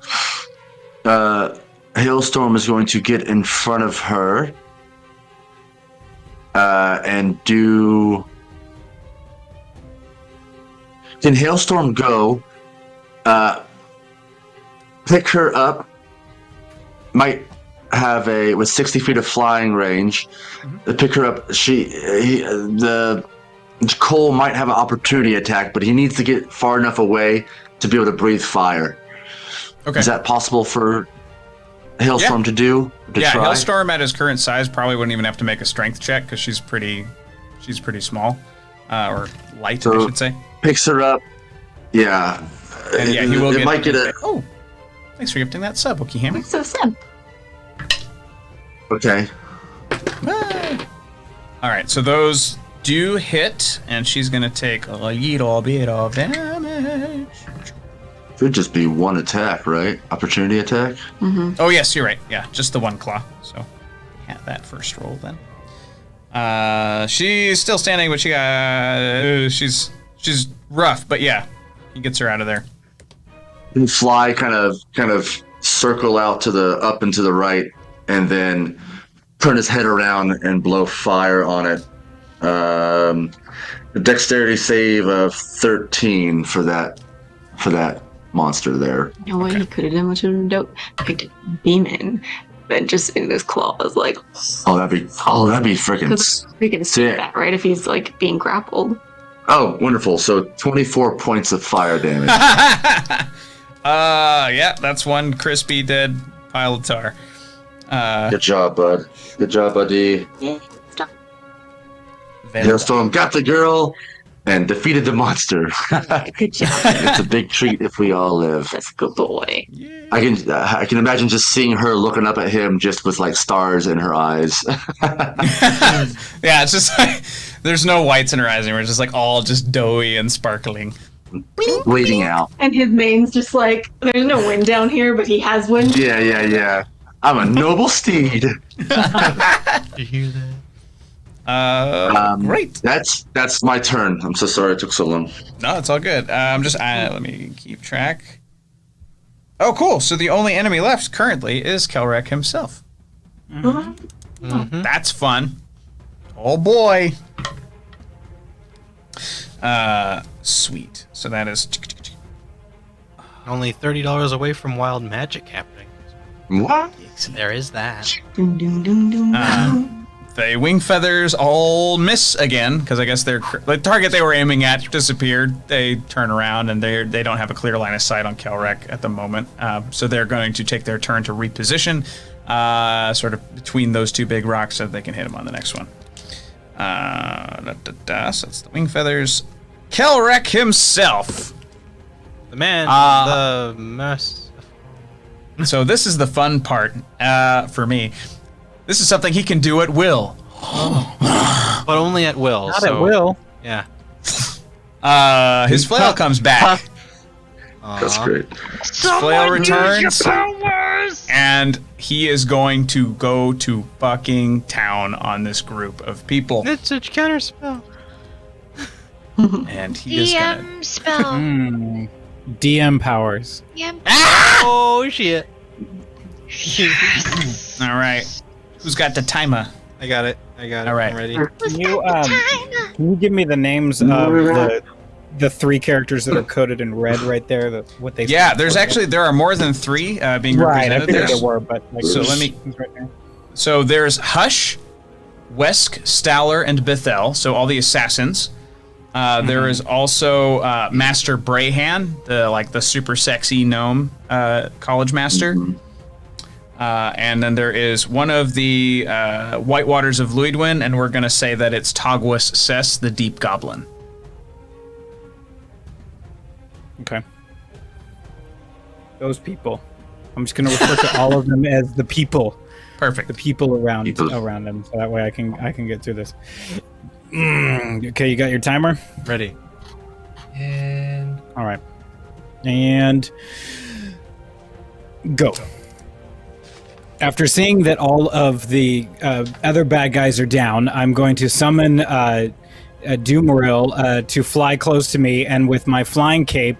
Hailstorm is going to get in front of her and do. Can Hailstorm go pick her up? Might have with 60 feet of flying range. Pick her up. Cole might have an opportunity attack, but he needs to get far enough away to be able to breathe fire. Okay. Is that possible for Hailstorm to do? Yeah, try? Hailstorm at his current size probably wouldn't even have to make a strength check because she's pretty small, or light, I should say. Picks her up. Yeah. And yeah, he will get a. Oh, thanks for gifting that sub, Wookie Hammer. That's so sad. Okay. All right, so those do hit, and she's gonna take a little bit of damage. Could just be one attack, right? Opportunity attack. Mm-hmm. Oh yes, you're right. Yeah, just the one claw. So, yeah, that first roll then. She's still standing, but she got. She's rough, but yeah, he gets her out of there. And fly kind of circle out to the up and to the right, and then turn his head around and blow fire on it. A dexterity save of 13 for that monster there. You know what he could have done, which would have been dope? Picked a demon, then just in his claws, like. That'd be freaking Freaking sick. that, right? If he's like being grappled. Oh, wonderful! So 24 points of fire damage. Yeah, that's one crispy dead pile of tar. Good job, bud. Good job, buddy. Yeah, stop. Hailstorm got the girl and defeated the monster. Good job. It's a big treat if we all live. That's a good boy. I can imagine just seeing her looking up at him just with like stars in her eyes. Yeah, it's just like there's no whites in her eyes anymore. It's just like all just doughy and sparkling. Waiting out. And his mane's just like, there's no wind down here, but he has wind. Yeah. I'm a noble steed. You hear that? Great. That's my turn. I'm so sorry it took so long. No, it's all good. Let me keep track. Oh, cool. So the only enemy left currently is Kelrek himself. That's fun. Oh boy. Sweet. So that is Only $30 away from wild magic happening. What? So there is that. Dun, dun, dun, dun, dun. the wing feathers all miss again because I guess the target they were aiming at disappeared. They turn around and they don't have a clear line of sight on Kelrek at the moment. So they're going to take their turn to reposition, sort of between those two big rocks so that they can hit him on the next one. So that's the wing feathers. Kelrek himself. The man, the mess. So this is the fun part for me. This is something he can do at will. But only at will. Not at will. Yeah. His flail comes back. That's great. His flail returns. And he is going to go to fucking town on this group of people. It's a counter spell. And he is gonna... DM spell. DM powers. DM. Oh, shit. All right. Who's got the timer? I got it. All right. I'm ready. Can you give me the names of the three characters that are coded in red right there? What they Yeah, there are more than three being right. I represented figured there. there were, but like, So let me. right there. So there's Hush, Wesk, Staller, and Bethel. So all the assassins. There is also Master Brayhan, the super sexy gnome college master. And then there is one of the White Waters of Luidwin, and we're gonna say that it's Togwus Sess, the Deep Goblin. Okay. Those people. I'm just gonna refer to all of them as the people. Perfect. The people around them, so that way I can get through this. Okay, you got your timer? Ready. And All right. And go. After seeing that all of the other bad guys are down, I'm going to summon Doomaril to fly close to me, and with my flying cape,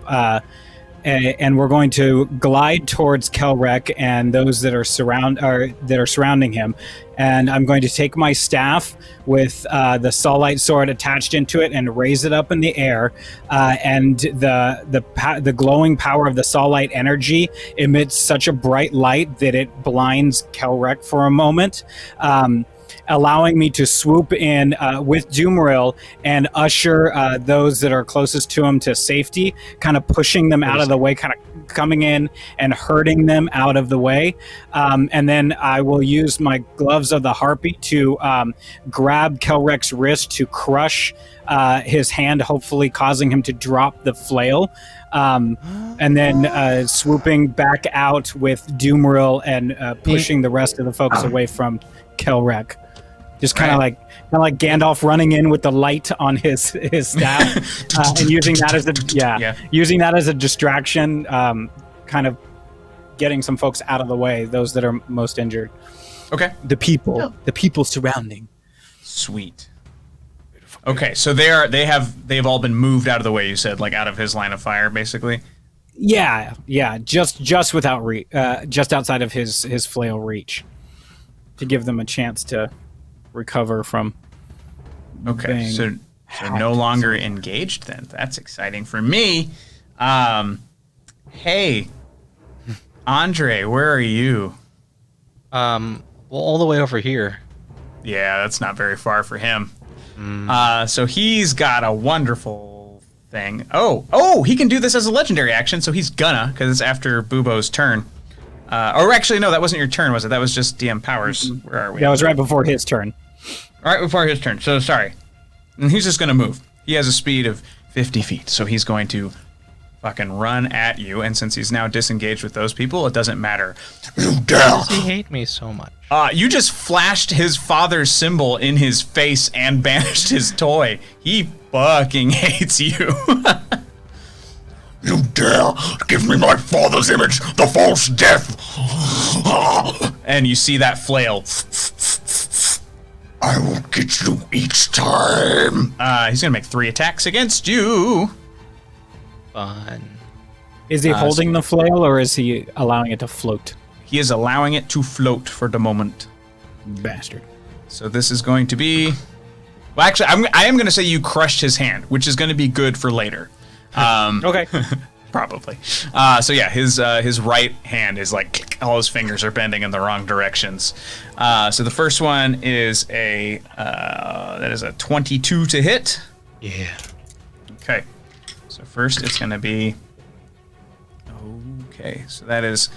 and we're going to glide towards Kelrek and those that are surrounding him. And I'm going to take my staff with the Saulite sword attached into it and raise it up in the air. And the glowing power of the Saulite energy emits such a bright light that it blinds Kelrek for a moment, allowing me to swoop in with Doomaril and usher those that are closest to him to safety, kind of pushing them out of the way, kind of coming in and hurting them out of the way. And then I will use my gloves of the Harpy to grab Kelrek's wrist to crush his hand, hopefully causing him to drop the flail. And then swooping back out with Doomaril and pushing the rest of the folks away from Kelrek. Just kind of like Gandalf running in with the light on his staff and using that as a distraction, kind of getting some folks out of the way, those that are most injured. Okay. The people surrounding. Sweet. Okay, so they've all been moved out of the way. You said, like, out of his line of fire, basically. Yeah, just without just outside of his flail reach, to give them a chance to recover from. Okay, so no longer engaged then. That's exciting for me. Hey, Andre, where are you? well, all the way over here. Yeah, that's not very far for him. So he's got a wonderful thing. Oh, he can do this as a legendary action, so he's gonna, because it's after Bubo's turn. Or actually, no, that wasn't your turn, was it? That was just DM Powers. Where are we? That was right before his turn. Right before his turn. So sorry. And he's just going to move. He has a speed of 50 feet, so he's going to fucking run at you. And since he's now disengaged with those people, it doesn't matter. You dare! Does he hate me so much? You just flashed his father's symbol in his face and banished his toy. He fucking hates you. You dare give me my father's image, the false death! And you see that flail. I will get you each time. He's going to make 3 attacks against you. Fun. Is he holding the flail, or is he allowing it to float? He is allowing it to float for the moment. Bastard. So this is going to be... Well, actually, I am going to say you crushed his hand, which is going to be good for later. Okay. Probably. So yeah, his right hand is like all his fingers are bending in the wrong directions. So the first one is a 22 to hit. Yeah. Okay. So first it's going to be... Okay, so that is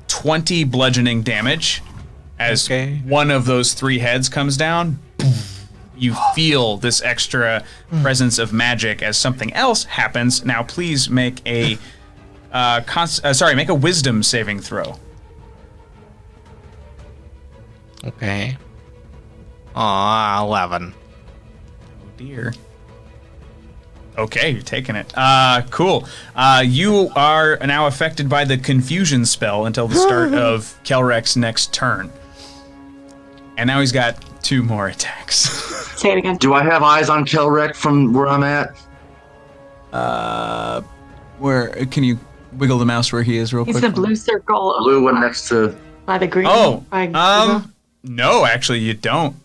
20 bludgeoning damage. As one of those 3 heads comes down, you feel this extra presence of magic as something else happens. Now please make a make a wisdom saving throw. Okay. Aw, 11. Oh dear. Okay, you're taking it. Cool. You are now affected by the confusion spell until the start of Kelrek's next turn. And now he's got 2 more attacks. Say it again. Do I have eyes on Kelrek from where I'm at? Where can you wiggle the mouse where he is real He's quick? the blue circle Blue one next to... by the green. Oh, by no, actually you don't.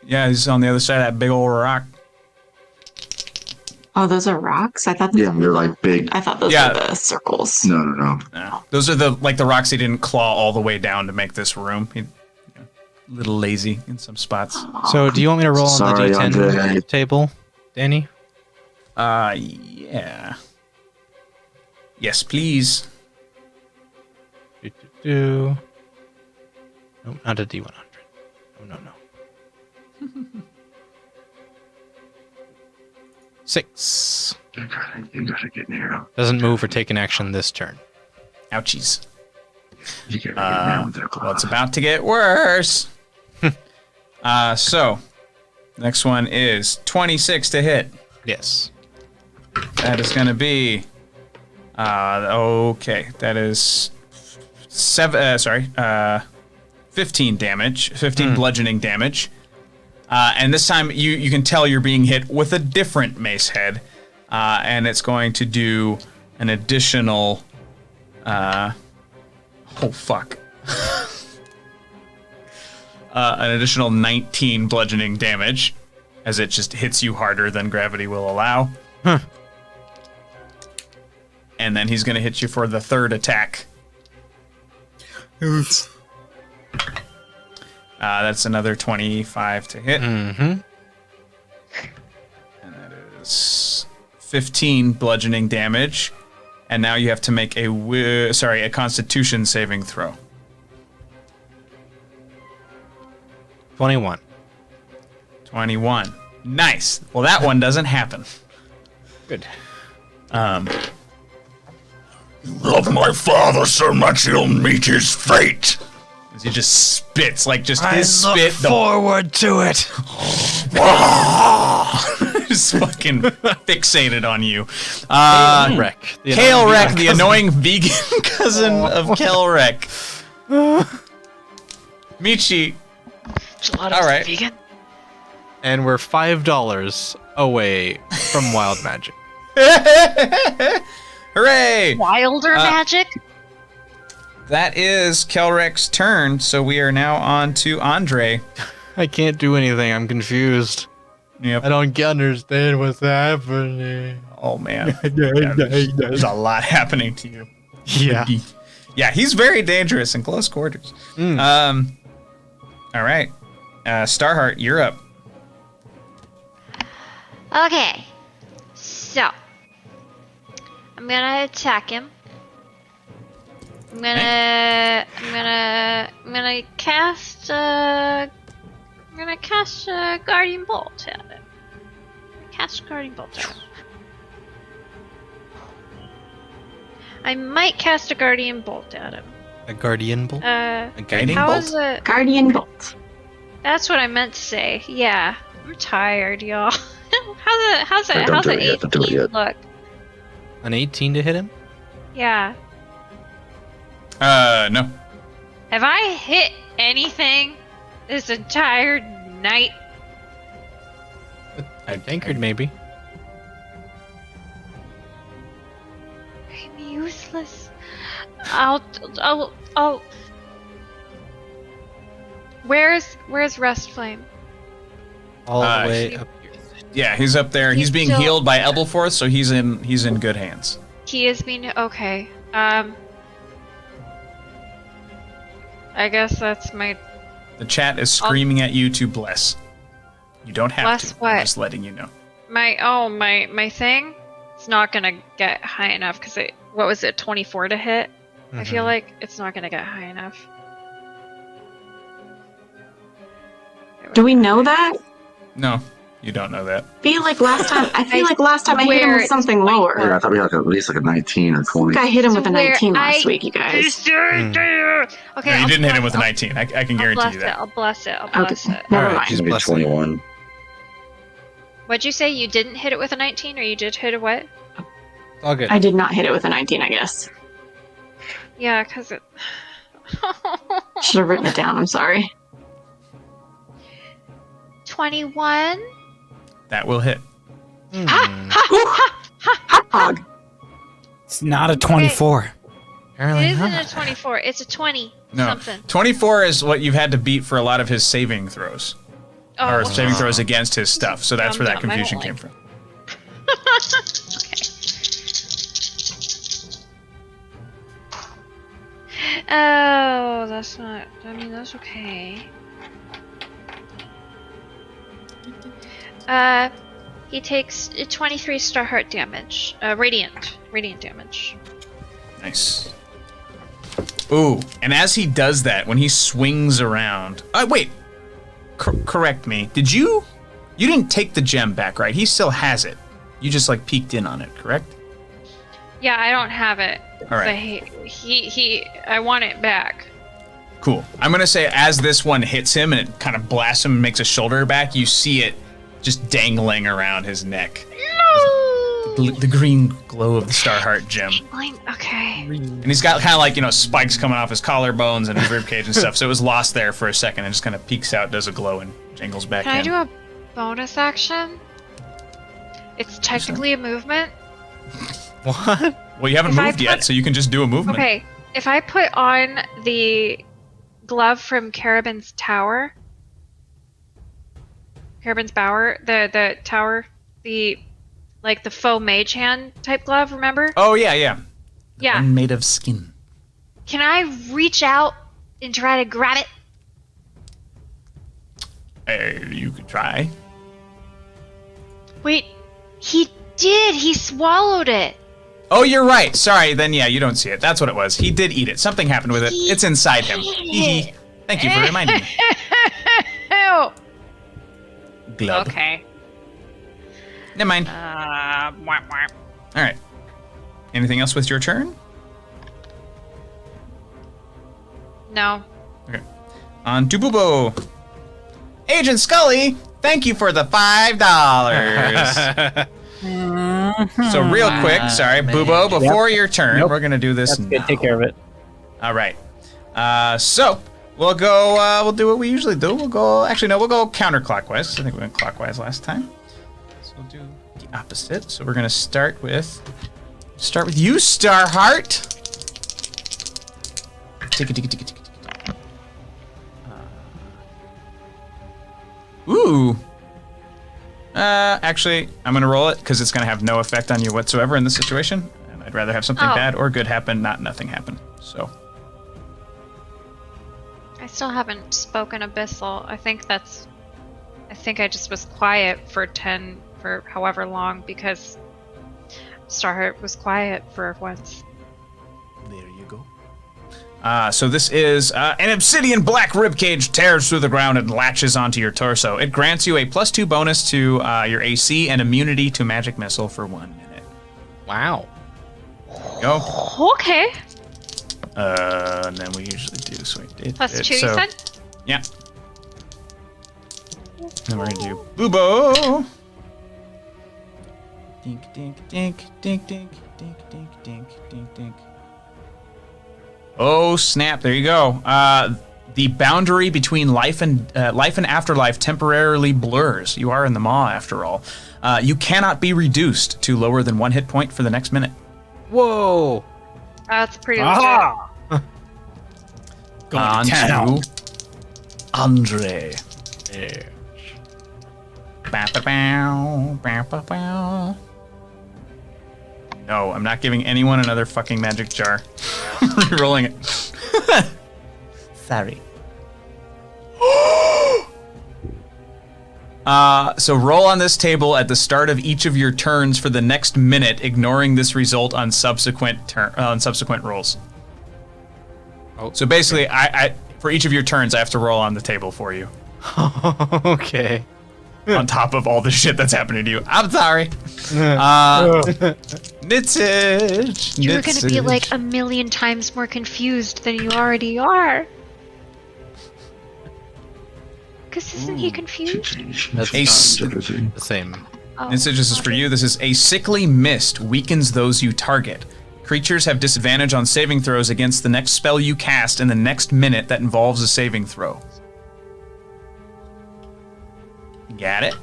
Yeah, he's on the other side of that big old rock. Oh, those are rocks? I thought Yeah, they're like big. I thought those Yeah. were the circles. No. No. Those are the rocks he didn't claw all the way down to make this room. He, a little lazy in some spots. So, do you want me to roll on Sorry, the D10 Andre. table, Danny? Yeah. Yes, please. Nope, not a D100. No. 6. You gotta get near. Doesn't move or take an action this turn. Ouchies. You gotta get near with their Well, claws. it's about to get worse. So, next one is 26 to hit. Yes. That is going to be... okay, that is 15 damage. 15 bludgeoning damage. And this time you can tell you're being hit with a different mace head. And it's going to do an additional... oh, fuck. An additional 19 bludgeoning damage, as it just hits you harder than gravity will allow. Huh. And then he's going to hit you for the 3rd attack. That's another 25 to hit. Mm-hmm. And that is 15 bludgeoning damage. And now you have to make a Constitution saving throw. 21. 21. Nice. Well, that one doesn't happen. Good. Love my father so much he'll meet his fate. As he just spits, like just his spit. Forward to it. Just fucking fixated on you. Wreck. Kelrek, the annoying vegan cousin of Kelrek. Michi. Gelato's All right. vegan. And we're $5 away from wild magic. Hooray! Wilder magic? That is Kelrek's turn, so we are now on to Andre. I can't do anything. I'm confused. Yep. I don't understand what's happening. Oh, man. Yeah, there's a lot happening to you. Yeah. Yeah, he's very dangerous in close quarters. All right. Starheart, you're up. Okay. So. I'm gonna attack him. I'm gonna cast a guardian bolt at it. Cast a guardian bolt at it. I might cast a guardian bolt at him. A guardian bolt? A guiding how bolt? is it? Guardian bolt. That's what I meant to say. Yeah, I'm tired, y'all. how's Don't it do it yet, don't do it 18 yet. look? An 18 to hit him? Yeah. No. Have I hit anything this entire night? I anchored maybe. I'm useless. I'll. Where's Rest Flame? All the way he- up here. Yeah, he's up there. He's being still- healed by Ebelforth, so he's in good hands. He is being okay. I guess that's my The chat is screaming at you to bless. You don't have Bless to. what? I'm just letting you know. my thing. It's not gonna get high enough because what was it, 24 to hit? I feel like it's not gonna get high enough. Do we know that? No, you don't know that. I feel like last time I hit him swear with something it's lower. Yeah, I thought we had at least like a 19 or 20. I hit him with a Swear 19 last I- week, you guys. Okay, No, you I'll didn't hit him bless- with a 19. I can I'll guarantee bless you it. that. I'll bless it. I'll Okay, bless it. never Alright, mind. he's Maybe blessing. 21. What'd you say? You didn't hit it with a 19, or you did hit a what? All good. I did not hit it with a 19, I guess. Yeah, because it. Should have written it down, I'm sorry. 21. That will hit. Hot dog. It's not a 24. Apparently It isn't not. a 24. It's a 20 No. something. 24 is what you've had to beat for a lot of his saving throws. Oh, Or saving throws against his stuff. So that's where that Dumb, I don't confusion like- came from. Oh, that's not. I mean, that's okay. He takes 23 star heart damage. Radiant damage. Nice. Ooh, and as he does that, when he swings around... wait. Correct me. Did you... You didn't take the gem back, right? He still has it. You just, like, peeked in on it, correct? Yeah, I don't have it. All right. But I want it back. Cool. I'm going to say as this one hits him and it kind of blasts him and makes a shoulder back, you see it just dangling around his neck. No! The green glow of the Starheart gem. Okay. And he's got kind of like, spikes coming off his collarbones and his ribcage and stuff. So it was lost there for a second and just kind of peeks out, does a glow, and jangles back Can I in. do a bonus action? It's technically a movement. What? Well, you haven't If I moved yet, put- so you can just do a movement. Okay, if I put on the glove from Carabin's Tower, Carabin's Bower, the tower, the faux mage hand type glove, remember? Oh, yeah. Yeah. One made of skin. Can I reach out and try to grab it? You could try. Wait, he did! He swallowed it! Oh, you're right. Sorry, then yeah, you don't see it. That's what it was. He did eat it. Something happened with it. It's inside him. Hee. Thank you for reminding me. Ew. Glub. Okay. Never mind. Wah, wah. All right. Anything else with your turn? No. Okay. On to Bubo. Agent Scully, thank you for the $5. So real quick, sorry, Bubo, before your turn, Nope. we're gonna do this That's good. now. Take care of it. All right. So we'll go. We'll do what we usually do. We'll go. Actually, no. We'll go counterclockwise. 'Cause I think we went clockwise last time. So we'll do the opposite. So we're gonna start with you, Starheart. Tick. Ooh. Actually, I'm gonna roll it because it's gonna have no effect on you whatsoever in this situation, and I'd rather have something Oh. bad or good happen, not nothing happen. So. I still haven't spoken Abyssal. I think I just was quiet for however long because Starheart was quiet for once. There you go. So this is an obsidian black ribcage tears through the ground and latches onto your torso. It grants you a +2 bonus to your AC and immunity to magic missile for 1 minute. Wow. Go. Okay. And then we usually do +2, you said? Yeah. Then we're gonna do Boobo. Dink, dink, dink, dink, dink, dink, dink, dink, dink, dink. Oh snap! There you go. The boundary between life and afterlife temporarily blurs. You are in the maw, after all. You cannot be reduced to lower than 1 hit point for the next minute. Whoa! That's pretty Aha! On to town. to Andre. Bow, bow, bow, bow, bow, bow. No, I'm not giving anyone another fucking magic jar. Rolling it. Sorry. So roll on this table at the start of each of your turns for the next minute, ignoring this result on subsequent rolls. Oh, so basically, I for each of your turns, I have to roll on the table for you. Okay. On top of all the shit that's happening to you. I'm sorry. Nitsage. You're gonna be like 1,000,000 times more confused than you already are. Because isn't he confused? That's the same. Nitsage, this is for you. This is a sickly mist weakens those you target. Creatures have disadvantage on saving throws against the next spell you cast in the next minute that involves a saving throw. Got it?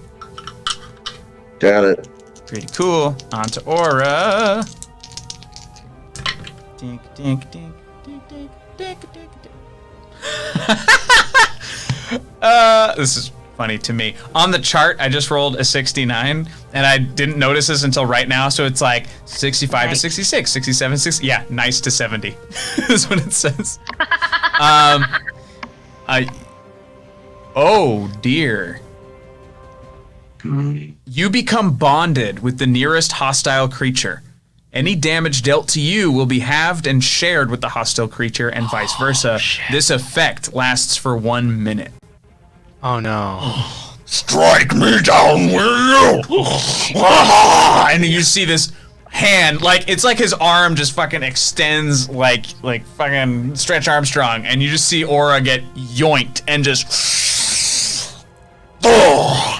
Got it. Pretty cool. On to Aura. Dink, dink, dink, dink, dink, dink, dink, dink. This is funny to me. On the chart, I just rolled a 69, and I didn't notice this until right now, so it's like 65 to 66, 67, 60. Yeah, nice to 70 is what it says. Oh, dear. You become bonded with the nearest hostile creature. Any damage dealt to you will be halved and shared with the hostile creature and vice versa. Shit. This effect lasts for 1 minute. Oh no. Strike me down, will you? And you see this hand, like it's like his arm just fucking extends like fucking Stretch Armstrong, and you just see Aura get yoinked and just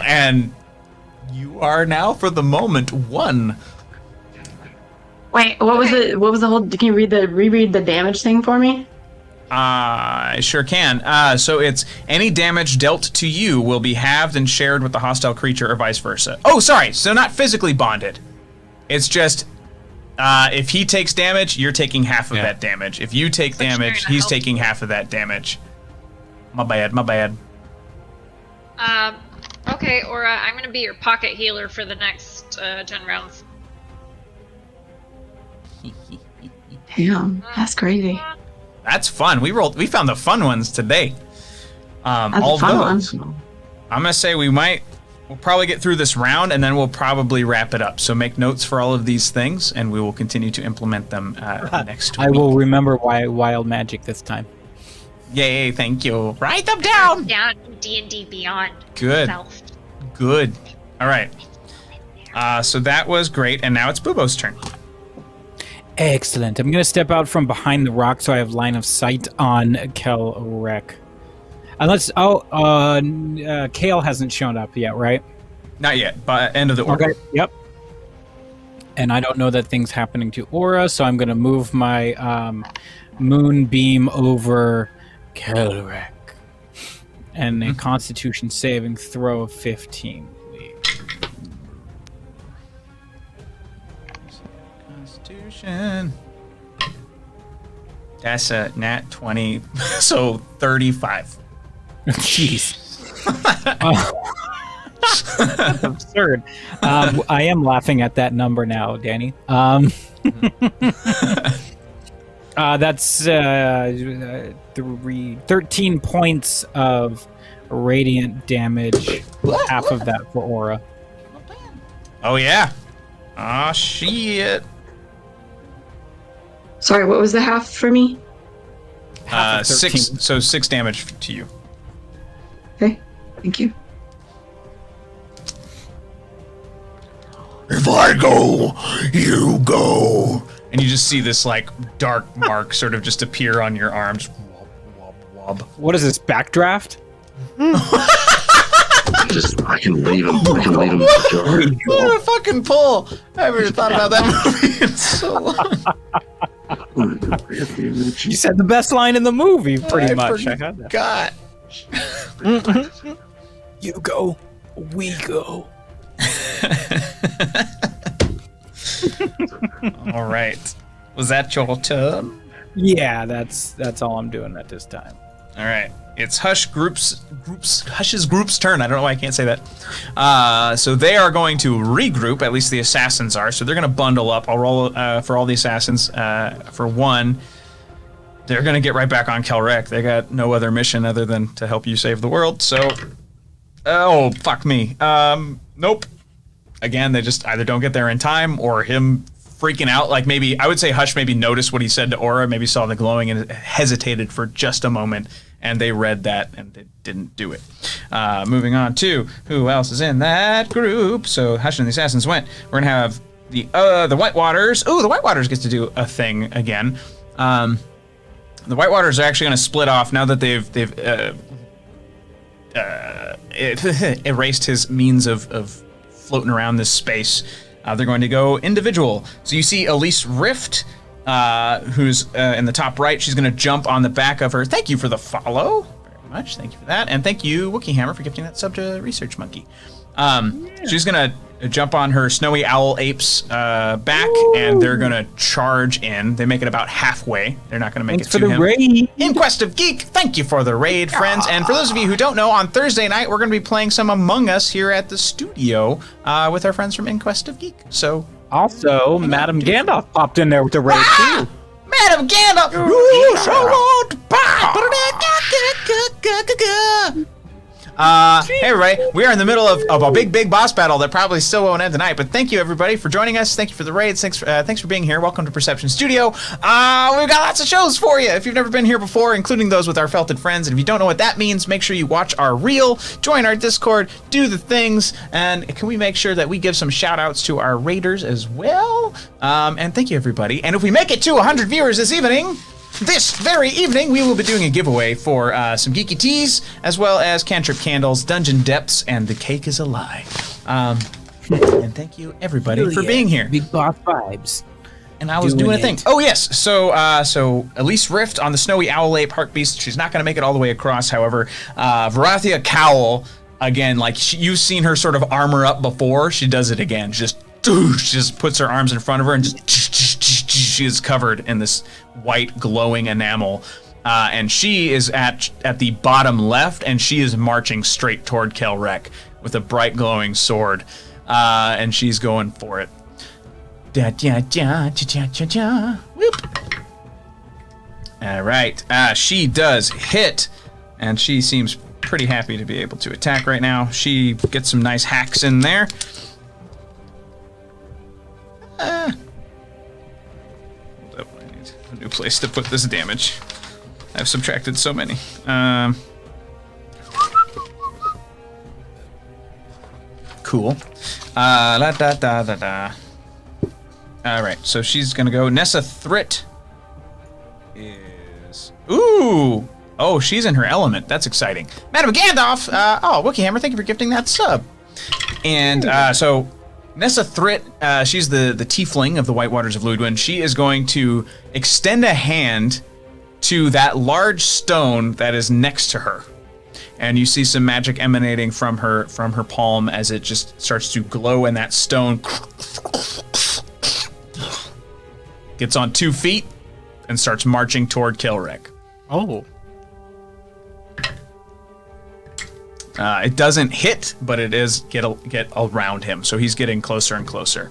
and you are now for the moment one. Wait, what was it? What was the whole? Can you reread the damage thing for me? I sure can. So it's any damage dealt to you will be halved and shared with the hostile creature or vice versa. Oh, sorry. So not physically bonded. It's just if he takes damage, you're taking half of that damage. If you take damage, he's taking half of that damage. My bad. Okay, Aura, I'm gonna be your pocket healer for the next 10 rounds. Damn, that's crazy. That's fun. We found the fun ones today. That's a fun one. I'm gonna say we'll probably get through this round and then we'll probably wrap it up. So make notes for all of these things and we will continue to implement them next week. I will remember wild magic this time. Yay, thank you. Write them down! Down D&D Beyond. Good. Self. Good. All right. So that was great, and now it's Boobo's turn. Excellent. I'm going to step out from behind the rock so I have line of sight on Kelrek. Unless, Kale hasn't shown up yet, right? Not yet, but end of the order. Okay, yep. And I don't know that thing's happening to Aura, so I'm going to move my moonbeam over Kelrek. And a Constitution saving throw of 15, please. Constitution. That's a nat 20, so 35. Jeez. That's absurd. I am laughing at that number now, Danny. That's 13 points of radiant damage. Half of that for Aura. Oh, yeah. Oh, shit. Sorry, what was the half for me? Half of 13. 6. So 6 damage to you. Okay, thank you. If I go, you go. And you just see this like dark mark sort of just appear on your arm. Just wob, wob, wob. What is this, backdraft? I can leave him. I can leave him. What a fucking pull! I haven't thought about that movie in so long. You said the best line in the movie, pretty much. I had that. God. You go, we go. All right. Was that your turn? Yeah, that's all I'm doing at this time. All right. It's Hush's group's turn. I don't know why I can't say that. So they are going to regroup. At least the assassins are. So they're going to bundle up. I'll roll for all the assassins. For one, they're going to get right back on Kelrek. They got no other mission other than to help you save the world. So, oh fuck me. Nope. Again, they just either don't get there in time or him freaking out. Like maybe I would say Hush maybe noticed what he said to Aura. Maybe saw the glowing and hesitated for just a moment. And they read that, and they didn't do it. Moving on to who else is in that group. So Hush and the Assassins went. We're gonna have the Whitewaters. Ooh, the Whitewaters gets to do a thing again. The Whitewaters are actually gonna split off now that they've erased his means of floating around this space. They're going to go individual. So you see Elise Rift. Who's in the top right. She's going to jump on the back of her. Thank you for the follow. Very much. Thank you for that. And thank you, Wookie Hammer, for gifting that sub to Research Monkey. She's going to jump on her Snowy Owl Ape's back, and they're going to charge in. They make it about halfway. They're not going to make it to him. Raid. In Quest of Geek, thank you for the raid, friends. And for those of you who don't know, on Thursday night, we're going to be playing some Among Us here at the studio with our friends from In Quest of Geek. So... Also, Madam Gandalf popped in there with the raid too. Madam Gandalf! You so want buy. Hey everybody, we are in the middle of a big boss battle that probably still won't end tonight, but thank you everybody for joining us. Thank you for the raids. Thanks for being here. Welcome to Perception Studio. We've got lots of shows for you if you've never been here before, including those with our felted friends. And if you don't know what that means, make sure you watch our reel, join our Discord, do the things, and can we make sure that we give some shout outs to our raiders as well? And thank you everybody. And if we make it to 100 viewers this very evening, we will be doing a giveaway for some geeky teas, as well as cantrip candles, dungeon depths, and the cake is a lie. And thank you everybody for being here. Big boss vibes. And I was doing a thing. Oh yes, so Elise Rift on the Snowy Owl Ape Heart Beast. She's not going to make it all the way across. However, Varathia Cowl, again, like you've seen her sort of armor up before. She does it again. She just puts her arms in front of her and she is covered in this white glowing enamel, and she is at the bottom left, and she is marching straight toward Kelrek with a bright glowing sword, and she's going for it. Whoop. All right, she does hit, and she seems pretty happy to be able to attack right now. She gets some nice hacks in there. A new place to put this damage. I've subtracted so many. Cool. Alright, so she's gonna go. Nessa Thrit is... Ooh! Oh, she's in her element. That's exciting. Madam Gandalf! Wookie Hammer, thank you for gifting that sub. And, so... Nessa Thrit, she's the tiefling of the Whitewaters of Ludwin. She is going to extend a hand to that large stone that is next to her. And you see some magic emanating from her palm as it just starts to glow, and that stone gets on 2 feet and starts marching toward Kelrek. Oh. It doesn't hit, but it is get around him, so he's getting closer and closer.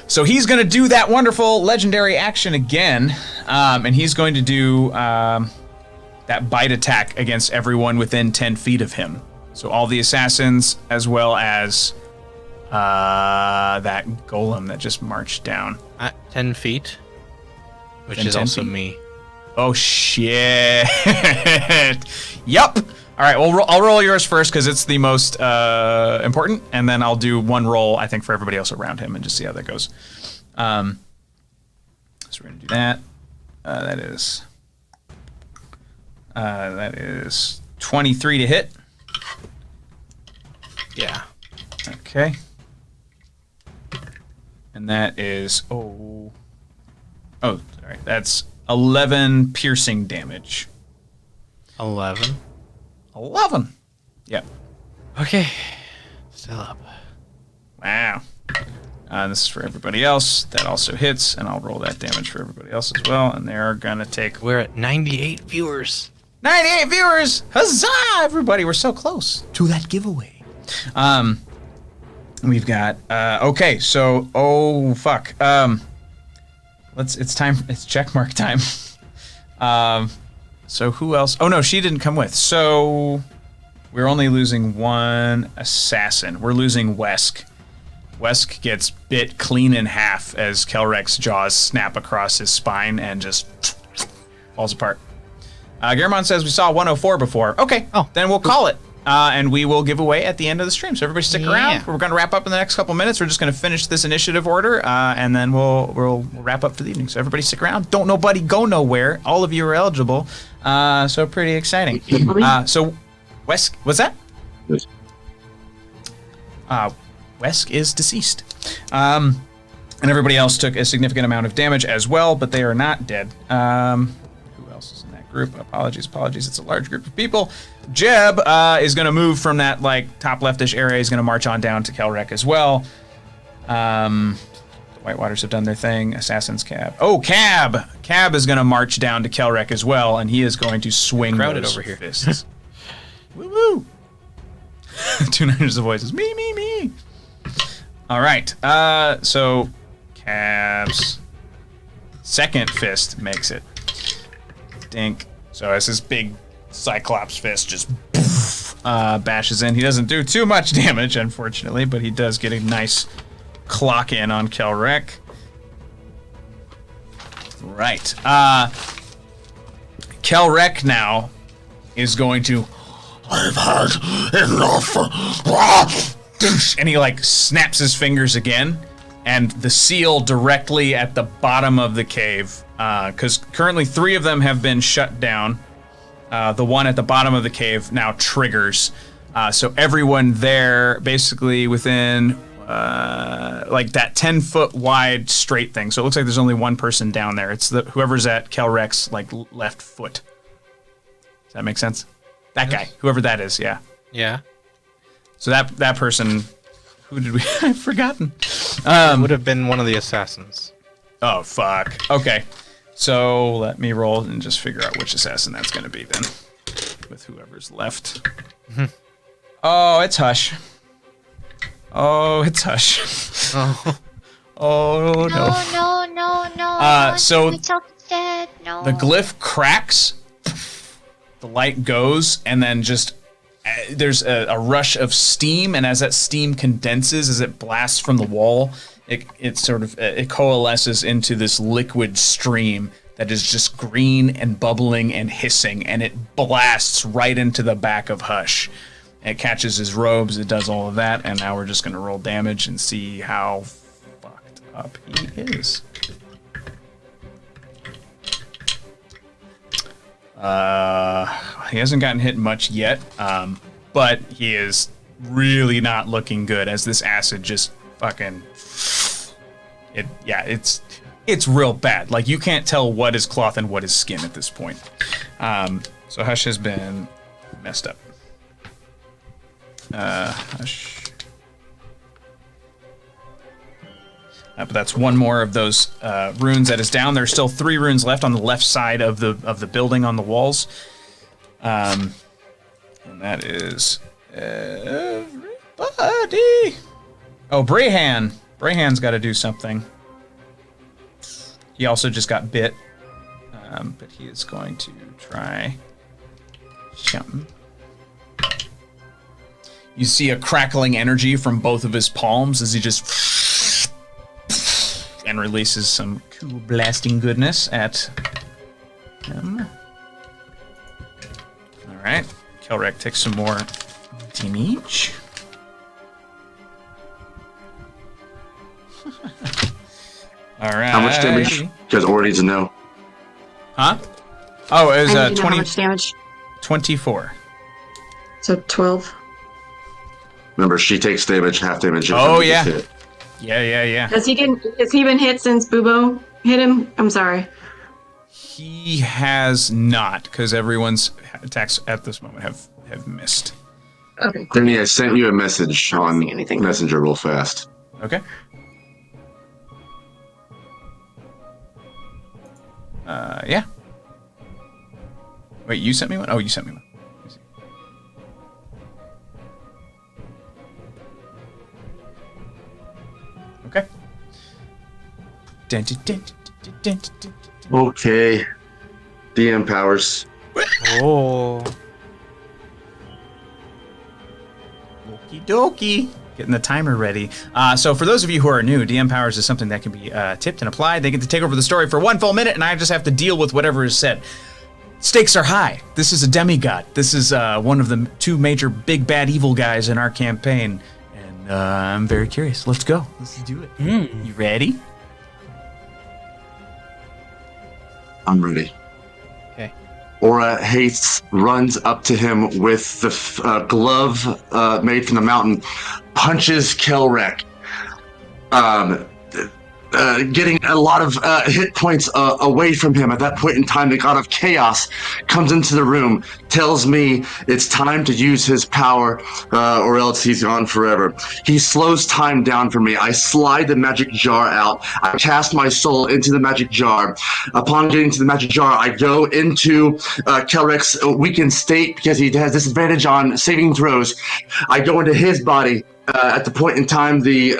So he's going to do that wonderful legendary action again, and he's going to do that bite attack against everyone within 10 feet of him. So all the assassins, as well as that golem that just marched down. At 10 feet, which is 10 also feet. me. Oh, shit. Yup. All right, well, I'll roll yours first because it's the most important, and then I'll do one roll, I think, for everybody else around him and just see how that goes. So we're going to do that. That is 23 to hit. Yeah. Okay. And that is, sorry, that's 11 piercing damage. 11. 11. Yep. Okay. Still up. Wow. This is for everybody else. That also hits, and I'll roll that damage for everybody else as well. And they're going to take... We're at 98 viewers. 98 viewers! Huzzah, everybody! We're so close to that giveaway. We've got... okay, so... Oh, fuck. It's checkmark time. So who else? Oh, no, she didn't come with. So we're only losing one assassin. We're losing Wesk. Wesk gets bit clean in half as Kelrek's jaws snap across his spine and just falls apart. Garamond says we saw 104 before. Okay, then we'll call it. And we will give away at the end of the stream. So everybody stick around. We're going to wrap up in the next couple minutes. We're just going to finish this initiative order, and then we'll wrap up for the evening. So everybody stick around. Don't nobody go nowhere. All of you are eligible. So pretty exciting. So Wesk, what's that? Wesk is deceased. And everybody else took a significant amount of damage as well, but they are not dead. Who else is in that group? Apologies. It's a large group of people. Jeb is going to move from that top leftish area. He's going to march on down to Kelrek as well. The Whitewaters have done their thing. Assassin's Cab. Oh, Cab! Cab is going to march down to Kelrek as well, and he is going to swing those over fists. Woo woo! 200 of voices. Me. All right. So Cab's second fist makes it. Dink. So as his big Cyclops fist just bashes in. He doesn't do too much damage, unfortunately, but he does get a nice clock in on Kelrek. Right. Kelrek now is going to... I've had enough. And he snaps his fingers again, and the seal directly at the bottom of the cave, because currently 3 of them have been shut down. The one at the bottom of the cave now triggers. So everyone there, basically within that 10-foot wide straight thing. So it looks like there's only one person down there. It's whoever's at Kelrek's left foot. Does that make sense? That guy, whoever that is, yeah. Yeah. So that person, who did we? I've forgotten. Would have been one of the assassins. Oh fuck. Okay. So let me roll and just figure out which assassin that's going to be then, with whoever's left. Oh, it's Hush. Oh, it's Hush. Oh no. So the glyph cracks, the light goes, and then just there's a rush of steam, and as that steam condenses, as it blasts from the wall, it coalesces into this liquid stream that is just green and bubbling and hissing, and it blasts right into the back of Hush. It catches his robes, it does all of that, and now we're just going to roll damage and see how fucked up he is. He hasn't gotten hit much yet, but he is really not looking good as this acid just fucking... It's real bad. You can't tell what is cloth and what is skin at this point. So Hush has been messed up. Hush. But that's one more of those runes that is down. There's still 3 runes left on the left side of the building on the walls. And that is everybody. Oh, Brahan. Brahan's got to do something. He also just got bit. But he is going to try something. You see a crackling energy from both of his palms as he just and releases some cool blasting goodness at him. All right. Kelrek takes some more damage. All right. How much damage? You guys already need to know. Huh? Oh, it was I need to know how 20, much damage. 24. So 12. Remember, she takes damage, half damage. Oh, if yeah. you get hit. Yeah. Has he been hit since Bubo hit him? I'm sorry. He has not, because everyone's attacks at this moment have missed. Okay. Then I sent you a message I don't on see anything. Messenger real fast. Okay. Yeah. Wait, you sent me one? Oh, you sent me one. Let me see. Okay. Okay. DM powers. Oh. Okie dokie. Getting the timer ready. So for those of you who are new, DM powers is something that can be tipped and applied. They get to take over the story for 1 full minute, and I just have to deal with whatever is said. Stakes are high. This is a demigod. This is one of the 2 major big bad evil guys in our campaign, and I'm very curious. Let's go. Let's do it. You ready? I'm ready. Okay. Aura Haste runs up to him with the glove made from the mountain, punches Kelrek, getting a lot of hit points away from him. At that point in time, the God of Chaos comes into the room, tells me it's time to use his power, or else he's gone forever. He slows time down for me. I slide the magic jar out. I cast my soul into the magic jar. Upon getting to the magic jar, I go into Kelrek's weakened state because he has disadvantage on saving throws. I go into his body. At the point in time, the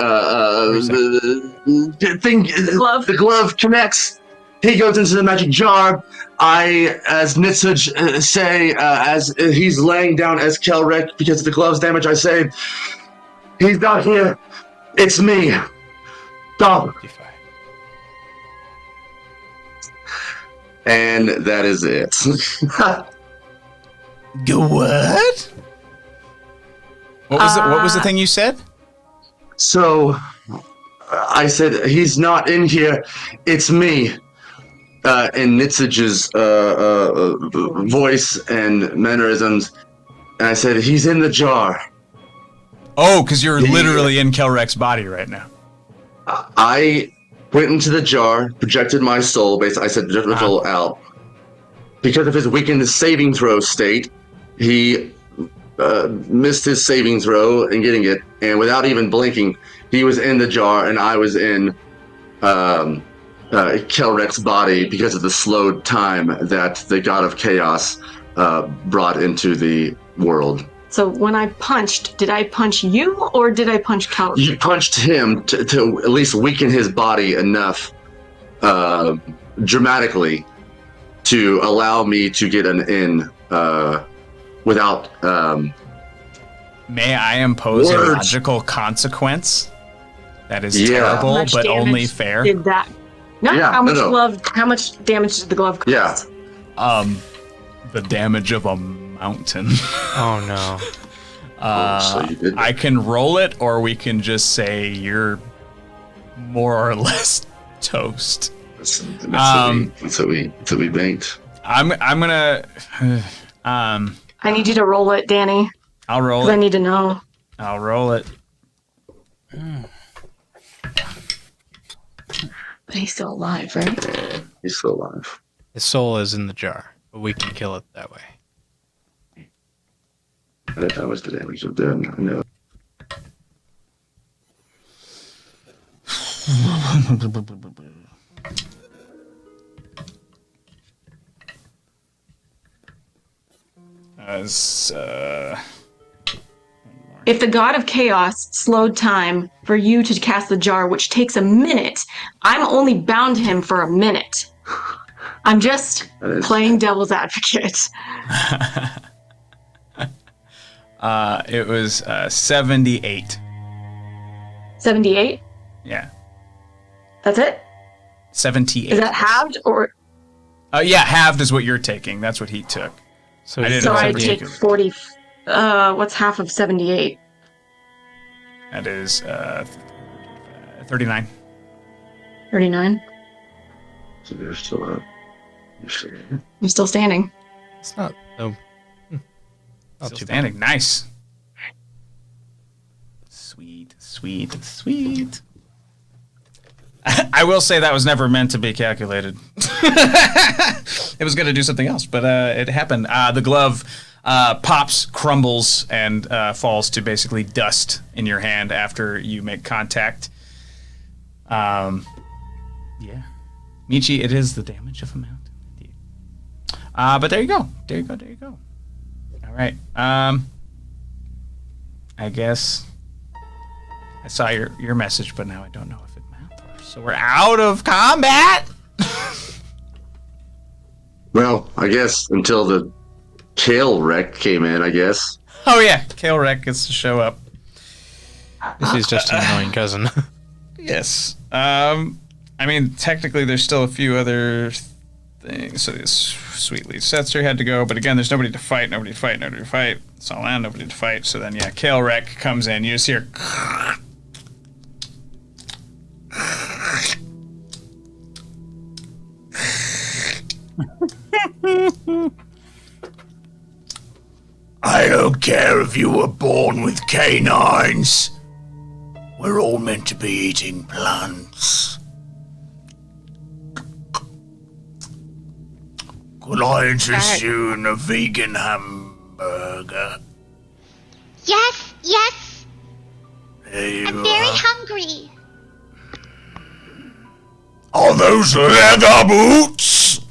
glove connects. He goes into the magic jar. I, as Nitsuj say, as he's laying down as Kelrek because of the glove's damage, I say, he's not here. It's me. Stop. And that is it. Go what? What was the thing you said? So, I said, he's not in here. It's me. In Nitzig's voice and mannerisms. And I said, he's in the jar. Oh, because you're literally in Kelrek's body right now. I went into the jar, projected my soul. Basically, I said, project my soul out. Because of his weakened saving throw state, he missed his saving throw in getting it, and without even blinking, he was in the jar, and I was in Kelrek's body because of the slowed time that the God of Chaos brought into the world. So when I punched, did I punch you or did I punch Kelrek? You punched him to at least weaken his body enough dramatically to allow me to get an in without May I impose words. a logical consequence? That is terrible, but only fair. Did that? No, Yeah, how much no. How much damage did the glove cost? Yeah. The damage of a mountain. Oh no. So you did. I can roll it, or we can just say you're more or less toast. That's what we banked. I'm gonna. I need you to roll it, Danny. I'll roll 'Cause it. I need to know. I'll roll it. But he's still alive, right? He's still alive. His soul is in the jar, but we can kill it that way. That was the damage of death. I know. If the God of Chaos slowed time for you to cast the jar, which takes a minute, I'm only bound him for a minute. I'm just playing devil's advocate. It was 78. 78? Yeah, That's it? 78. Is that halved or? Yeah, halved is what you're taking. That's what he took. So I didn't So know I 78. take 40. What's half of 78? That is 39. 39. So you're still up. I'm still standing. It's not. No. Not Still too standing. Nice. Sweet. I will say that was never meant to be calculated. It was going to do something else, but it happened. The glove pops, crumbles, and falls to basically dust in your hand after you make contact. Yeah. Michi, it is the damage of a mountain. Indeed. But there you go. There you go. All right. I guess I saw your message, but now I don't know if it matters. So we're out of combat. Well, I guess until the tail wreck came in, I guess. Oh yeah, Kale Wreck gets to show up. This is just an annoying cousin. Yes. I mean, technically, there's still a few other things. So this Sweet Lead Setzer had to go, but again, there's nobody to fight. Sahlen, nobody to fight. So then, yeah, Kale Wreck comes in. You just hear. I don't care if you were born with canines. We're all meant to be eating plants. Could I interest you in a vegan hamburger? Yes. There you I'm very are. hungry. Are those leather boots?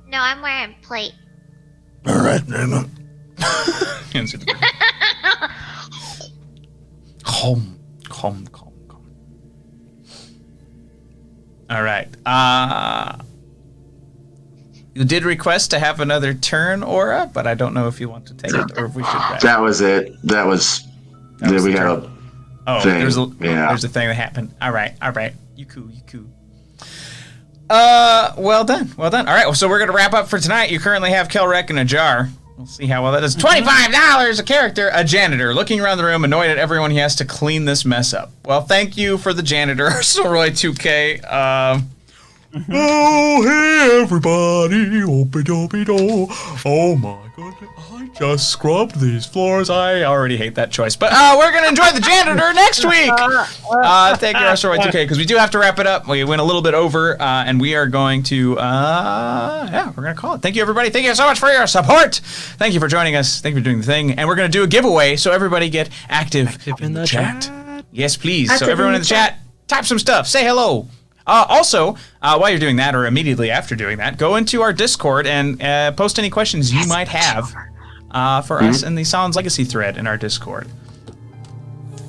No, I'm wearing plate. All right, then. Answer the Calm. All right. You did request to have another turn, Aura, but I don't know if you want to take it or if we should wrap. That was it. That was was we the had turn. a thing. There's Yeah. a thing that happened. All right. You cool. Well done. All right, well, so we're gonna wrap up for tonight. You currently have Kelrek in a jar. We'll see how well that is. $25 a character, a janitor, looking around the room, annoyed at everyone he has to clean this mess up. Well, thank you for the janitor, Soroi 2K. Oh, hey, everybody. Open-dopey-do. Oh, my goodness. I just scrubbed these floors. I already hate that choice. But we're going to enjoy the janitor next week. Thank you, Soroi 2K, because we do have to wrap it up. We went a little bit over, and we are going to, we're going to call it. Thank you, everybody. Thank you so much for your support. Thank you for joining us. Thank you for doing the thing. And we're going to do a giveaway, so everybody get active in the chat. Yes, please. So everyone in the chat, type some stuff. Say hello. Also, while you're doing that, or immediately after doing that, go into our Discord and post any questions you might have for us in the Sahlen's Legacy thread in our Discord.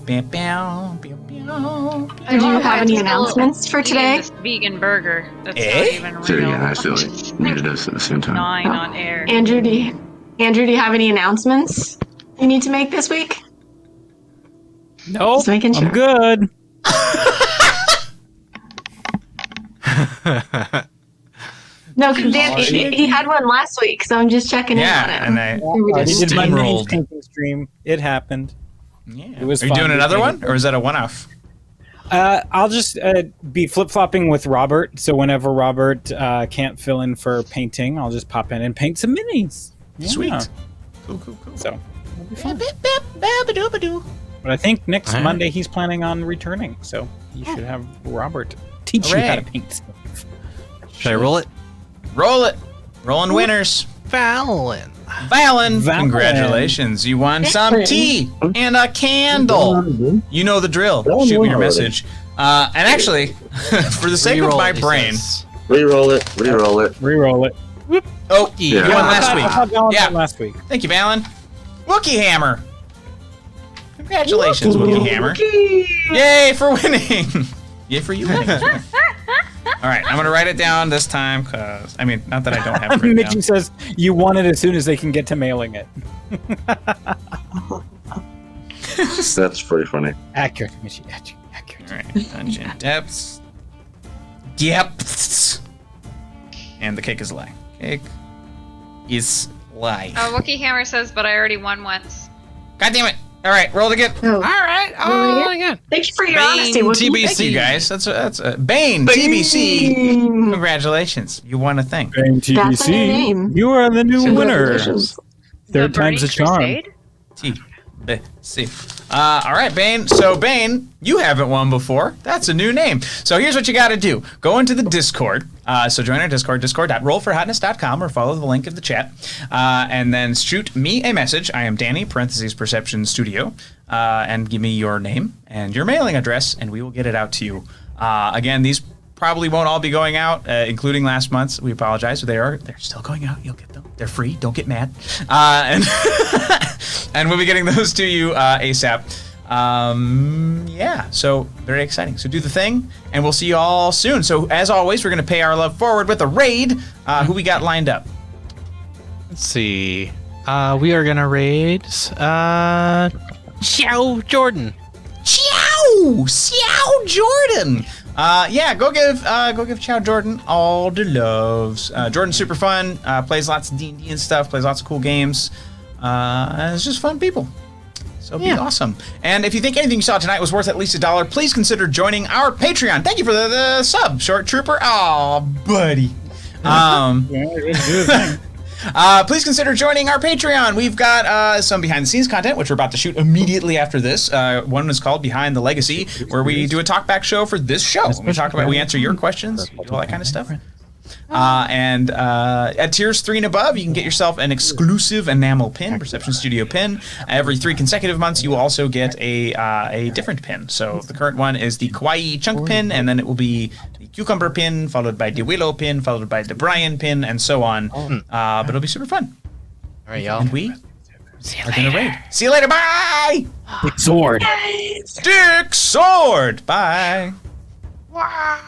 Do you have any announcements for today? This vegan burger. That's Eh? not even real. So, yeah, I feel like needed us at the same time. 9 on air. Andrew, do you have any announcements you need to make this week? No, Just making sure. I'm good. No, because Dan, he had one last week, so I'm just checking in on it. Yeah, and I We I just- did my main steamrolled. painting stream. It happened. Yeah. It was Are you fun. doing another one, or is that a one-off? I'll just be flip-flopping with Robert, so whenever Robert can't fill in for painting, I'll just pop in and paint some minis. Yeah. Sweet. Cool. So, it'll be fun. But I think next Alright. Monday he's planning on returning, so you should have Robert teach you how to Hooray. paint stuff. Should I roll it? Roll it. Rolling winners. Valen. Valen, Valen. congratulations. You won some tea and a candle. You know the drill. Shoot me your message. And actually, for the sake of Reroll my it, he brain. says. Reroll it. Reroll it. Oh, Yeah. you won last I thought week. that was Yeah. last week. Thank you, Valen. Wookie Hammer. Congratulations, Wookie Hammer. Yay for winning. Yay for you winning. All right, I'm going to write it down this time because, I mean, not that I don't have it written Mitchie down. says you want it as soon as they can get to mailing it. That's pretty funny. Accurate, Mitchie. Accurate. All right, Dungeon Depths. Depths. And the cake is a lie. Cake is lie. Wookie Hammer says, but I already won once. God damn it. All right, roll it again. Oh. All right. Oh, again. Thank you for your Bane honesty, Wookie. TBC. Thank you guys. That's Bane TBC. Congratulations, you won a thing. Bane That's my new TBC, name. you are the new winner. Congratulations. Third The time's a Burning charm. Crusade? TBC. All right, Bane. So Bane, you haven't won before. That's a new name. So here's what you got to do: go into the Discord. So join our Discord, discord.rollforhotness.com, or follow the link in the chat, and then shoot me a message. I am Danny (Perception Studio), and give me your name and your mailing address, and we will get it out to you. Again, these probably won't all be going out, including last month's. We apologize, but they're still going out. You'll get them. They're free. Don't get mad. And and we'll be getting those to you ASAP. Yeah, so very exciting. So do the thing, and we'll see you all soon. So as always, we're going to pay our love forward with a raid. Who we got lined up? Let's see. We are gonna raid Xiao Jordan. Xiao Jordan. Yeah, go give Chow Jordan all the loves. Jordan's super fun. Plays lots of D&D and stuff. Plays lots of cool games. And it's just fun people. So be awesome. And if you think anything you saw tonight was worth at least $1, please consider joining our Patreon. Thank you for the sub, Short Trooper. Oh, buddy. Please consider joining our Patreon. We've got some behind-the-scenes content, which we're about to shoot immediately after this. One is called Behind the Legacy, where we do a talkback show for this show. We answer your questions, we do all that kind of stuff. And at tiers 3 and above, you can get yourself an exclusive enamel pin, Perception Studio pin. Every 3 consecutive months, you will also get a different pin. So the current one is the Kawaii Chunk pin, and then it will be the Cucumber pin, followed by the Willow pin, followed by the Brian pin, and so on. But it'll be super fun. All right, y'all. And we are going to raid. See you later. Bye! Sword. Stick sword. Bye. Wow.